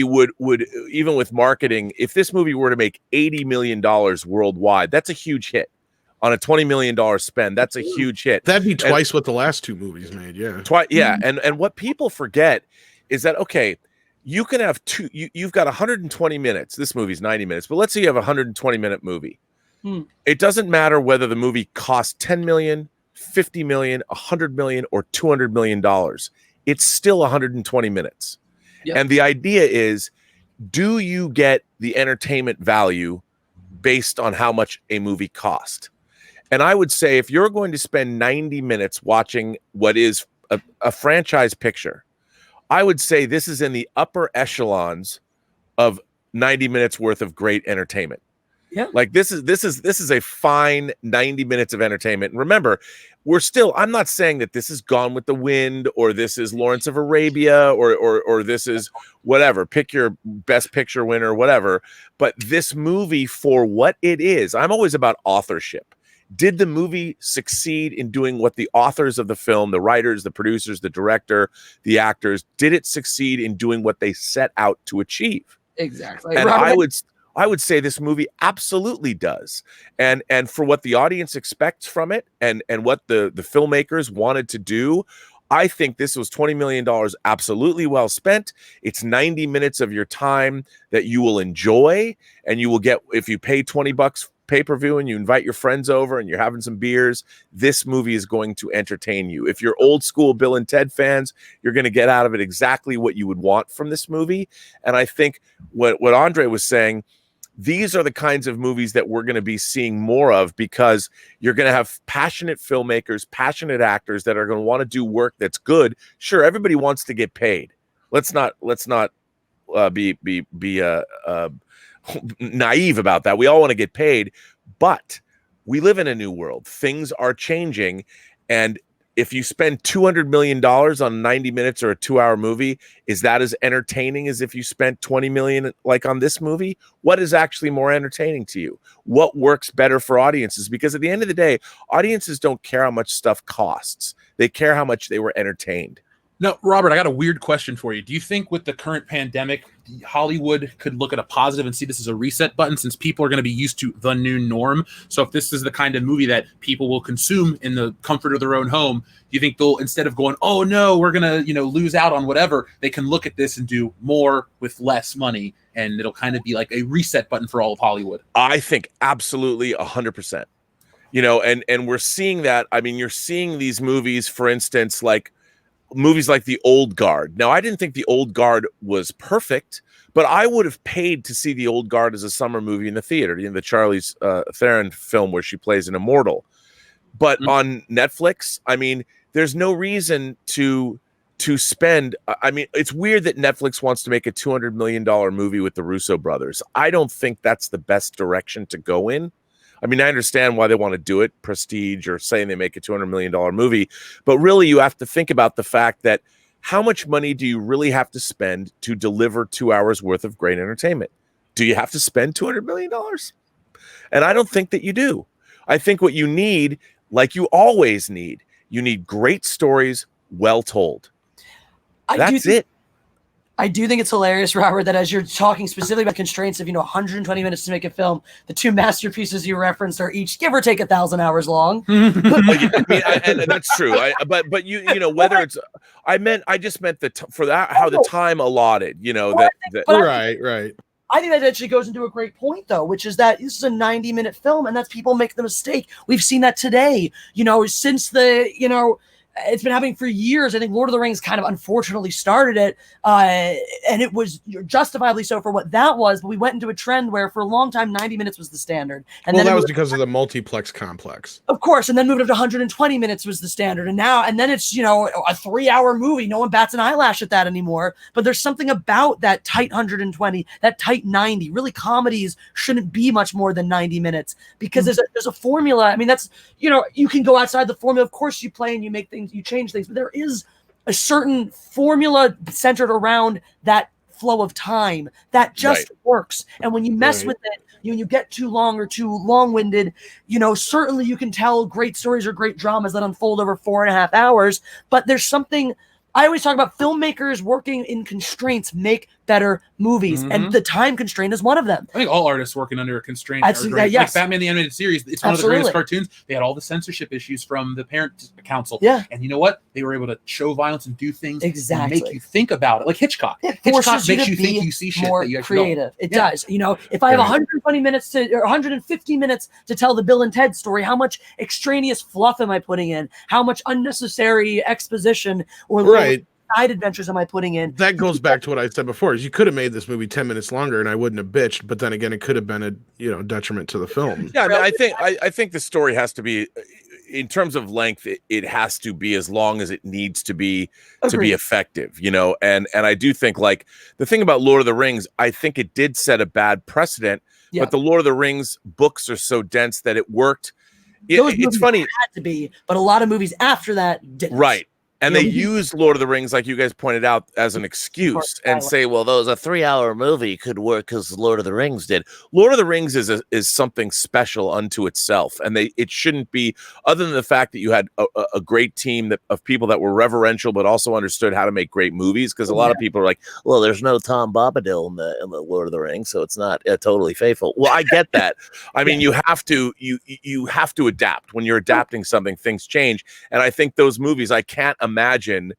would even with marketing, if this movie were to make $80 million worldwide, that's a huge hit. On a $20 million spend, that's a huge hit. That'd be twice what the last two movies made. And what people forget is that, okay, you can have you've got 120 minutes. This movie's 90 minutes, but let's say you have a 120-minute movie. It doesn't matter whether the movie costs $10 million, $50 million, $100 million, or $200 million. It's still 120 minutes. And the idea is, do you get the entertainment value based on how much a movie cost? And I would say, if you're going to spend 90 minutes watching what is a franchise picture, I would say this is in the upper echelons of 90 minutes worth of great entertainment. Like this is a fine 90 minutes of entertainment. And remember, I'm not saying that this is Gone with the Wind, or this is Lawrence of Arabia, or this is whatever, pick your best picture winner, whatever. But this movie, for what it is, I'm always about authorship. Did the movie succeed in doing what the authors of the film, the writers, the producers, the director, the actors, did it succeed in doing what they set out to achieve? Exactly. And I would say this movie absolutely does. And for what the audience expects from it, and what the filmmakers wanted to do, I think this was $20 million absolutely well spent. It's 90 minutes of your time that you will enjoy, and you will get, if you pay $20 pay-per-view and you invite your friends over and you're having some beers, this movie is going to entertain you. If you're old school Bill and Ted fans, you're going to get out of it exactly what you would want from this movie. And I think what Andre was saying, these are the kinds of movies that we're going to be seeing more of, because you're going to have passionate filmmakers, passionate actors that are going to want to do work that's good. Sure, everybody wants to get paid, Let's not be naive about that. We all want to get paid, but we live in a new world. Things are changing, and if you spend $200 million on 90 minutes or a 2-hour movie, is that as entertaining as if you spent 20 million like on this movie? What is actually more entertaining to you? What works better for audiences? Because at the end of the day, audiences don't care how much stuff costs. They care how much they were entertained. No, Robert, I got a weird question for you. Do you think with the current pandemic, Hollywood could look at a positive and see this as a reset button, since people are going to be used to the new norm? So if this is the kind of movie that people will consume in the comfort of their own home, do you think they'll, instead of going, oh no, we're going to, lose out on whatever, they can look at this and do more with less money, and it'll kind of be like a reset button for all of Hollywood? I think absolutely 100%. And we're seeing that. I mean, you're seeing these movies, for instance, like movies like The Old Guard. Now, I didn't think The Old Guard was perfect, but I would have paid to see The Old Guard as a summer movie in the theater, the Charlize Theron film where she plays an immortal. But on Netflix, I mean, there's no reason to spend. I mean, it's weird that Netflix wants to make a $200 million movie with the Russo brothers. I don't think that's the best direction to go in. I mean, I understand why they want to do it, prestige, or saying they make a $200 million movie, but really you have to think about the fact that how much money do you really have to spend to deliver 2 hours worth of great entertainment? Do you have to spend $200 million? And I don't think that you do. I think what you need, like you always need, you need great stories, well told. That's it. I do think it's hilarious, Robert, that as you're talking specifically about constraints of 120 minutes to make a film, the two masterpieces you referenced are each give or take 1,000 hours long. And that's true. But whether it's, I just meant how the time allotted. Right. I think that actually goes into a great point, though, which is that this is a 90-minute film, and that's people make the mistake. We've seen that today. Since it's been happening for years. I think Lord of the Rings kind of unfortunately started it, and it was justifiably so for what that was. But we went into a trend where for a long time, 90 minutes was the standard. And then that was because of the multiplex complex. Of course, and then moved up to 120 minutes was the standard. And then it's, a 3-hour movie. No one bats an eyelash at that anymore. But there's something about that tight 120, that tight 90. Really, comedies shouldn't be much more than 90 minutes because there's a formula. I mean, that's, you can go outside the formula. Of course, you play and you make things, you change things, but there is a certain formula centered around that flow of time that just works. And when you mess with it, you get too long or too long-winded, certainly you can tell great stories or great dramas that unfold over 4.5 hours, but there's something. I always talk about filmmakers working in constraints make better movies, and the time constraint is one of them. I think all artists working under a constraint are great. Yes. Like Batman the Animated Series, it's one of the greatest cartoons. They had all the censorship issues from the parent council. Yeah. And you know what? They were able to show violence and do things and make you think about it. Like Hitchcock. Hitchcock makes you think you see shit more that you actually creative. It does. If I have 120 minutes or 150 minutes to tell the Bill and Ted story, how much extraneous fluff am I putting in? How much unnecessary exposition or side adventures am I putting in? That goes back to what I said before, is you could have made this movie 10 minutes longer and I wouldn't have bitched, but then again, it could have been a detriment to the film. Yeah, I think the story has to be, in terms of length, it has to be as long as it needs to be to be effective, and I do think, like, the thing about Lord of the Rings, I think it did set a bad precedent, but the Lord of the Rings books are so dense that it worked. It's funny. Had to be, but a lot of movies after that didn't. Right. And they use Lord of the Rings, like you guys pointed out, as an excuse and say, well, those a 3-hour movie could work because Lord of the Rings did. Lord of the Rings is something special unto itself. And it shouldn't be, other than the fact that you had a great team of people that were reverential, but also understood how to make great movies. Because a lot of people are like, well, there's no Tom Bombadil in the Lord of the Rings, so it's not totally faithful. Well, I get that. I mean, you have to adapt. When you're adapting something, things change. And I think those movies, I can't imagine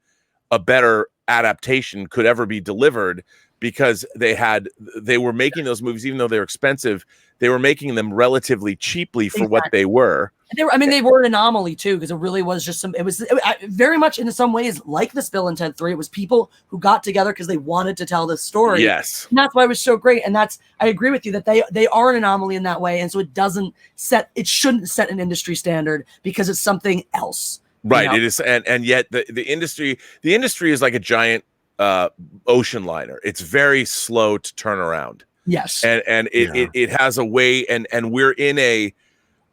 a better adaptation could ever be delivered, because they were making those movies, even though they're expensive, they were making them relatively cheaply for what they were. They were an anomaly too, because it really was just it was very much in some ways like this Bill and Ted 3. It was people who got together because they wanted to tell this story. Yes. And that's why it was so great. And I agree with you that they are an anomaly in that way. And so it shouldn't set an industry standard because it's something else. Right. It is. And yet the industry is like a giant ocean liner. It's very slow to turn around. Yes. And it has a way, and we're in a,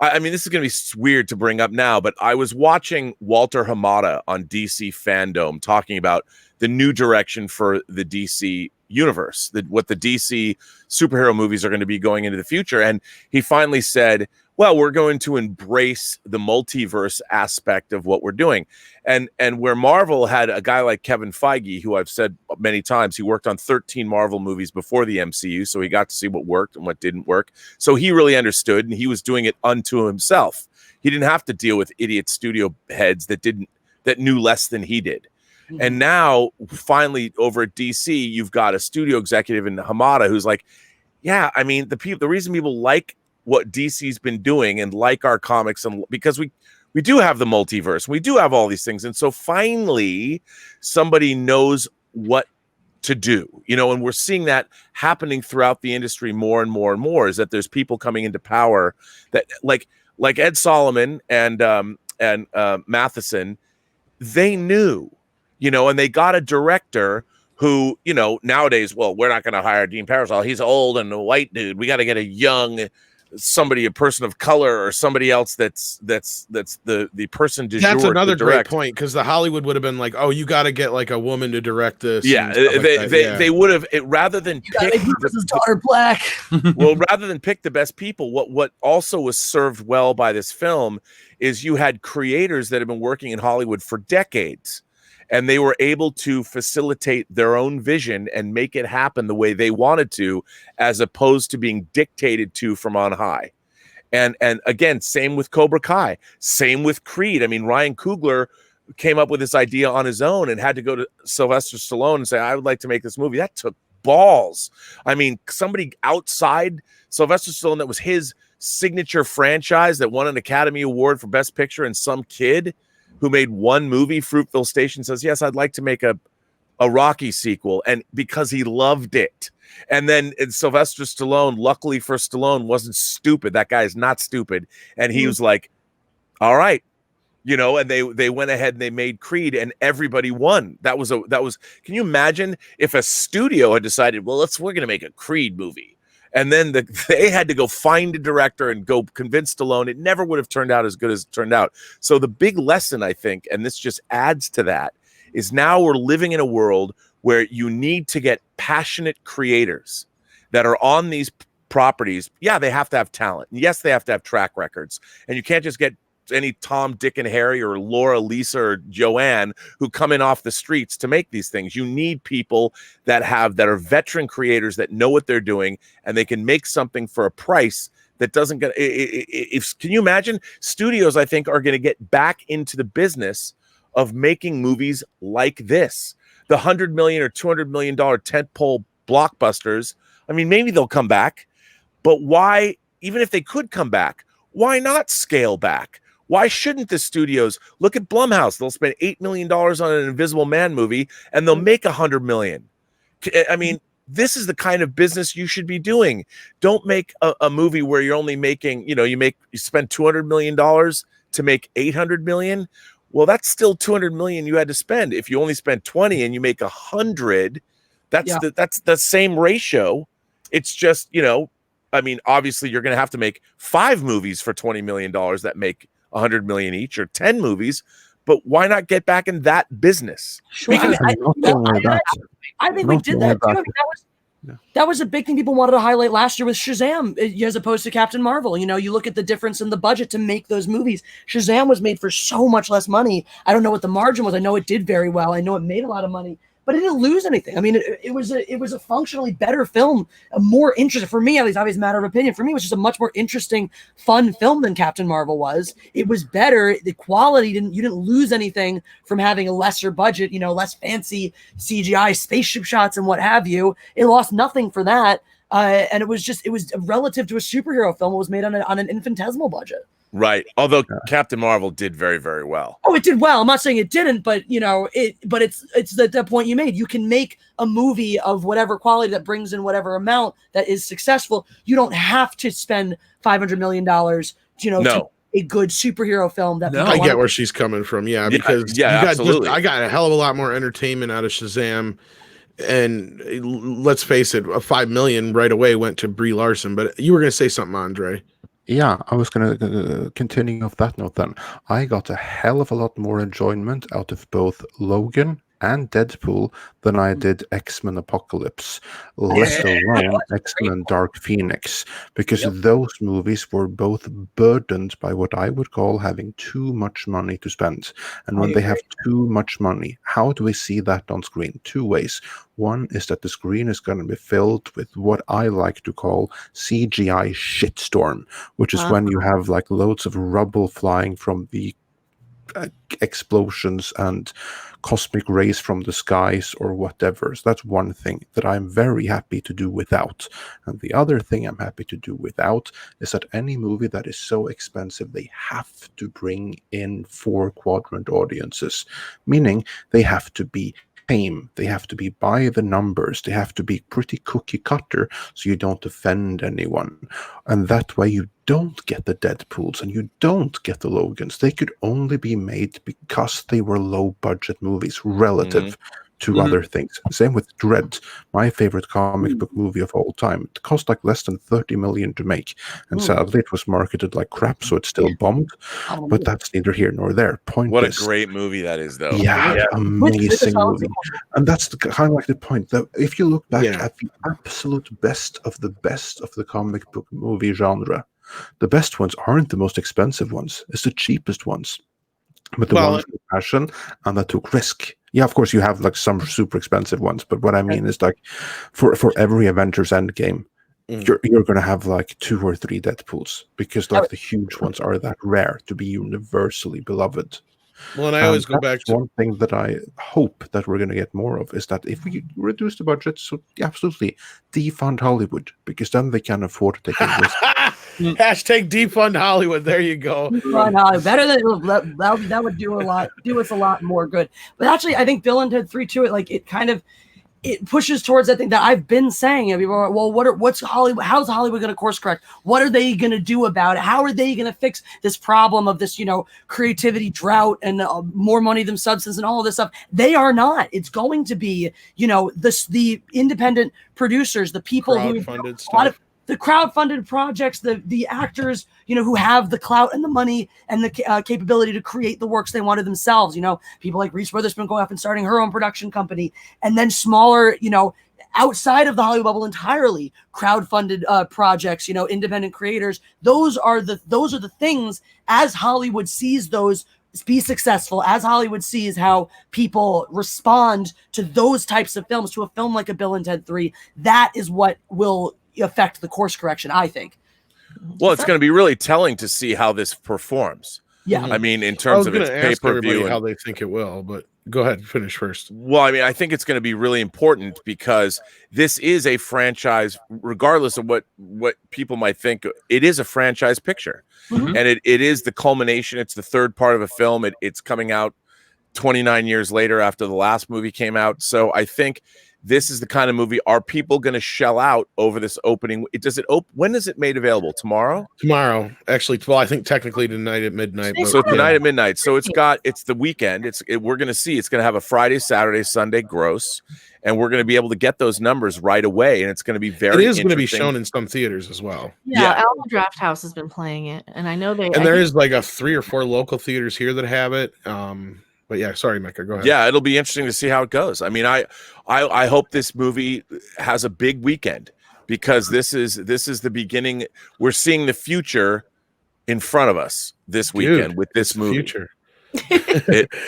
I mean, this is going to be weird to bring up now, but I was watching Walter Hamada on DC Fandom talking about the new direction for the DC universe, what the DC superhero movies are going to be going into the future. And he finally said, well, we're going to embrace the multiverse aspect of what we're doing. And where Marvel had a guy like Kevin Feige, who I've said many times, he worked on 13 Marvel movies before the MCU, so he got to see what worked and what didn't work. So he really understood, and he was doing it unto himself. He didn't have to deal with idiot studio heads that knew less than he did. Mm-hmm. And now, finally, over at DC, you've got a studio executive in Hamada who's like, yeah, I mean, the reason people like what DC's been doing and like our comics, and because we do have the multiverse, we do have all these things, and so finally somebody knows what to do, and we're seeing that happening throughout the industry more and more and more, is that there's people coming into power that like Ed Solomon and Matheson, they knew, and they got a director who, nowadays, well, we're not going to hire Dean Parasol, he's old and a white dude, we got to get a young somebody, a person of color, or somebody else that's the person du jour. That's another great point, because the Hollywood would have been like, oh, you got to get like a woman to direct this. Yeah, they would have, rather than pick his daughter black. Well, rather than pick the best people, what also was served well by this film is you had creators that have been working in Hollywood for decades, and they were able to facilitate their own vision and make it happen the way they wanted to, as opposed to being dictated to from on high. And again, same with Cobra Kai, same with Creed. I mean, Ryan Coogler came up with this idea on his own and had to go to Sylvester Stallone and say, I would like to make this movie. That took balls. I mean, somebody outside Sylvester Stallone, that was his signature franchise that won an Academy Award for Best Picture, and some kid who made one movie, Fruitvale Station, says, yes, I'd like to make a Rocky sequel, and because he loved it. And then Sylvester Stallone, luckily for Stallone, wasn't stupid. That guy is not stupid. And he was like, all right, and they went ahead and they made Creed, and everybody won. That was can you imagine if a studio had decided, well, we're going to make a Creed movie, and then they had to go find a director and go convince Stallone, it never would have turned out as good as it turned out. So the big lesson, I think, and this just adds to that, is now we're living in a world where you need to get passionate creators that are on these properties. Yeah, they have to have talent. Yes, they have to have track records. And you can't just get any Tom, Dick, and Harry, or Laura, Lisa, or Joanne who come in off the streets to make these things. You need people that are veteran creators that know what they're doing, and they can make something for a price that doesn't get. Can you imagine? Studios, I think, are going to get back into the business of making movies like this. The $100 million or $200 million tentpole blockbusters. I mean, maybe they'll come back, but why? Even if they could come back, why not scale back? Why shouldn't the studios look at Blumhouse? They'll spend $8 million on an Invisible Man movie, and they'll make $100 million. I mean, this is the kind of business you should be doing. Don't make a movie where you're only making, you spend $200 million to make $800 million. Well, that's still $200 million you had to spend. If you only spend 20 and you make 100, that's the same ratio. It's just, I mean, obviously you're going to have to make 5 movies for $20 million that make $100 million each, or 10 movies, but why not get back in that business? Sure. I think we did that too. I mean, that was a big thing people wanted to highlight last year with Shazam, as opposed to Captain Marvel. You look at the difference in the budget to make those movies. Shazam was made for so much less money. I don't know what the margin was. I know it did very well. I know it made a lot of money, but it didn't lose anything. I mean, it was a functionally better film, a more interesting, for me at least, obviously matter of opinion. For me, it was just a much more interesting, fun film than Captain Marvel was. It was better. The quality you didn't lose anything from having a lesser budget, less fancy CGI spaceship shots and what have you. It lost nothing for that. And it was relative to a superhero film. It was made on an infinitesimal budget. Right. Although Captain Marvel did very, very well. Oh, it did well. I'm not saying it didn't, but it's the point you made. You can make a movie of whatever quality that brings in whatever amount that is successful. You don't have to spend $500 million, No. a good superhero film that No. I people get where she's coming from. Yeah, because yeah, you got absolutely. I got a hell of a lot more entertainment out of Shazam. And let's face it, a 5 million right away went to Brie Larson. But you were going to say something, Andre. Yeah, I was going to continue off that note then. I got a hell of a lot more enjoyment out of both Logan and Deadpool than I did X-Men Apocalypse, let alone X-Men Dark Phoenix, because those movies were both burdened by what I would call having too much money to spend. And when they have too much money, how do we see that on screen? Two ways. One is that the screen is going to be filled with what I like to call CGI shitstorm, which is when you have like loads of rubble flying from the explosions and cosmic rays from the skies or whatever. So that's one thing that I'm very happy to do without. And the other thing I'm happy to do without is that any movie that is so expensive, they have to bring in 4-quadrant audiences, meaning they have to be tame, they have to be by the numbers, they have to be pretty cookie cutter so you don't offend anyone. And that way you don't get the Deadpools and you don't get the Logans. They could only be made because they were low budget movies relative to other things. Same with Dread, my favorite comic book movie of all time. It cost like less than 30 million to make, and sadly it was marketed like crap, so it's still bombed. But that's neither here nor there. What a great movie that is, though. Yeah, amazing movie. And that's kind of like the point that if you look back at the absolute best of the comic book movie genre, the best ones aren't the most expensive ones. It's the cheapest ones. But the ones with passion and that took risk. Yeah, of course you have like some super expensive ones, but what I mean is like for every Avengers Endgame, you're going to have like 2 or 3 Deadpools because like the huge ones are that rare to be universally beloved. Well, and I always go back to one thing that I hope that we're going to get more of is that if we reduce the budget, so absolutely defund Hollywood, because then they can afford to take a risk. Hashtag defund Hollywood. There you go. Better than that would do us a lot more good. But actually, I think Bill and Ted 3 too. It pushes towards that thing that I've been saying. People are, well, what's Hollywood? How's Hollywood going to course correct? What are they going to do about it? How are they going to fix this problem of this, creativity drought and more money than substance and all of this stuff? They are not. It's going to be, the independent producers, the people who a lot of the crowdfunded projects, the actors, who have the clout and the money and the capability to create the works they wanted themselves. People like Reese Witherspoon going off and starting her own production company, and then smaller, outside of the Hollywood bubble entirely, crowdfunded projects, independent creators. Those are the things, as Hollywood sees those be successful, as Hollywood sees how people respond to those types of films, to a film like a Bill and Ted 3, that is what will affect the course correction, I think. Well, it's going to be really telling to see how this performs. Yeah. I mean, in terms of its pay-per-view, how they think it will, but go ahead, finish first. Well, I mean, I think it's going to be really important because this is a franchise, regardless of what people might think. It is a franchise picture, and it is the culmination. It's the third part of a film. It's coming out 29 years later after the last movie came out. So I think this is the kind of movie. Are people going to shell out over this opening? When is it made available? Tomorrow? Tomorrow, actually. Well, I think technically tonight at midnight. So tonight at midnight. So it's the weekend. We're going to see. It's going to have a Friday, Saturday, Sunday gross, and we're going to be able to get those numbers right away. And it's going to be very. It is going to be shown in some theaters as well. Yeah, Alamo Draft House has been playing it, and I know they. And there is like 3 or 4 local theaters here that have it. But yeah, sorry, Mecca, go ahead. Yeah, it'll be interesting to see how it goes. I mean, I hope this movie has a big weekend because this is the beginning. We're seeing the future in front of us this weekend with this movie. Future.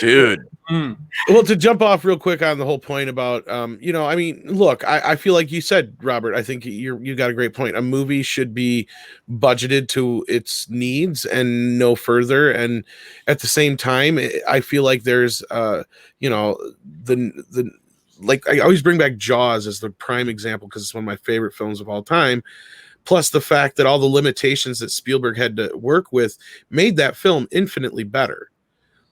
Dude. Well, to jump off real quick on the whole point about, I mean, look, I feel like you said, Robert, I think you got a great point. A movie should be budgeted to its needs and no further. And at the same time, I feel like there's, like I always bring back Jaws as the prime example because it's one of my favorite films of all time. Plus the fact that all the limitations that Spielberg had to work with made that film infinitely better.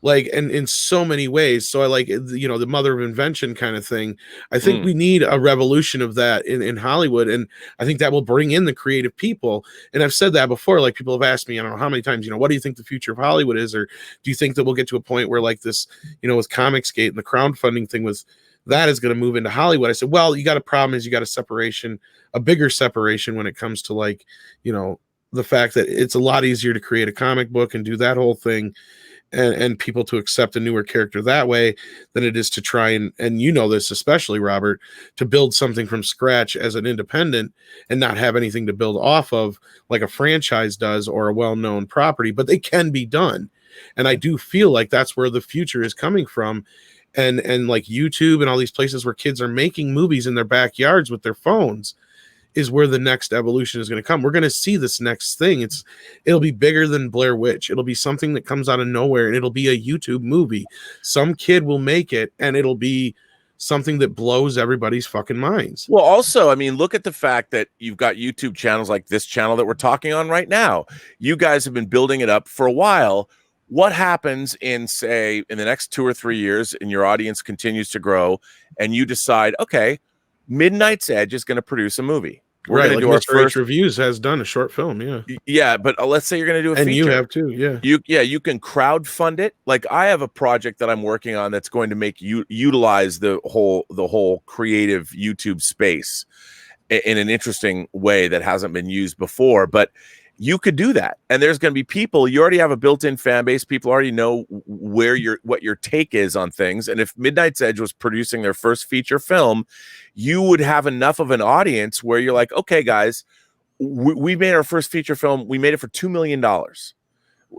like, and in so many ways. So I like, you know, the mother of invention kind of thing. I think we need a revolution of that in Hollywood. And I think that will bring in the creative people. And I've said that before, like people have asked me, I don't know how many times, you know, what do you think the future of Hollywood is? Or do you think that we'll get to a point where like this, you know, with Comicsgate and the crowdfunding thing was, that is going to move into Hollywood? I said, well, you got a problem is you got a separation, a bigger separation when it comes to like, you know, the fact that it's a lot easier to create a comic book and do that whole thing and people to accept a newer character that way than it is to try and you know this, especially Robert, to build something from scratch as an independent and not have anything to build off of like a franchise does or a well-known property, but they can be done. And I do feel like that's where the future is coming from. And like YouTube and all these places where kids are making movies in their backyards with their phones is where the next evolution is going to come. We're going to see this next thing. It'll be bigger than Blair Witch. It'll be something that comes out of nowhere and it'll be a YouTube movie. Some kid will make it and it'll be something that blows everybody's fucking minds. Well, also, I mean, look at the fact that you've got YouTube channels like this channel that we're talking on right now. You guys have been building it up for a while. What happens in, say, in the next 2 or 3 years and your audience continues to grow and you decide, okay, Midnight's Edge is going to produce a movie. We're right, going to like do our first Reviews has done a short film, yeah. Yeah, but let's say you're going to do a and feature. you have too, yeah. You can crowdfund it. Like I have a project that I'm working on that's going to make you utilize the whole creative YouTube space in an interesting way that hasn't been used before, but you could do that. And there's going to be people, you already have a built-in fan base. People already know what your take is on things. And if Midnight's Edge was producing their first feature film, you would have enough of an audience where you're like, okay, guys, we made our first feature film. We made it for $2 million.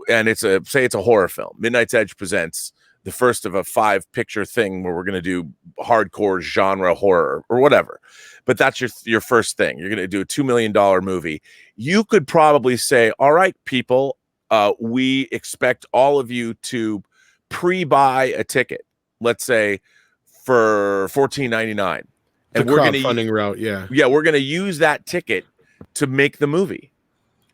And it's a horror film. Midnight's Edge presents the first of a 5-picture thing where we're going to do hardcore genre horror or whatever. But that's your first thing. You're going to do a $2 million movie. You could probably say, all right, people, we expect all of you to pre-buy a ticket, let's say for $14.99. And we're going to crowdfunding route, yeah. Yeah, we're going to use that ticket to make the movie.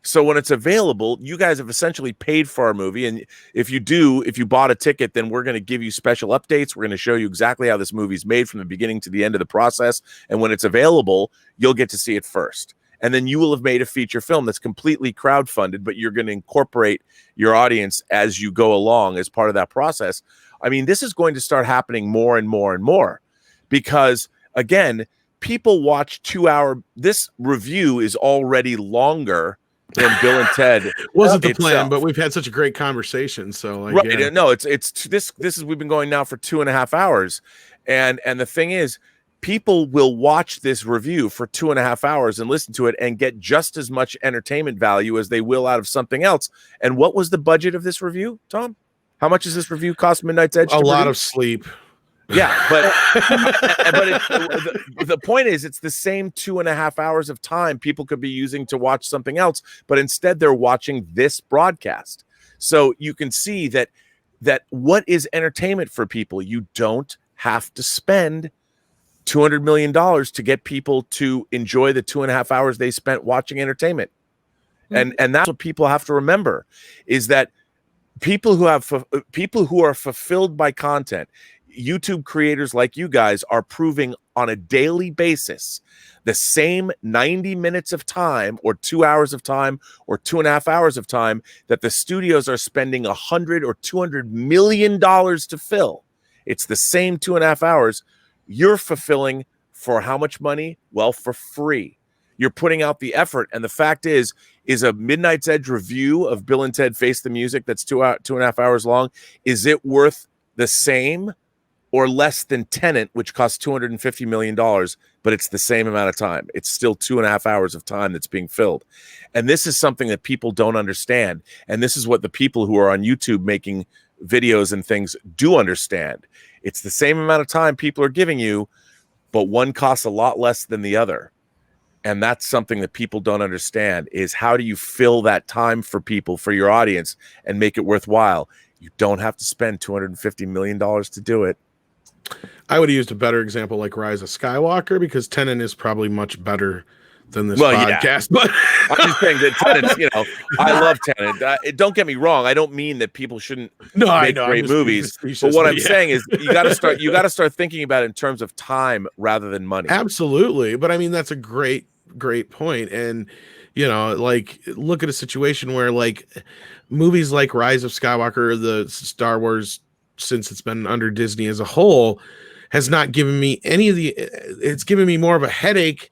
So when it's available, you guys have essentially paid for our movie. And if you bought a ticket, then we're going to give you special updates. We're going to show you exactly how this movie's made from the beginning to the end of the process. And when it's available, you'll get to see it first. And then you will have made a feature film that's completely crowdfunded, but you're going to incorporate your audience as you go along as part of that process. I mean, this is going to start happening more and more and more because, again, people watch 2-hour. This review is already longer than Bill and Ted. Wasn't the plan, but we've had such a great conversation. So, like, right? yeah. No, it's this is we've been going now for 2.5 hours, and the thing is, people will watch this review for 2.5 hours and listen to it and get just as much entertainment value as they will out of something else. And what was the budget of this review, Tom? How much does this review cost Midnight's Edge? A lot of sleep. Yeah, but the point is, it's the same 2.5 hours of time people could be using to watch something else, but instead they're watching this broadcast. So you can see that what is entertainment for people? You don't have to spend $200 million to get people to enjoy the 2.5 hours they spent watching entertainment. And that's what people have to remember, is that people who are fulfilled by content, YouTube creators like you guys, are proving on a daily basis the same 90 minutes of time or 2 hours of time or 2.5 hours of time that the studios are spending $100 or $200 million to fill. It's the same 2.5 hours. You're fulfilling for how much money? Well, for free. You're putting out the effort. And the fact is a Midnight's Edge review of Bill and Ted Face the Music that's 2.5 hours long, is it worth the same or less than Tenet, which costs $250 million, but it's the same amount of time? It's still 2.5 hours of time that's being filled. And this is something that people don't understand. And this is what the people who are on YouTube making videos and things do understand. It's the same amount of time people are giving you, but one costs a lot less than the other. And that's something that people don't understand, is how do you fill that time for people, for your audience, and make it worthwhile? You don't have to spend $250 million to do it. I would have used a better example like Rise of Skywalker, because Tenet is probably much better than this Well, yeah. podcast. But I'm just saying that Tenet's, you know, I love Tenet. Don't get me wrong. I don't mean that people shouldn't make great movies. But what I'm saying is you got to start thinking about it in terms of time rather than money. Absolutely. But I mean, that's a great point. And, you know, like, look at a situation where, like, movies like Rise of Skywalker, the Star Wars, since it's been under Disney as a whole, has not given me it's given me more of a headache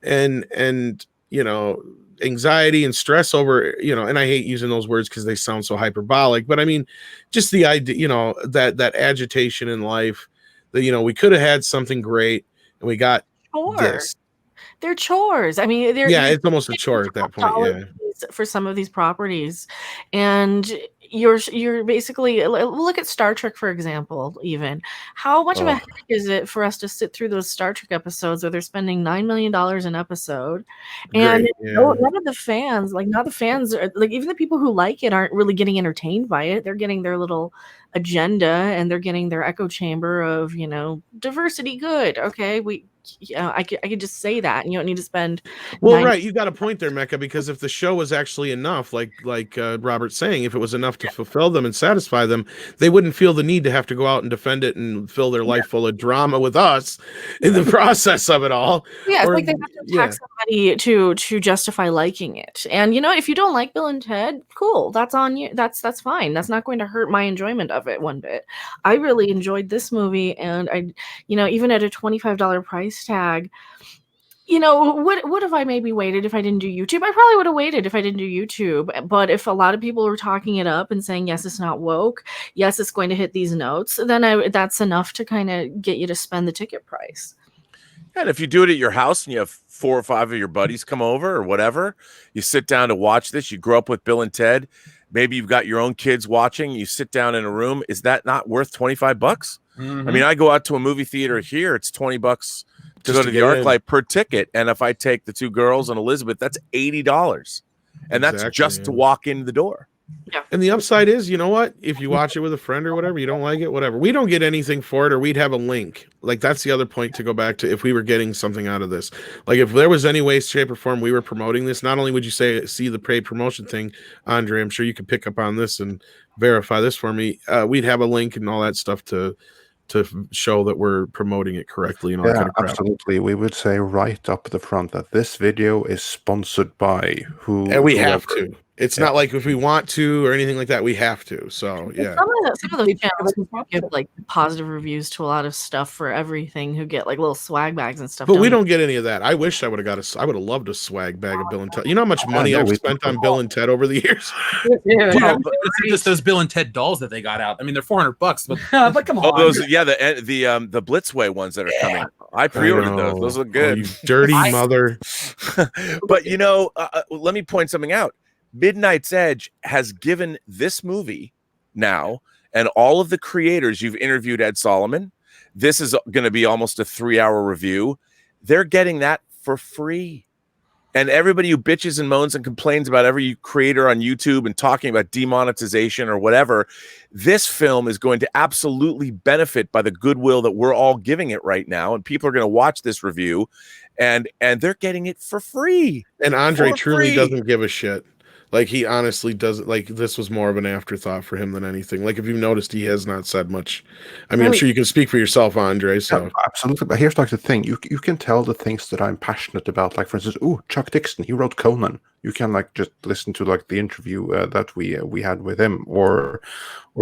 and you know, anxiety and stress over, you know, and I hate using those words because they sound so hyperbolic, but I mean, just the idea, you know, that agitation in life that, you know, we could have had something great and we got this. They're chores. I mean, it's almost a chore at that point. Yeah, for some of these properties, and you're basically, look at Star Trek, for example. Even how much of a headache is it for us to sit through those Star Trek episodes where they're spending $9 million an episode, and none of the fans, like, not the fans, like, even the people who like it aren't really getting entertained by it. They're getting their little agenda and they're getting their echo chamber of, you know, diversity. Good, okay, I could just say that, and you don't need to spend. Right, you got a point there, Mecca, because if the show was actually enough, like Robert's saying, if it was enough to fulfill them and satisfy them, they wouldn't feel the need to have to go out and defend it and fill their life full of drama with us in the process of it all. Yeah, it's like they have to attack somebody to justify liking it. And, you know, if you don't like Bill and Ted, cool, that's on you. That's fine. That's not going to hurt my enjoyment of it one bit. I really enjoyed this movie, and I, you know, even at a $25 price tag, you know, what if I maybe waited if I didn't do YouTube? I probably would have waited if I didn't do YouTube. But if a lot of people were talking it up and saying, yes, it's not woke, yes, it's going to hit these notes, then that's enough to kind of get you to spend the ticket price. And if you do it at your house and you have 4 or 5 of your buddies come over or whatever, you sit down to watch this, you grew up with Bill and Ted, maybe you've got your own kids watching, you sit down in a room, is that not worth $25? Mm-hmm. I mean, I go out to a movie theater here, it's $20 to go to the ArcLight per ticket, and if I take the 2 girls and Elizabeth, that's $80, and that's just to walk in the door. Yeah. And the upside is, you know what? If you watch it with a friend or whatever, you don't like it, whatever. We don't get anything for it, or we'd have a link. Like, that's the other point to go back to if we were getting something out of this. Like, if there was any way, shape, or form we were promoting this, not only would you see the paid promotion thing, Andre, I'm sure you could pick up on this and verify this for me. We'd have a link and all that stuff to show that we're promoting it correctly and all that kind of crap. Absolutely. We would say right up the front that this video is sponsored by who, and we have to. It's not like if we want to or anything like that, we have to. So yeah, some of those channels give like positive reviews to a lot of stuff for everything, who get like little swag bags and stuff. But we don't get any of that. I wish I would have got I would have loved a swag bag of Bill and Ted. You know how much money I've spent on Bill and Ted over the years? It's just those Bill and Ted dolls that they got out. I mean, they're $400, but come on. Oh, those, the Blitzway ones that are coming. I pre-ordered those. Those look good. Oh, you dirty mother. But you know, let me point something out. Midnight's Edge has given this movie now, and all of the creators you've interviewed, Ed Solomon, this is going to be almost a 3-hour review. They're getting that for free. And everybody who bitches and moans and complains about every creator on YouTube and talking about demonetization or whatever, this film is going to absolutely benefit by the goodwill that we're all giving it right now. And people are going to watch this review, and they're getting it for free. And Andre truly doesn't give a shit. Like, he honestly doesn't. Like, this was more of an afterthought for him than anything. Like, if you've noticed, he has not said much. I mean, I'm sure you can speak for yourself, Andre. So yeah, absolutely. But here's like the thing: you can tell the things that I'm passionate about. Like, for instance, Chuck Dixon, he wrote Conan. You can like just listen to like the interview that we had with him, or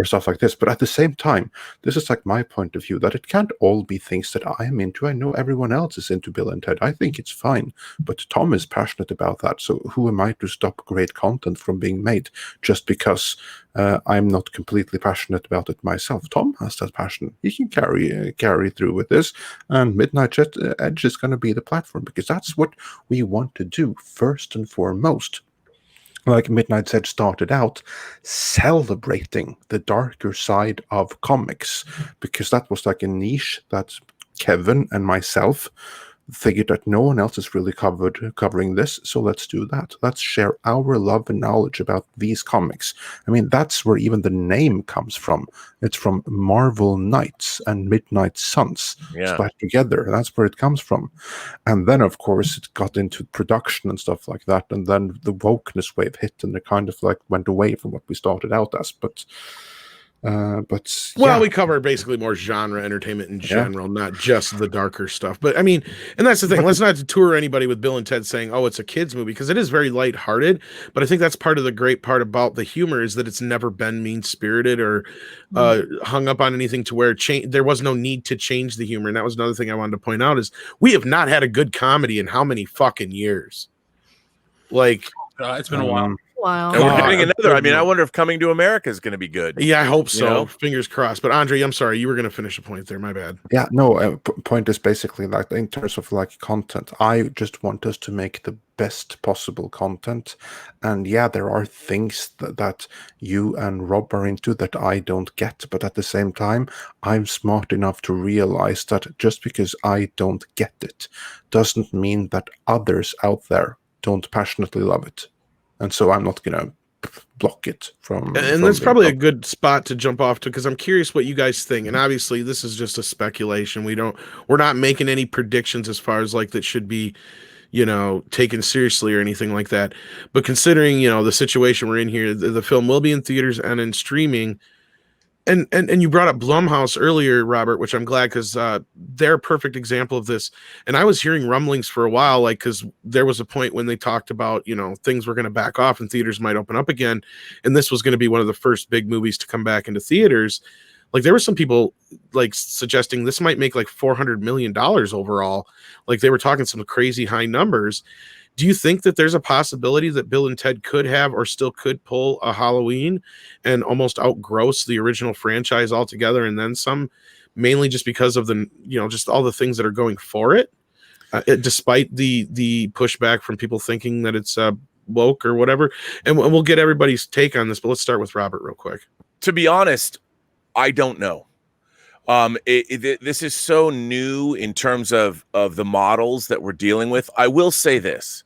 stuff like this. But at the same time, this is like my point of view, that it can't all be things that I am into. I know everyone else is into Bill and Ted. I think it's fine, but Tom is passionate about that. So who am I to stop great content from being made just because I'm not completely passionate about it myself? Tom has that passion. He can carry through with this, and Midnight Edge is going to be the platform, because that's what we want to do first and foremost. Like, Midnight's Edge started out celebrating the darker side of comics, because that was like a niche that Kevin and myself figured that no one else is really covering this, so let's do that. Let's share our love and knowledge about these comics. I mean, that's where even the name comes from. It's from Marvel Knights and Midnight Suns splashed together. That's where it comes from. And then, of course, it got into production and stuff like that, and then the wokeness wave hit, and it kind of like went away from what we started out as. But we cover basically more genre entertainment in general, not just the darker stuff. But I mean, and that's the thing. Let's not tour anybody with Bill and Ted saying, "Oh, it's a kids movie," because it is very lighthearted. But I think that's part of the great part about the humor is that it's never been mean spirited or hung up on anything to where there was no need to change the humor. And that was another thing I wanted to point out is we have not had a good comedy in how many fucking years? Like, it's been a while. Wow. And we're getting another. I mean, I wonder if Coming to America is going to be good. Yeah, I hope so. You know? Fingers crossed. But Andre, I'm sorry, you were going to finish a point there. My bad. Yeah, no. Point is basically like in terms of like content, I just want us to make the best possible content. And yeah, there are things that you and Rob are into that I don't get, but at the same time, I'm smart enough to realize that just because I don't get it doesn't mean that others out there don't passionately love it. And so I'm not going to block it from. And that's probably a good spot to jump off to, because I'm curious what you guys think. And obviously, this is just a speculation. We're not making any predictions as far as like that should be, taken seriously or anything like that. But considering, the situation we're in here, the film will be in theaters and in streaming. And you brought up Blumhouse earlier, Robert, which I'm glad, because they're a perfect example of this. And I was hearing rumblings for a while, like, because there was a point when they talked about, things were going to back off and theaters might open up again. And this was going to be one of the first big movies to come back into theaters. Like, there were some people like suggesting this might make like $400 million overall. Like, they were talking some crazy high numbers. Do you think that there's a possibility that Bill and Ted could have or still could pull a Halloween and almost outgross the original franchise altogether and then some, mainly just because of the, just all the things that are going for it, despite the pushback from people thinking that it's woke or whatever? And we'll get everybody's take on this, but let's start with Robert real quick. To be honest, I don't know. This is so new in terms of the models that we're dealing with. I will say this.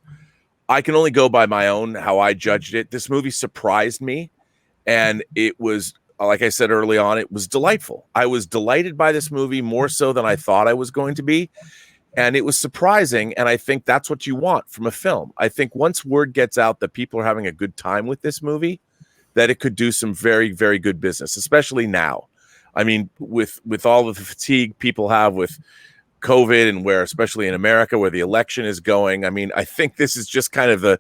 I can only go by my own, how I judged it. This movie surprised me. And it was, like I said early on, it was delightful. I was delighted by this movie more so than I thought I was going to be. And it was surprising. And I think that's what you want from a film. I think once word gets out that people are having a good time with this movie, that it could do some very, very good business, especially now. I mean, with all of the fatigue people have with COVID and where, especially in America, where the election is going. I mean, I think this is just kind of the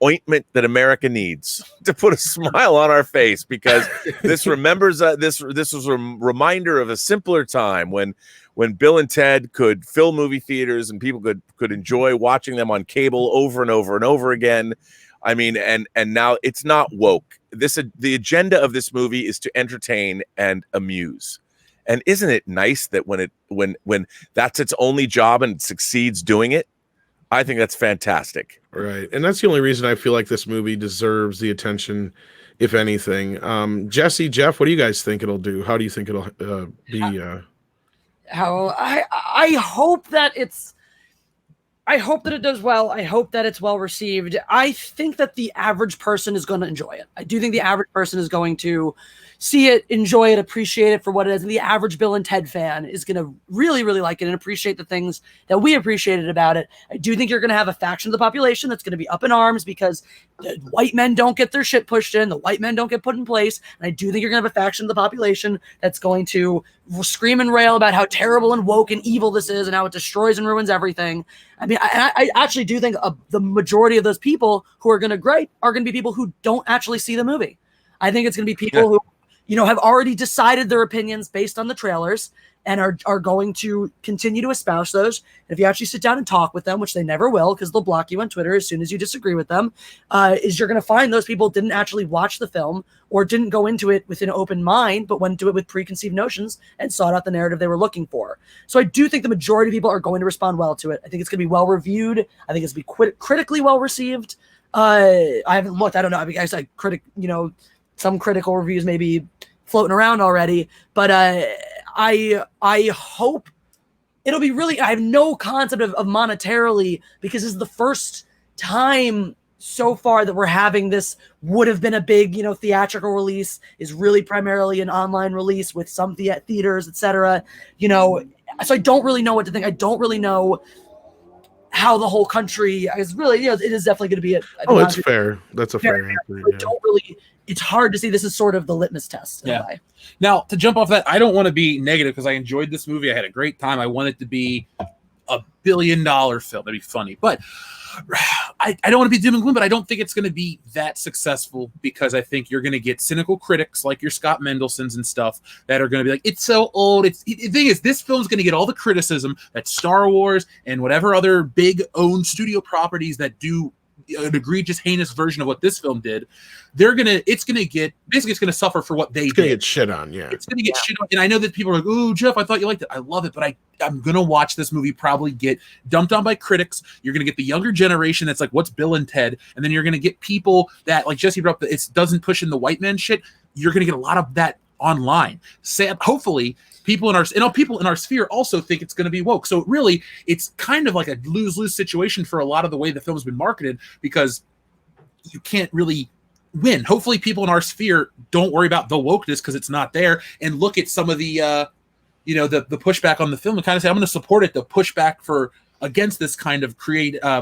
ointment that America needs to put a smile on our face, because this remembers this was a reminder of a simpler time when Bill and Ted could fill movie theaters and people could enjoy watching them on cable over and over and over again. I mean, and now it's not woke. The agenda of this movie is to entertain and amuse. And isn't it nice that when that's its only job and it succeeds doing it? I think that's fantastic. Right. And that's the only reason I feel like this movie deserves the attention, if anything. Jessie, Jeff, what do you guys think it'll do? How do you think it'll be? I hope that it does well. I hope that it's well received. I think that the average person is going to enjoy it. I do think the average person is going to see it, enjoy it, appreciate it for what it is. And the average Bill and Ted fan is going to really, really like it and appreciate the things that we appreciated about it. I do think you're going to have a faction of the population that's going to be up in arms because the white men don't get their shit pushed in. The white men don't get put in place. And I do think you're going to have a faction of the population that's going to scream and rail about how terrible and woke and evil this is and how it destroys and ruins everything. I mean, I actually do think the majority of those people who are going to gripe are going to be people who don't actually see the movie. I think it's going to be people who, have already decided their opinions based on the trailers and are going to continue to espouse those. And if you actually sit down and talk with them, which they never will because they'll block you on Twitter as soon as you disagree with them, is you're going to find those people didn't actually watch the film or didn't go into it with an open mind, but went into it with preconceived notions and sought out the narrative they were looking for. So I do think the majority of people are going to respond well to it. I think it's going to be well reviewed. I think it's going to be critically well received. I haven't looked. I don't know. I mean, I said some critical reviews may be floating around already, but I hope it'll be really, I have no concept of monetarily, because this is the first time so far that we're having this. Would have been a big, theatrical release, is really primarily an online release with some theaters, etc. So I don't really know what to think. I don't really know how the whole country is really, it is definitely going to be it's fair. That's a fair answer. Yeah. Don't really, it's hard to see. This is sort of the litmus test. Yeah. Now, to jump off that, I don't want to be negative because I enjoyed this movie. I had a great time. I want it to be a $1 billion film. That'd be funny. But I don't want to be doom and gloom, but I don't think it's going to be that successful, because I think you're going to get cynical critics like your Scott Mendelsons and stuff that are going to be like, it's so old. The thing is, this film's going to get all the criticism that Star Wars and whatever other big owned studio properties that do an egregious, heinous version of what this film did, it's gonna suffer for what they did. It's gonna get shit on, yeah. It's gonna get shit on. And I know that people are like, "Oh, Jeff, I thought you liked it." I love it, but I'm gonna watch this movie probably get dumped on by critics. You're gonna get the younger generation that's like, "What's Bill and Ted?" And then you're gonna get people that, like Jesse brought up, that it doesn't push in the white man shit. You're gonna get a lot of that online. Hopefully, people in our sphere also think it's going to be woke. So really, it's kind of like a lose-lose situation for a lot of the way the film's been marketed, because you can't really win. Hopefully, people in our sphere don't worry about the wokeness because it's not there, and look at some of the the pushback on the film and kind of say, I'm going to support it. The pushback against this kind of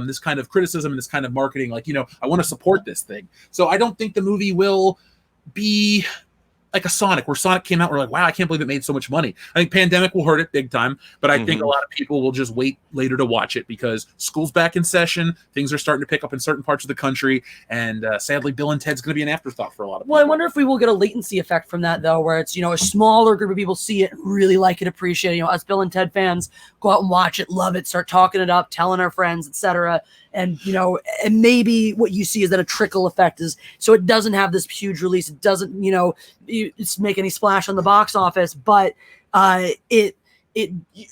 this kind of criticism and this kind of marketing, I want to support this thing. So I don't think the movie will be like a Sonic, where Sonic came out, we're like, wow, I can't believe it made so much money. I think pandemic will hurt it big time, but I think a lot of people will just wait later to watch it because school's back in session, things are starting to pick up in certain parts of the country, and sadly, Bill and Ted's going to be an afterthought for a lot of people. Well, I wonder if we will get a latency effect from that, though, where it's, a smaller group of people see it, really like it, appreciate it. Us Bill and Ted fans go out and watch it, love it, start talking it up, telling our friends, etc. And, and maybe what you see is that a trickle effect is, so it doesn't have this huge release. It doesn't, make any splash on the box office, but it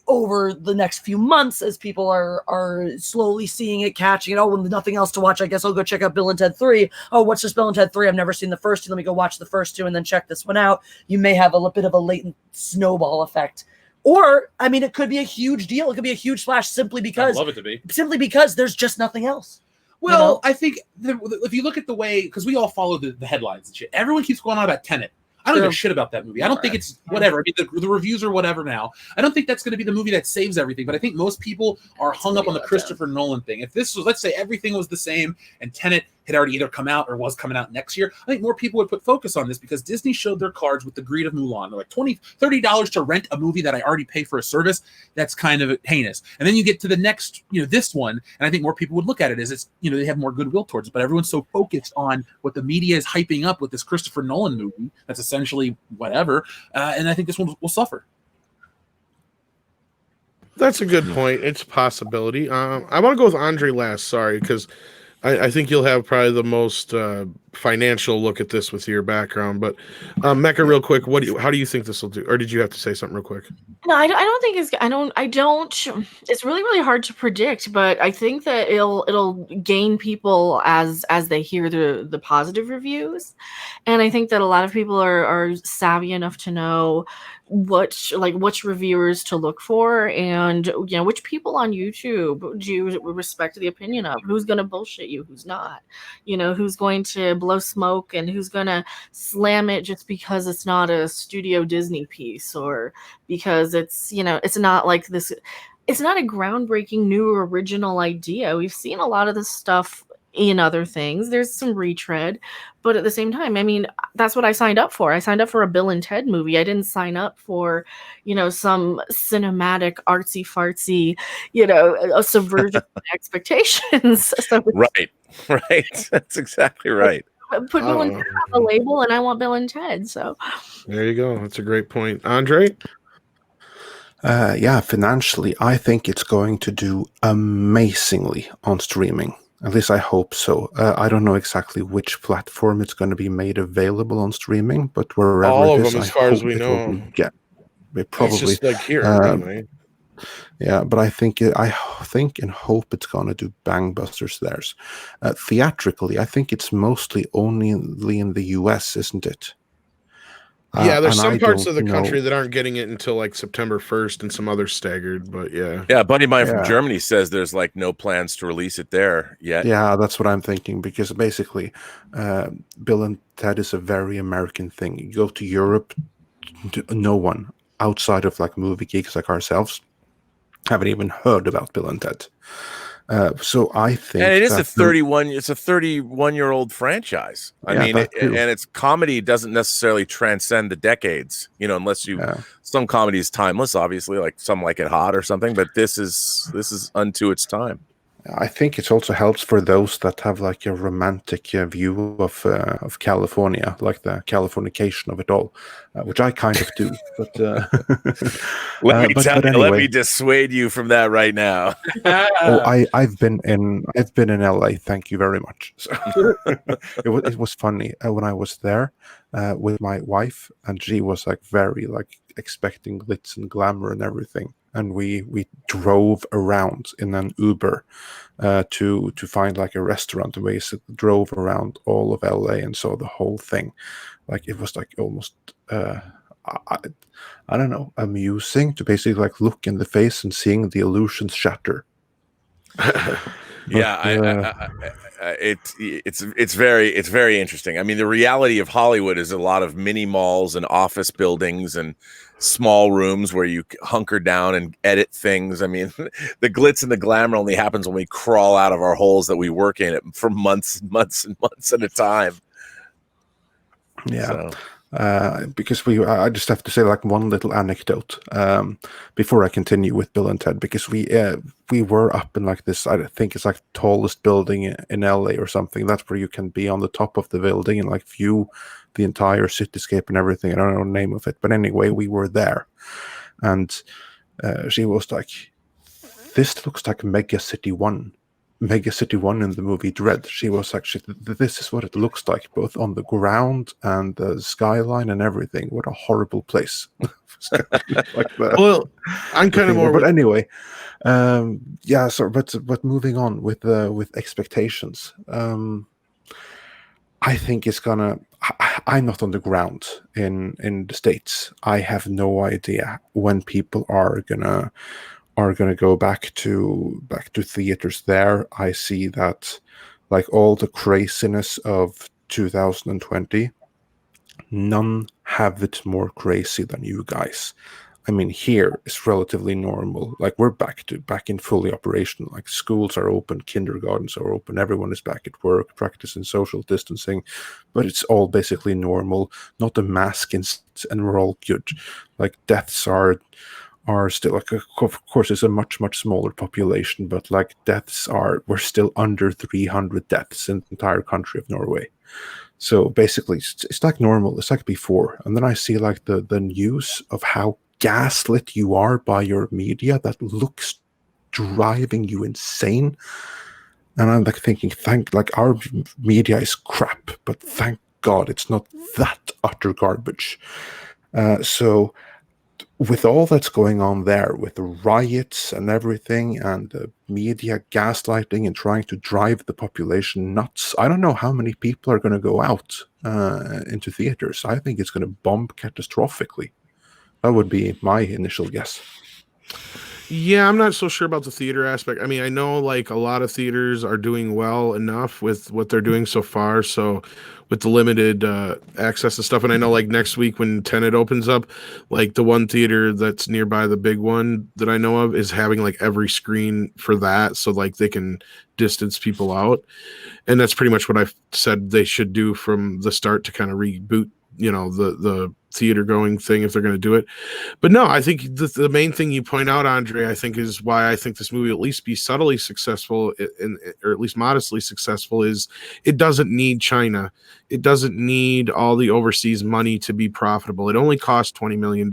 over the next few months, as people are slowly seeing it, catching it. Oh, when nothing else to watch, I guess I'll go check out Bill and Ted 3. Oh, what's this Bill and Ted 3? I've never seen the first two. Let me go watch the first two and then check this one out. You may have a bit of a latent snowball effect. Or, it could be a huge deal. It could be a huge splash simply because I'd love it to be. Simply because there's just nothing else. Well, I think if you look at the way, because we all follow the headlines and shit, everyone keeps going on about Tenet. I don't give a shit about that movie. I don't think it's whatever. The reviews are whatever now. I don't think that's going to be the movie that saves everything, but I think most people are hung up on the Christopher Nolan thing. If this was, let's say everything was the same and Tenet had already either come out or was coming out next year, I think more people would put focus on this, because Disney showed their cards with the greed of Mulan. They're like $20, $30 to rent a movie that I already pay for a service. That's kind of heinous. And then you get to the next, this one, and I think more people would look at it as it's, they have more goodwill towards it, but everyone's so focused on what the media is hyping up with this Christopher Nolan movie that's essentially whatever, and I think this one will suffer. That's a good point. It's a possibility. I want to go with Andre last, sorry, because I think you'll have probably the most financial look at this with your background. But Mecca, real quick, how do you think this will do? Or did you have to say something real quick? No, I don't think it's. I don't. It's really, really hard to predict. But I think that it'll gain people as they hear the positive reviews, and I think that a lot of people are savvy enough to know which reviewers to look for, and which people on YouTube do you respect the opinion of, who's going to bullshit you, who's not, who's going to blow smoke and who's going to slam it just because it's not a Studio Disney piece, or because it's it's not like this, it's not a groundbreaking new original idea. We've seen a lot of this stuff in other things. There's some retread, but at the same time, that's what I signed up for. I signed up for a Bill and Ted movie. I didn't sign up for, some cinematic artsy fartsy, a subversion of expectations. So Right. That's exactly right. Put Bill and Ted on the label, and I want Bill and Ted. So there you go. That's a great point, Andre. Financially, I think it's going to do amazingly on streaming. At least I hope so. I don't know exactly which platform it's going to be made available on streaming, but wherever all it of is, them, as far as we know. Probably. It's just like here, anyway. Yeah, but I think and hope it's going to do bangbusters there. Theatrically, I think it's mostly only in the US, isn't it? Yeah, there's and some I parts don't of the know- country that aren't getting it until like September 1st, and some others staggered. But yeah, Yeah, a buddy of mine from Yeah. Germany says there's like no plans to release it there yet. Yeah, that's what I'm thinking, because basically, Bill and Ted is a very American thing. You go to Europe, no one outside of like movie geeks like ourselves haven't even heard about Bill and Ted. So I think, And it is that a 31-year-old franchise. I Yeah, mean, that too. and its comedy doesn't necessarily transcend the decades, unless you Yeah. some comedy is timeless, obviously, like Some Like It Hot or something, but this is unto its time. I think it also helps for those that have like a romantic view of California, like the Californication of it all, which I kind of do. But Let me but let anyway. me dissuade you from that right now. I've been in LA. Thank you very much. So, it was funny when I was there with my wife, and she was like very like expecting glitz and glamour and everything. And we drove around in an Uber to find like a restaurant, and we drove around all of LA and saw the whole thing. Like it was like almost I don't know, amusing to basically like look in the face and seeing the illusions shatter. It's very interesting. I mean, the reality of Hollywood is a lot of mini malls and office buildings and small rooms where you hunker down and edit things. I mean, the glitz and the glamour only happens when we crawl out of our holes that we work in it for months and months and months at a time. Yeah. So. Because I just have to say like one little anecdote before I continue with Bill and Ted, because we were up in like this, I think it's like tallest building in LA or something. That's where you can be on the top of the building and like view the entire cityscape and everything. I don't know the name of it, but anyway, we were there, and she was like, "This looks like Mega City 1 in the movie Dread." She was actually, this is what it looks like, both on the ground and the skyline and everything. What a horrible place. Like well, I'm kind of more. But anyway, yeah. So, but moving on with expectations. I think it's gonna. I'm not on the ground in the States. I have no idea when people are gonna go back to theaters there. I see that like all the craziness of 2020, none have it more crazy than you guys. I mean, here it's relatively normal. Like we're back in fully operational. Like schools are open, kindergartens are open, everyone is back at work, practicing social distancing, but it's all basically normal. Not a mask, and we're all good. Like deaths are still, like, of course it's a much smaller population, but like we're still under 300 deaths in the entire country of Norway. So basically it's like normal, it's like before. And then I see like the news of how gaslit you are by your media that looks driving you insane. And I'm like thinking, like our media is crap, but thank God it's not that utter garbage. So with all that's going on there, with the riots and everything, and the media gaslighting and trying to drive the population nuts, I don't know how many people are going to go out into theaters. I think it's going to bomb catastrophically. That would be my initial guess. Yeah, I'm not so sure about the theater aspect. I mean, I know like a lot of theaters are doing well enough with what they're doing so far. So with the limited access to stuff. And I know like next week when Tenet opens up, like the one theater that's nearby, the big one that I know of, is having like every screen for that. So like they can distance people out. And that's pretty much what I've said they should do from the start to kind of reboot, the theater going thing if they're going to do it. But no, I think the main thing you point out, Andre, I think is why I think this movie at least be subtly successful, or at least modestly successful, is it doesn't need China. It doesn't need all the overseas money to be profitable. It only costs $20 million.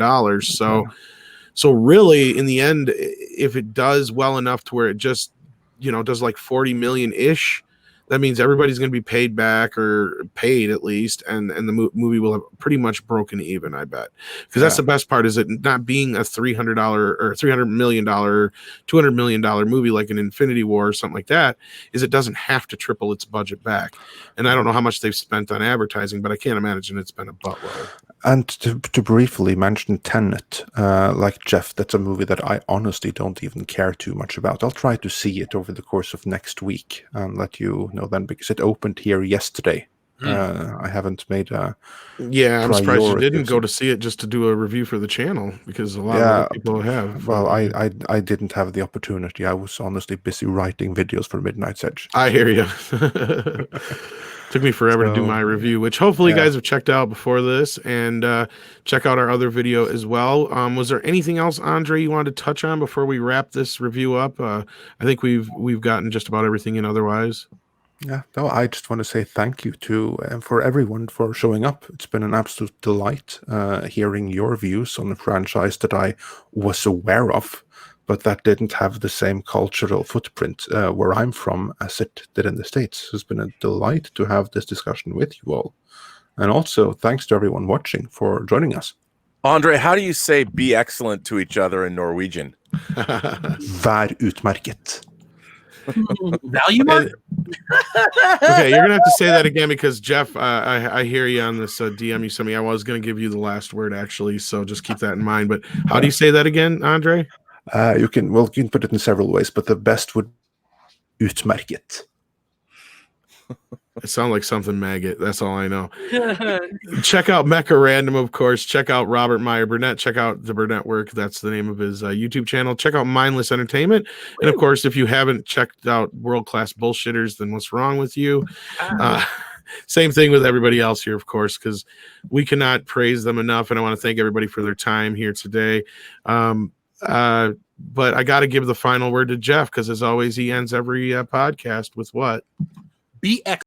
So really, in the end, if it does well enough to where it just, does like 40 million-ish, that means everybody's going to be paid back, or paid at least, and the movie will have pretty much broken even, I bet. Because that's the best part, is it not being a $300 or $300 million, $200 million movie like an Infinity War or something like that, is it doesn't have to triple its budget back. And I don't know how much they've spent on advertising, but I can't imagine it's been a buttload. And to briefly mention Tenet, like Jeff, that's a movie that I honestly don't even care too much about. I'll try to see it over the course of next week and let you know then, because it opened here yesterday. I haven't made a Yeah, I'm surprised you priority didn't of go to see it just to do a review for the channel, because a lot of Yeah, other people have. Well, I didn't have the opportunity. I was honestly busy writing videos for Midnight's Edge. I hear you. Took me forever to do So, my review, which hopefully you yeah. guys have checked out before this, and check out our other video as well. Was there anything else, Andre, you wanted to touch on before we wrap this review up? I think we've gotten just about everything in otherwise. Yeah, no, I just want to say thank you to for everyone for showing up. It's been an absolute delight hearing your views on a franchise that I was aware of, but that didn't have the same cultural footprint where I'm from as it did in the States. It's been a delight to have this discussion with you all. And also, thanks to everyone watching for joining us. Andre, how do you say "be excellent" to each other in Norwegian? Vær utmerket. Value mark. Okay, you're gonna have to say that again, because Jeff, I hear you on this DM you sent me. I was gonna give you the last word actually, so just keep that in mind. But how do you say that again, Andre? You can put it in several ways, but the best would utmerket. It sounds like something maggot. That's all I know. Check out Mecha Random, of course. Check out Robert Meyer Burnett. Check out the Burnett Work. That's the name of his YouTube channel. Check out Mindless Entertainment. And of course, if you haven't checked out World Class Bullshitters, then what's wrong with you? Same thing with everybody else here, of course, because we cannot praise them enough. And I want to thank everybody for their time here today. But I got to give the final word to Jeff, because as always, he ends every podcast with what? Be excellent.